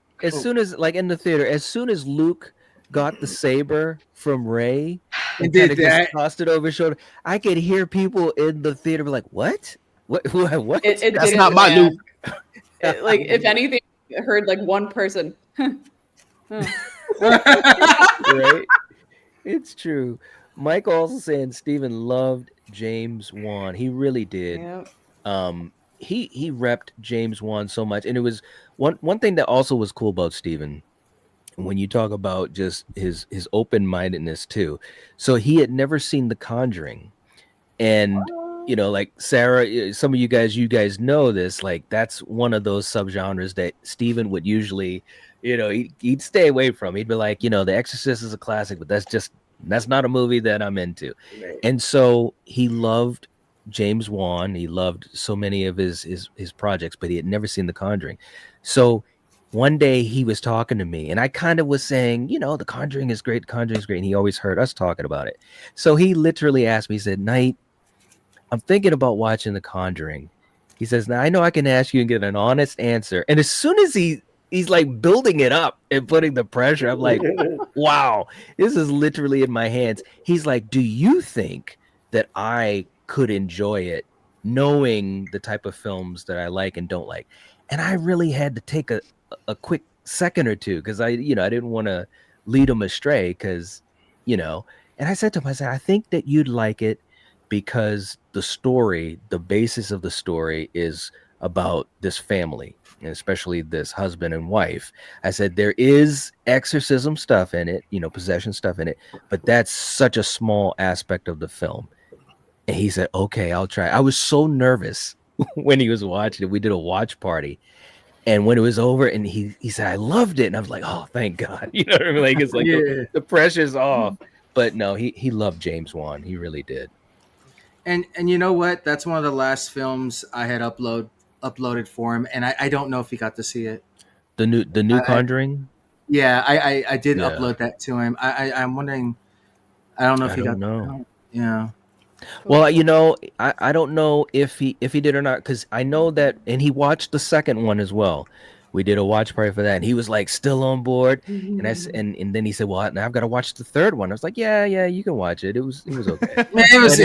soon as like in the theater, as soon as Luke got the saber from Rey and did kinda just that. tossed it over his shoulder, I could hear people in the theater be like, "What? What? it That's didn't not my land. Luke. Like if anything, I heard like one person. Right? It's true. Michael also saying Steven loved James Wan. He really did. Yep. He repped James Wan so much, and it was one thing that also was cool about Steven when you talk about just his open-mindedness too. So he had never seen The Conjuring, and like Sarah, some of you guys know this, like that's one of those subgenres that Steven would usually, he'd stay away from. He'd be like, The Exorcist is a classic, but that's not a movie that I'm into. Right. And so he loved James Wan. He loved so many of his projects, but he had never seen The Conjuring. So one day he was talking to me, and I kind of was saying, The Conjuring is great. The Conjuring is great. And he always heard us talking about it. So he literally asked me, he said, Knight, I'm thinking about watching The Conjuring. He says, now I know I can ask you and get an honest answer. And as soon as he's like building it up and putting the pressure, I'm like, wow, this is literally in my hands. He's like, do you think that I could enjoy it knowing the type of films that I like and don't like? And I really had to take a quick second or two, because I didn't want to lead him astray, because, and I said to him, I think that you'd like it because the basis of the story is about this family, and especially this husband and wife. I said, there is exorcism stuff in it, possession stuff in it, but that's such a small aspect of the film. And he said, okay, I'll try. I was so nervous when he was watching it. We did a watch party, and when it was over and he said, I loved it. And I was like, oh, thank God. You know what I mean? Like, it's like the pressure's off. But no, he loved James Wan. He really did. And you know what? That's one of the last films I had uploaded for him, and I don't know if he got to see it. The new Conjuring? Yeah, I did upload that to him. I'm wondering. I don't know if he got. know. Yeah. Well, I don't know if he did or not, because I know that, and he watched the second one as well. We did a watch party for that, and he was like still on board. And and then he said, "Well, now I've got to watch the third one." I was like, "Yeah, you can watch it. It was okay." It was.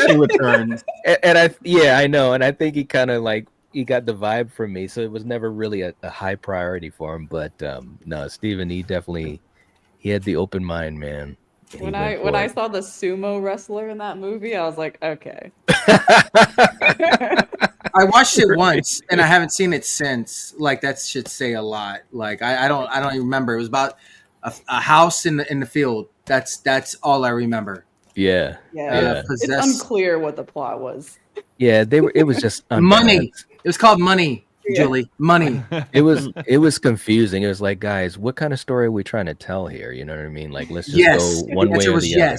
She returns. And I know, and I think he kind of like he got the vibe from me, so it was never really a high priority for him. But no, Steven, he had the open mind, man. When I saw the sumo wrestler in that movie, I was like, okay. I watched it once and I haven't seen it since. Like, that should say a lot. Like, I don't even remember. It was about a house in the field. That's all I remember. Yeah. It's unclear what the plot was. Yeah, it was just money. It was called Money. Julie, money. It was confusing. It was like, guys, what kind of story are we trying to tell here? You know what I mean? Like, let's just go one way or the other.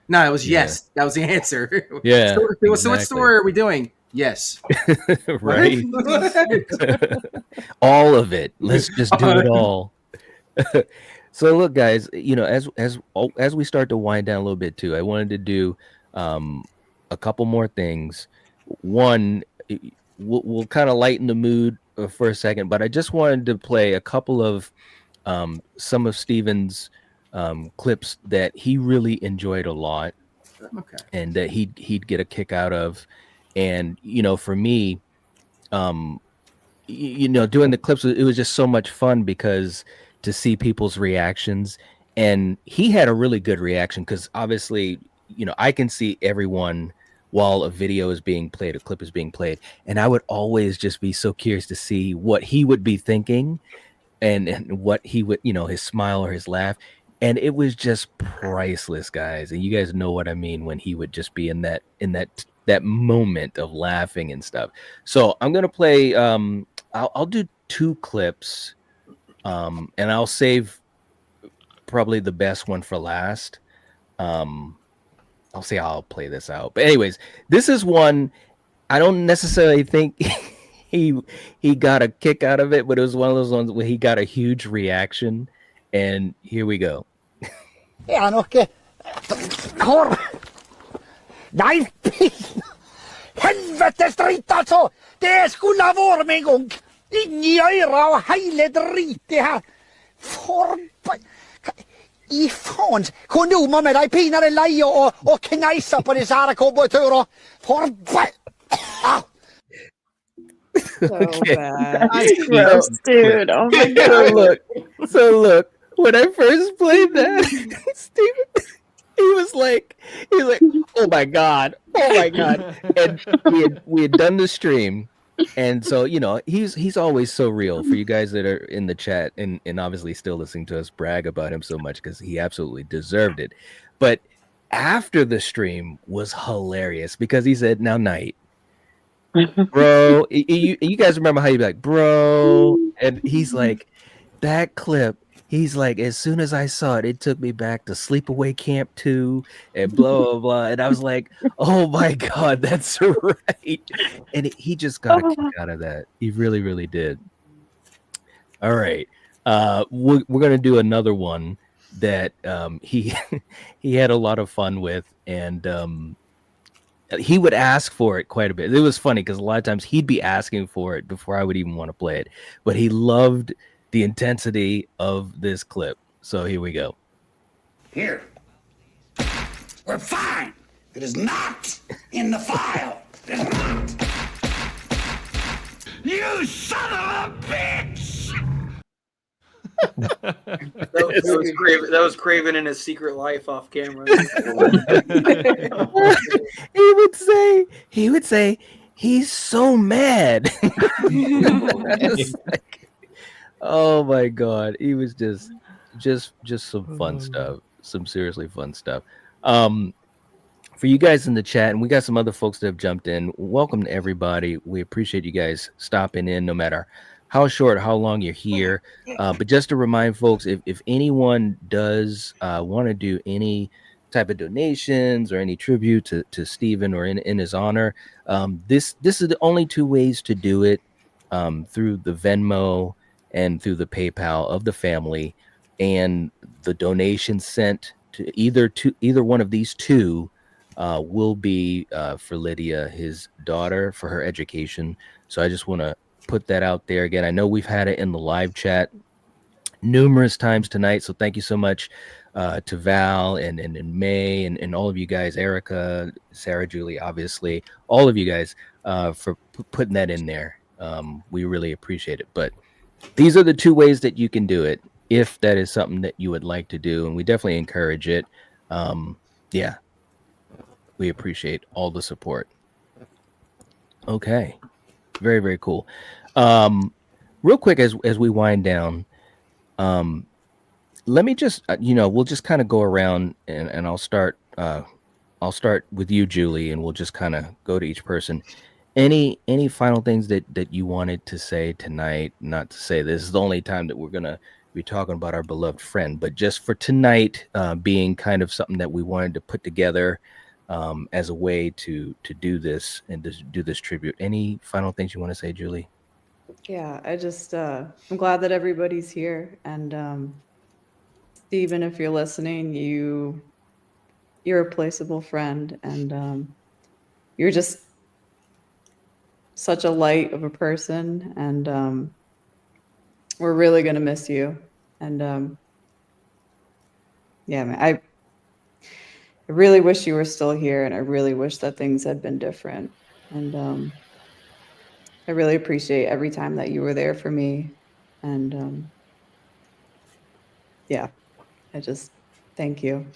No, it was yes. That was the answer. Yeah. So what story are we doing? Yes. Right. All of it. Let's just do it all. So look, guys, as we start to wind down a little bit too, I wanted to do a couple more things. One, we'll kind of lighten the mood for a second, but I just wanted to play a couple of some of Steven's clips that he really enjoyed a lot, and that he'd get a kick out of. And for me, doing the clips, it was just so much fun because to see people's reactions, and he had a really good reaction because obviously, I can see everyone while a video is being played, a clip is being played. And I would always just be so curious to see what he would be thinking and what he would, his smile or his laugh. And it was just priceless, guys. And you guys know what I mean when he would just be in that moment of laughing and stuff. So I'm going to play, I'll do 2 clips, and I'll save probably the best one for last. I'll see how I'll play this out. But anyways, this is one I don't necessarily think he got a kick out of it, but it was one of those ones where he got a huge reaction. And here we go. Nej, helvetes dritt alltså! Det skulle ha varit med en gång! In i öra och hela drit det här! I fans kondomer med dig pinade leje och knajsa på dessa här cowboyturer! So bad. Gross, dude. Oh my god. So look, when I first played that, Steven, he was like, oh my god, and we had done the stream, and so he's always so real. For you guys that are in the chat and obviously still listening to us brag about him so much, because he absolutely deserved it. But after the stream was hilarious because he said, "Now, Night, bro," you guys remember how you'd be like, "Bro," and he's like, that clip. He's like, as soon as I saw it, it took me back to Sleepaway Camp 2 and blah, blah, blah. And I was like, oh my God, that's right. And he just got a kick out of that. He really, really did. All right. We're going to do another one that he had a lot of fun with. And he would ask for it quite a bit. It was funny because a lot of times he'd be asking for it before I would even want to play it. But he loved the intensity of this clip. So here we go. Here. We're fine. It is not in the file. It is not. You son of a bitch! That was Craven in his secret life off camera. He would say, he's so mad. Oh my God. He was just some fun stuff. Some seriously fun stuff. For you guys in the chat, and we got some other folks that have jumped in. Welcome to everybody. We appreciate you guys stopping in, no matter how short, how long you're here. But just to remind folks, if anyone does want to do any type of donations or any tribute to Stephen or in his honor, this is the only two ways to do it, through the Venmo and through the PayPal of the family, and the donation sent to either one of these two will be for Lydia, his daughter, for her education. So I just want to put that out there again. I know we've had it in the live chat numerous times tonight, so thank you so much to Val and May and all of you guys, Erica, Sarah, Julie, obviously, all of you guys for putting that in there. We really appreciate it. But these are the two ways that you can do it if that is something that you would like to do, and we definitely encourage it. Yeah, we appreciate all the support. Okay, very, very cool. Real quick, as we wind down, let me just we'll just kind of go around, and I'll start with you, Julie, and we'll just kind of go to each person. Any final things that you wanted to say tonight? Not to say this is the only time that we're gonna be talking about our beloved friend, but just for tonight, being kind of something that we wanted to put together as a way to do this and to do this tribute. Any final things you want to say, Julie? Yeah, I just I'm glad that everybody's here, and Stephen, if you're listening, you're a placeable friend, and you're just such a light of a person, and we're really gonna miss you. And yeah, man, I really wish you were still here, and I really wish that things had been different. And I really appreciate every time that you were there for me. And yeah, I just thank you.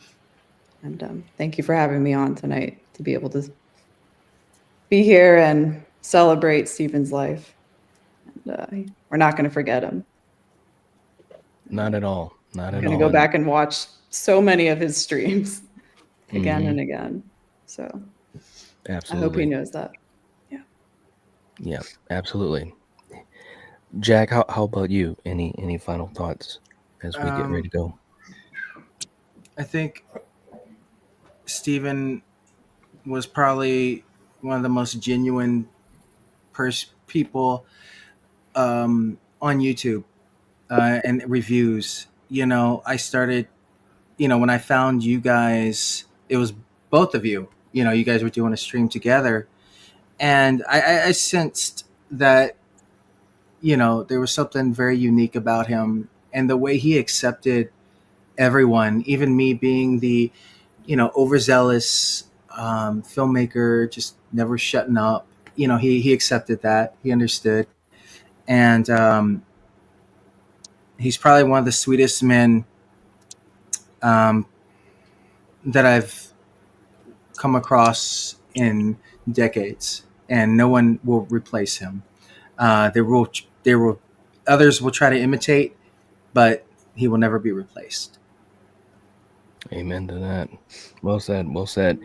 And thank you for having me on tonight to be able to be here and celebrate Stephen's life. And we're not going to forget him. Not at all. Not at all. I'm going to go back and watch so many of his streams again and again. So absolutely. I hope he knows that. Yeah, absolutely. Jack, how about you? Any final thoughts as we get ready to go? I think Stephen was probably one of the most genuine people on YouTube and reviews. I started, when I found you guys, it was both of you. You guys were doing a stream together. And I sensed that, there was something very unique about him, and the way he accepted everyone, even me being the, overzealous filmmaker, just never shutting up. He accepted that. He understood. And he's probably one of the sweetest men that I've come across in decades, and no one will replace him. There will others will try to imitate, but he will never be replaced. Amen to that. Well said. Well said.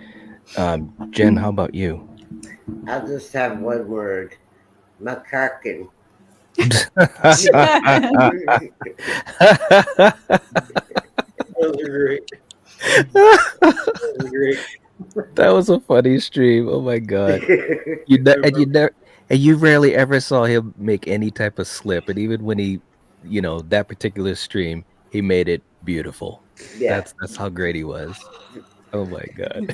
Jen, how about you? I'll just have one word. McCarkin. Those are great. Those are great. That was a funny stream. Oh my god! You rarely ever saw him make any type of slip, and even when he, that particular stream, he made it beautiful. Yeah. That's how great he was. Oh my god!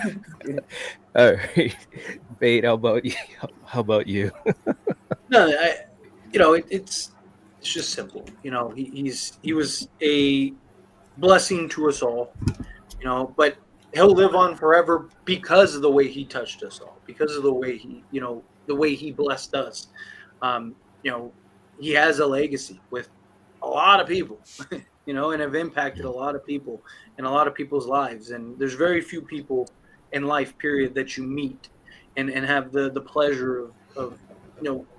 All right, Fade. How about you? How about you? No, it's just simple. He was a blessing to us all. But he'll live on forever because of the way he touched us all, because of the way he blessed us. He has a legacy with a lot of people, and have impacted a lot of people in a lot of people's lives. And there's very few people in life, period, that you meet and have the pleasure of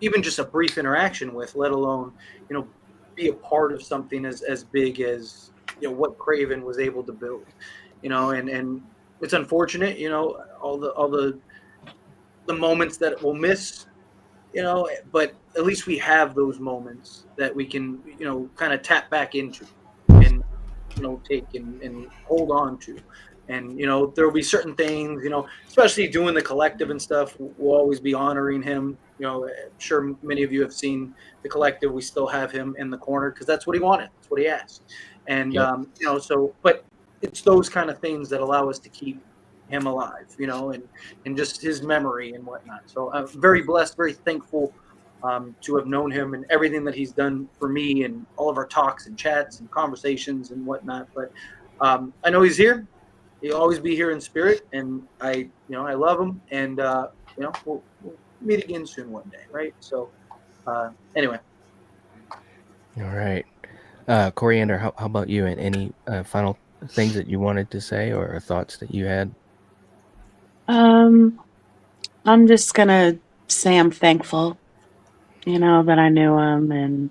even just a brief interaction with, let alone, be a part of something as big as, what Craven was able to build. And it's unfortunate, all the moments that we'll miss, but at least we have those moments that we can, kind of tap back into and, take and hold on to. And, there will be certain things, especially doing the collective and stuff, we'll always be honoring him. I'm sure many of you have seen the collective. We still have him in the corner because that's what he wanted. That's what he asked. And, but it's those kind of things that allow us to keep him alive, and just his memory and whatnot. So I'm very blessed, very thankful to have known him and everything that he's done for me and all of our talks and chats and conversations and whatnot. But I know he's here. He'll always be here in spirit, and I love him, and we'll meet again soon one day, right? So anyway. All right. Coriander, how about you, and any final things that you wanted to say or thoughts that you had? I'm just gonna say I'm thankful, that I knew him and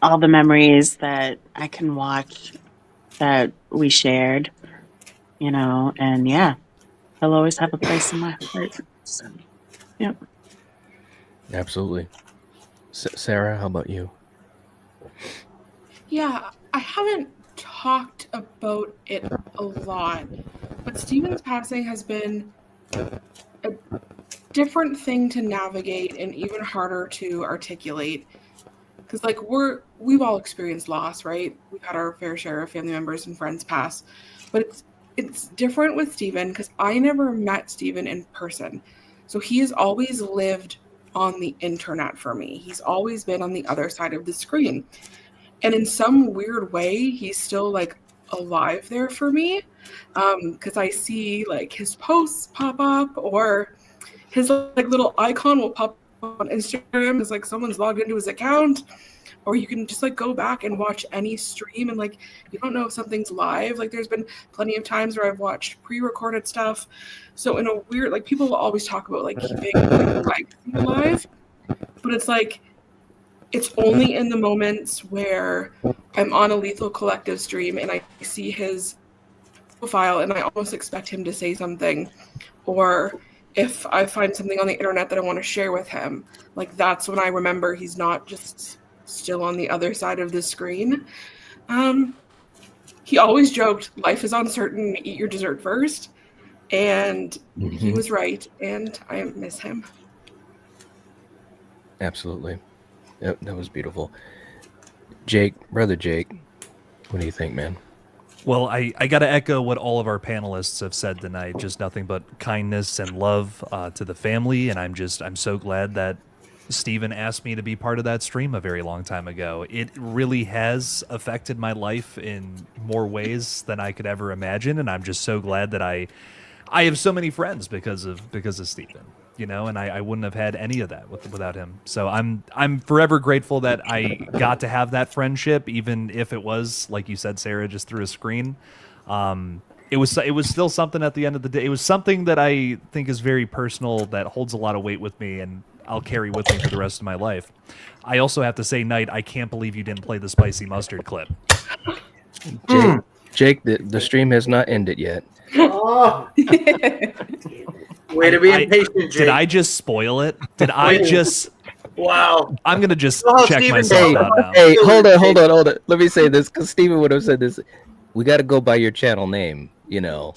all the memories that I can watch that we shared, and yeah, he'll always have a place in my heart. So, yep. Absolutely. Sarah, how about you? Yeah, I haven't talked about it a lot, but Steven's passing has been a different thing to navigate and even harder to articulate. Because we've all experienced loss, right? We've had our fair share of family members and friends pass, but it's different with Steven because I never met Steven in person. So he has always lived on the internet for me. He's always been on the other side of the screen. And in some weird way, he's still alive there for me. Because I see his posts pop up, or his little icon will pop up on Instagram as someone's logged into his account. Or you can just go back and watch any stream, and you don't know if something's live. There's been plenty of times where I've watched pre-recorded stuff. So in a weird, people will always talk about keeping legacy alive, but it's only in the moments where I'm on a Lethal Collective stream and I see his profile and I almost expect him to say something, or if I find something on the internet that I want to share with him, that's when I remember he's not just still on the other side of the screen. He always joked, life is uncertain, eat your dessert first. And he was right, and I miss him. Absolutely. Yep, that was beautiful. Jake, brother Jake, what do you think, man? Well, I got to echo what all of our panelists have said tonight. Just nothing but kindness and love to the family. And I'm so glad that Steven asked me to be part of that stream a very long time ago. It really has affected my life in more ways than I could ever imagine. And I'm just so glad that I have so many friends because of Steven. you know, and I wouldn't have had any of that without him. So I'm forever grateful that I got to have that friendship, even if it was, like you said, Sarah, just through a screen. It was still something at the end of the day. It was something that I think is very personal, that holds a lot of weight with me, and I'll carry with me for the rest of my life. I also have to say, Knight, I can't believe you didn't play the spicy mustard clip. Jake, the stream has not ended yet. Oh. Way to be impatient, Jake. Did I just spoil it? Did I just... Wow. I'm going to just check Steven, myself out now. Hey, hold on. Let me say this, because Steven would have said this. We got to go by your channel name, you know.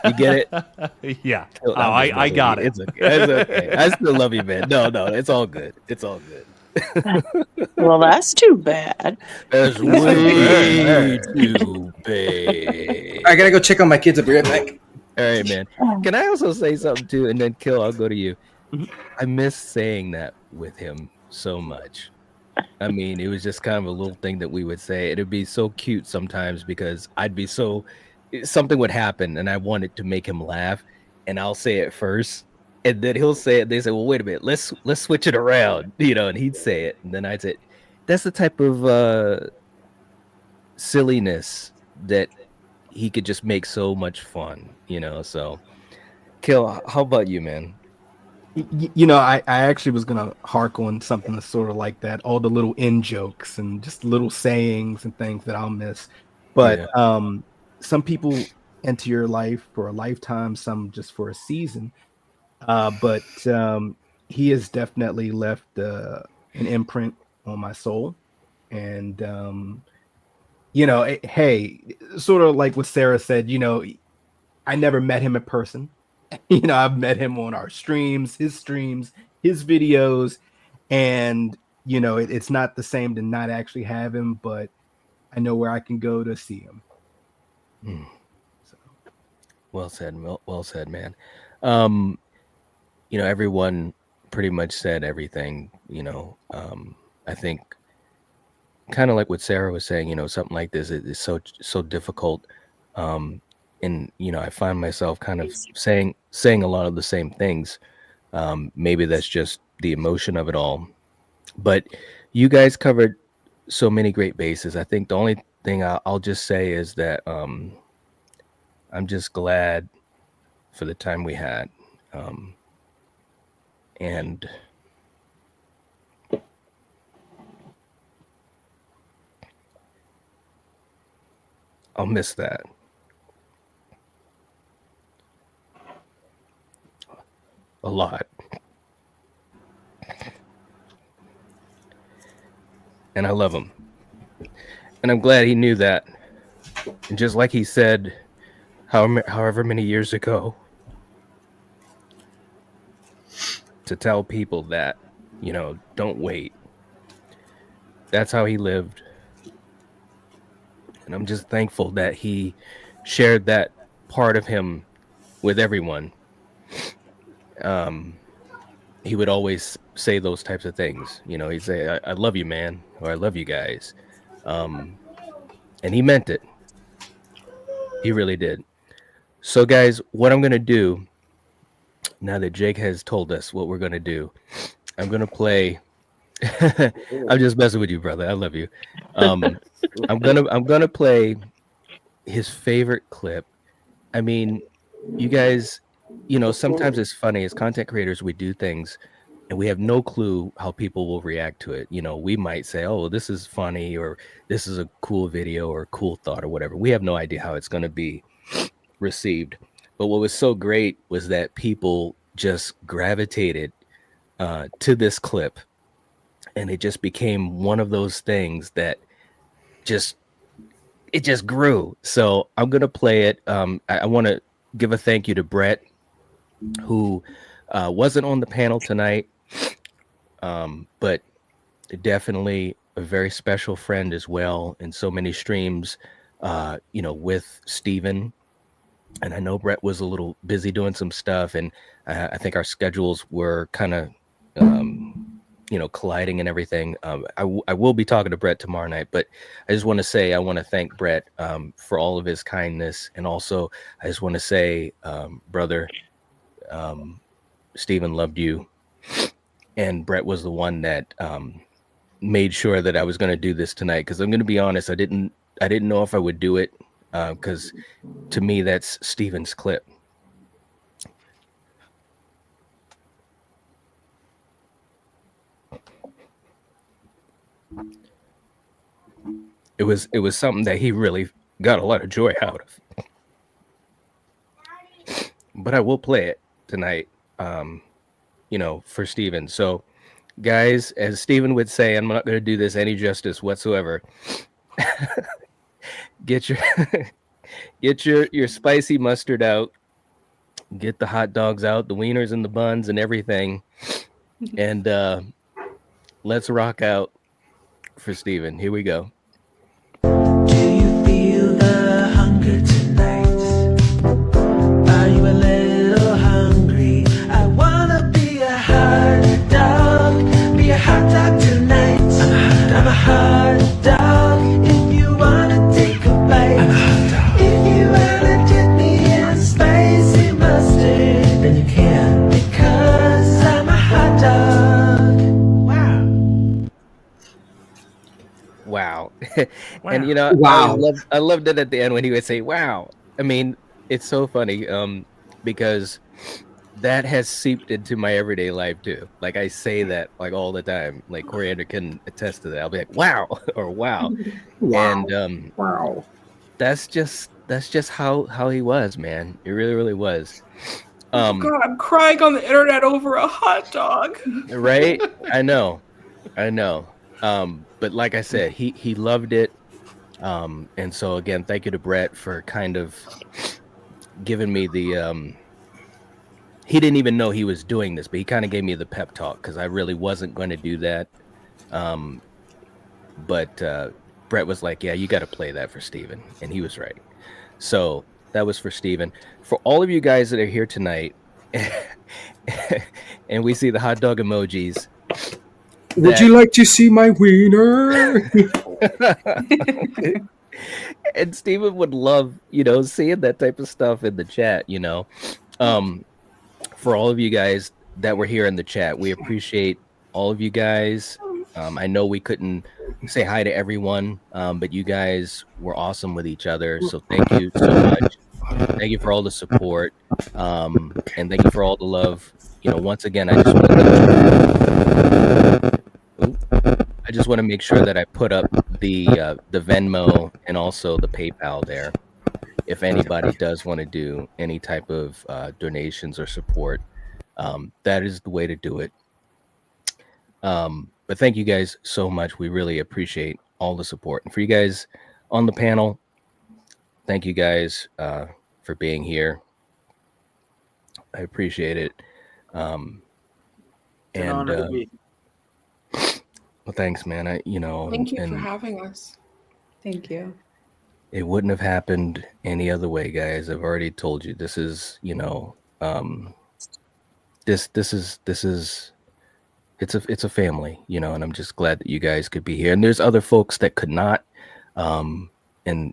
You get it? Yeah. Oh, I got it. It's okay. It's okay. I still love you, man. No, it's all good. It's all good. Well, that's too bad. That's way too bad. I gotta go check on my kids. I'll be right back. All right, man. Can I also say something too? And then Kill, I'll go to you. I miss saying that with him so much. I mean, it was just kind of a little thing that we would say. It'd be so cute sometimes because something would happen and I wanted to make him laugh, and I'll say it first. And then he'll say it. They say, "Well, wait a minute. Let's switch it around," you know. And he'd say it, and then I'd say, "That's the type of silliness that he could just make so much fun," you know. So, Kill, how about you, man? You know, I actually was gonna hark on something that's sort of like that. All the little in jokes and just little sayings and things that I'll miss. But some people enter your life for a lifetime, some just for a season. But he has definitely left an imprint on my soul. And, you know, hey, sort of like what Sarah said, you know, I never met him in person. You know, I've met him on our streams, his videos. And, you know, it's not the same to not actually have him, but I know where I can go to see him. So. Well said, man. You know, everyone pretty much said everything, you know. I think kind of like what Sarah was saying, you know, something like this is so difficult. And, you know, I find myself kind of saying a lot of the same things. Maybe that's just the emotion of it all. But you guys covered so many great bases. I think the only thing I'll just say is that I'm just glad for the time we had. And I'll miss that. A lot. And I love him. And I'm glad he knew that. And just like he said, however many years ago, to tell people that, you know, don't wait. That's how he lived. And I'm just thankful that he shared that part of him with everyone. He would always say those types of things. You know, he'd say, I love you, man, or I love you guys. And he meant it. He really did. So, guys, what I'm going to do, now that Jake has told us what we're going to do, I'm going to play. I'm just messing with you, brother. I love you. I'm gonna play his favorite clip. I mean, you guys, you know, sometimes it's funny as content creators, we do things and we have no clue how people will react to it. You know, we might say, oh, this is funny, or this is a cool video or a cool thought or whatever. We have no idea how it's going to be received. But what was so great was that people just gravitated to this clip, and it just became one of those things that just grew. So I'm going to play it. I want to give a thank you to Brett, who wasn't on the panel tonight, but definitely a very special friend as well in so many streams, you know, with Steven. And I know Brett was a little busy doing some stuff, and I think our schedules were kind of, you know, colliding and everything. I will be talking to Brett tomorrow night, but I just want to say, I want to thank Brett for all of his kindness. And also I just want to say, brother, Steven loved you, and Brett was the one that made sure that I was going to do this tonight. Because I'm going to be honest, I didn't know if I would do it, because to me that's Steven's clip. It was something that he really got a lot of joy out of. But I will play it tonight, for Steven. So, guys, as Steven would say, I'm not going to do this any justice whatsoever. Get your spicy mustard out. Get the hot dogs out, the wieners and the buns and everything. And let's rock out for Steven. Here we go. Feel the hunger tonight? Are you a little hungry? I wanna be a hot dog tonight. I'm a hot dog. If you wanna take a bite, if you wanna dip me in spicy mustard, then you can, because I'm a hot dog. Wow. Wow. And Wow. I loved it at the end when he would say wow. I mean, it's so funny because that has seeped into my everyday life too. Like I say that like all the time. Like Coriander can attest to that. I'll be like wow or wow. Wow. And Wow. that's just how he was, man. It really, really was. God, I'm crying on the internet over a hot dog. Right? I know. But like I said, he loved it. And so again, thank you to Brett for kind of giving me the he didn't even know he was doing this, but he kind of gave me the pep talk because I really wasn't going to do that. But Brett was like, yeah, you got to play that for Steven. And he was right. So that was for Steven. For all of you guys that are here tonight, and we see the hot dog emojis. Would you like to see my wiener? And Steven would love, seeing that type of stuff in the chat, For all of you guys that were here in the chat, we appreciate all of you guys. I know we couldn't say hi to everyone, but you guys were awesome with each other. So thank you so much. Thank you for all the support. And thank you for all the love. Once again, I just want to make sure that I put up the Venmo and also the PayPal there. If anybody does want to do any type of donations or support, that is the way to do it. But thank you guys so much. We really appreciate all the support. And for you guys on the panel, thank you guys for being here. I appreciate it. It's an honor to be. Well, thanks, man. Thank you for having us. Thank you. It wouldn't have happened any other way, guys. I've already told you. This is, it's a family, and I'm just glad that you guys could be here. And there's other folks that could not. And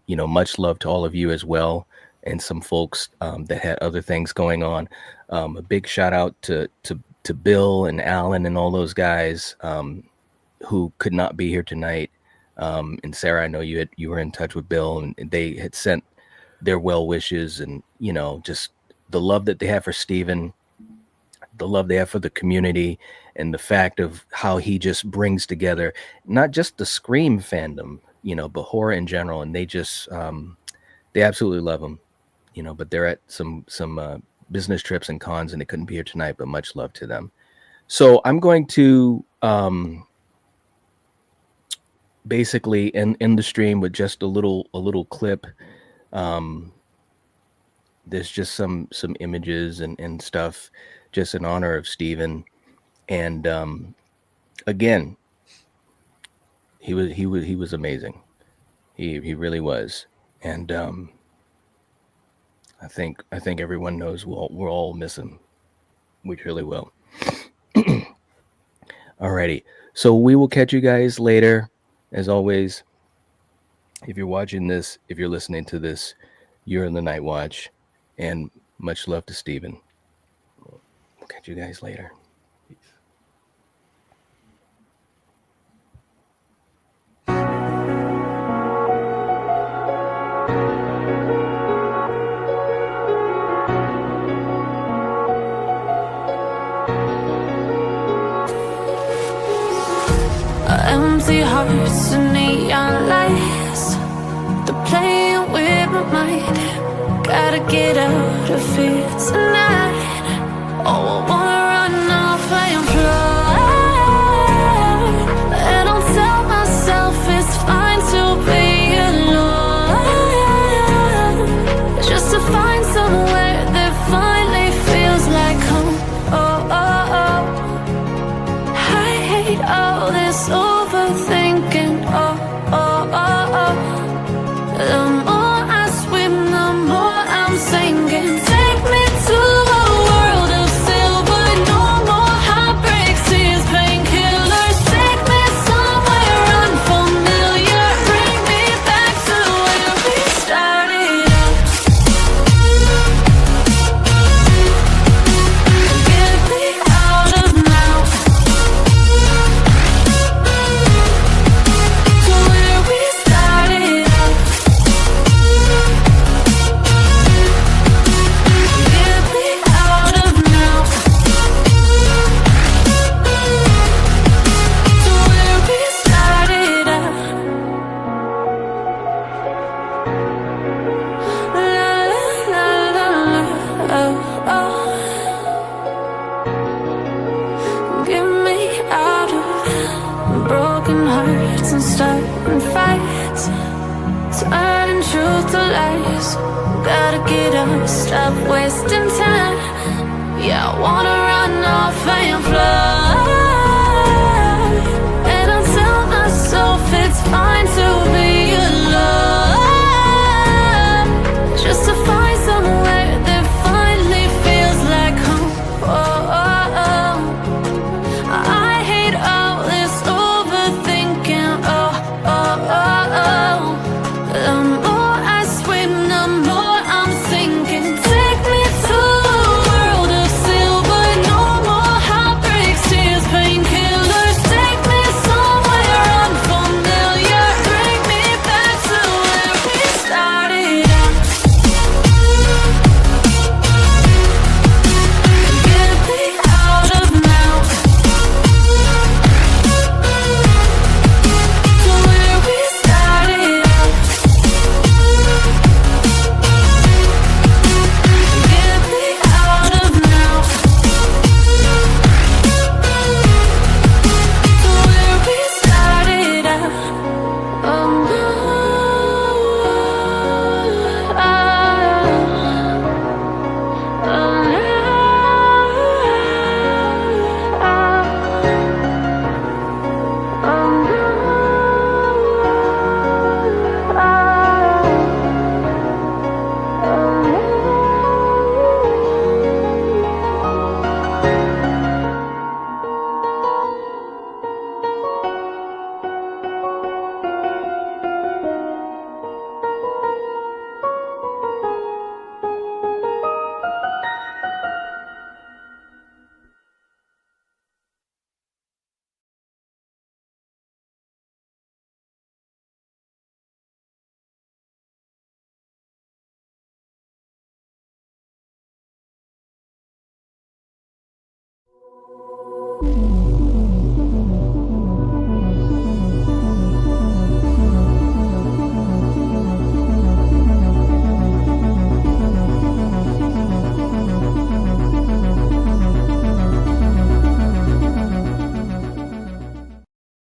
much love to all of you as well. And some folks that had other things going on. A big shout out to Bill and Alan and all those guys who could not be here tonight. And Sarah, I know you were in touch with Bill, and they had sent their well wishes and just the love that they have for Steven, the love they have for the community, and the fact of how he just brings together not just the Scream fandom, but horror in general. And they just they absolutely love him, but they're at some business trips and cons and they couldn't be here tonight, but much love to them. So I'm going to basically end the stream with just a little clip. There's just some images and stuff just in honor of Steven. And again, he was amazing. He really was. And I think everyone knows we'll all miss him. We truly will. Alrighty. So we will catch you guys later. As always, if you're watching this, if you're listening to this, you're in the Night Watch, and much love to Steven. Okay. catch you guys later. Empty hearts and neon lights, they're playing with my mind. Gotta get out of here tonight. Oh, I wanna run off and fly, and I'll tell myself it's fine to be alone, just to find somewhere that finally feels like home. Oh, oh, oh. I hate all this overthinking. Oh, oh, oh, oh. The more I swim, the more I'm sinking. Take me to a world of silver. No more heartbreaks, tears, painkillers. Take me somewhere unfamiliar. Bring me back to where we started out. Get me out of now. To where we started out. Get me out of now. To where we started out. La la la la, oh oh. Get me out of broken hearts and starting fights. Turn truth to lies. Gotta get up, stop wasting time. Yeah, I wanna run off and fly.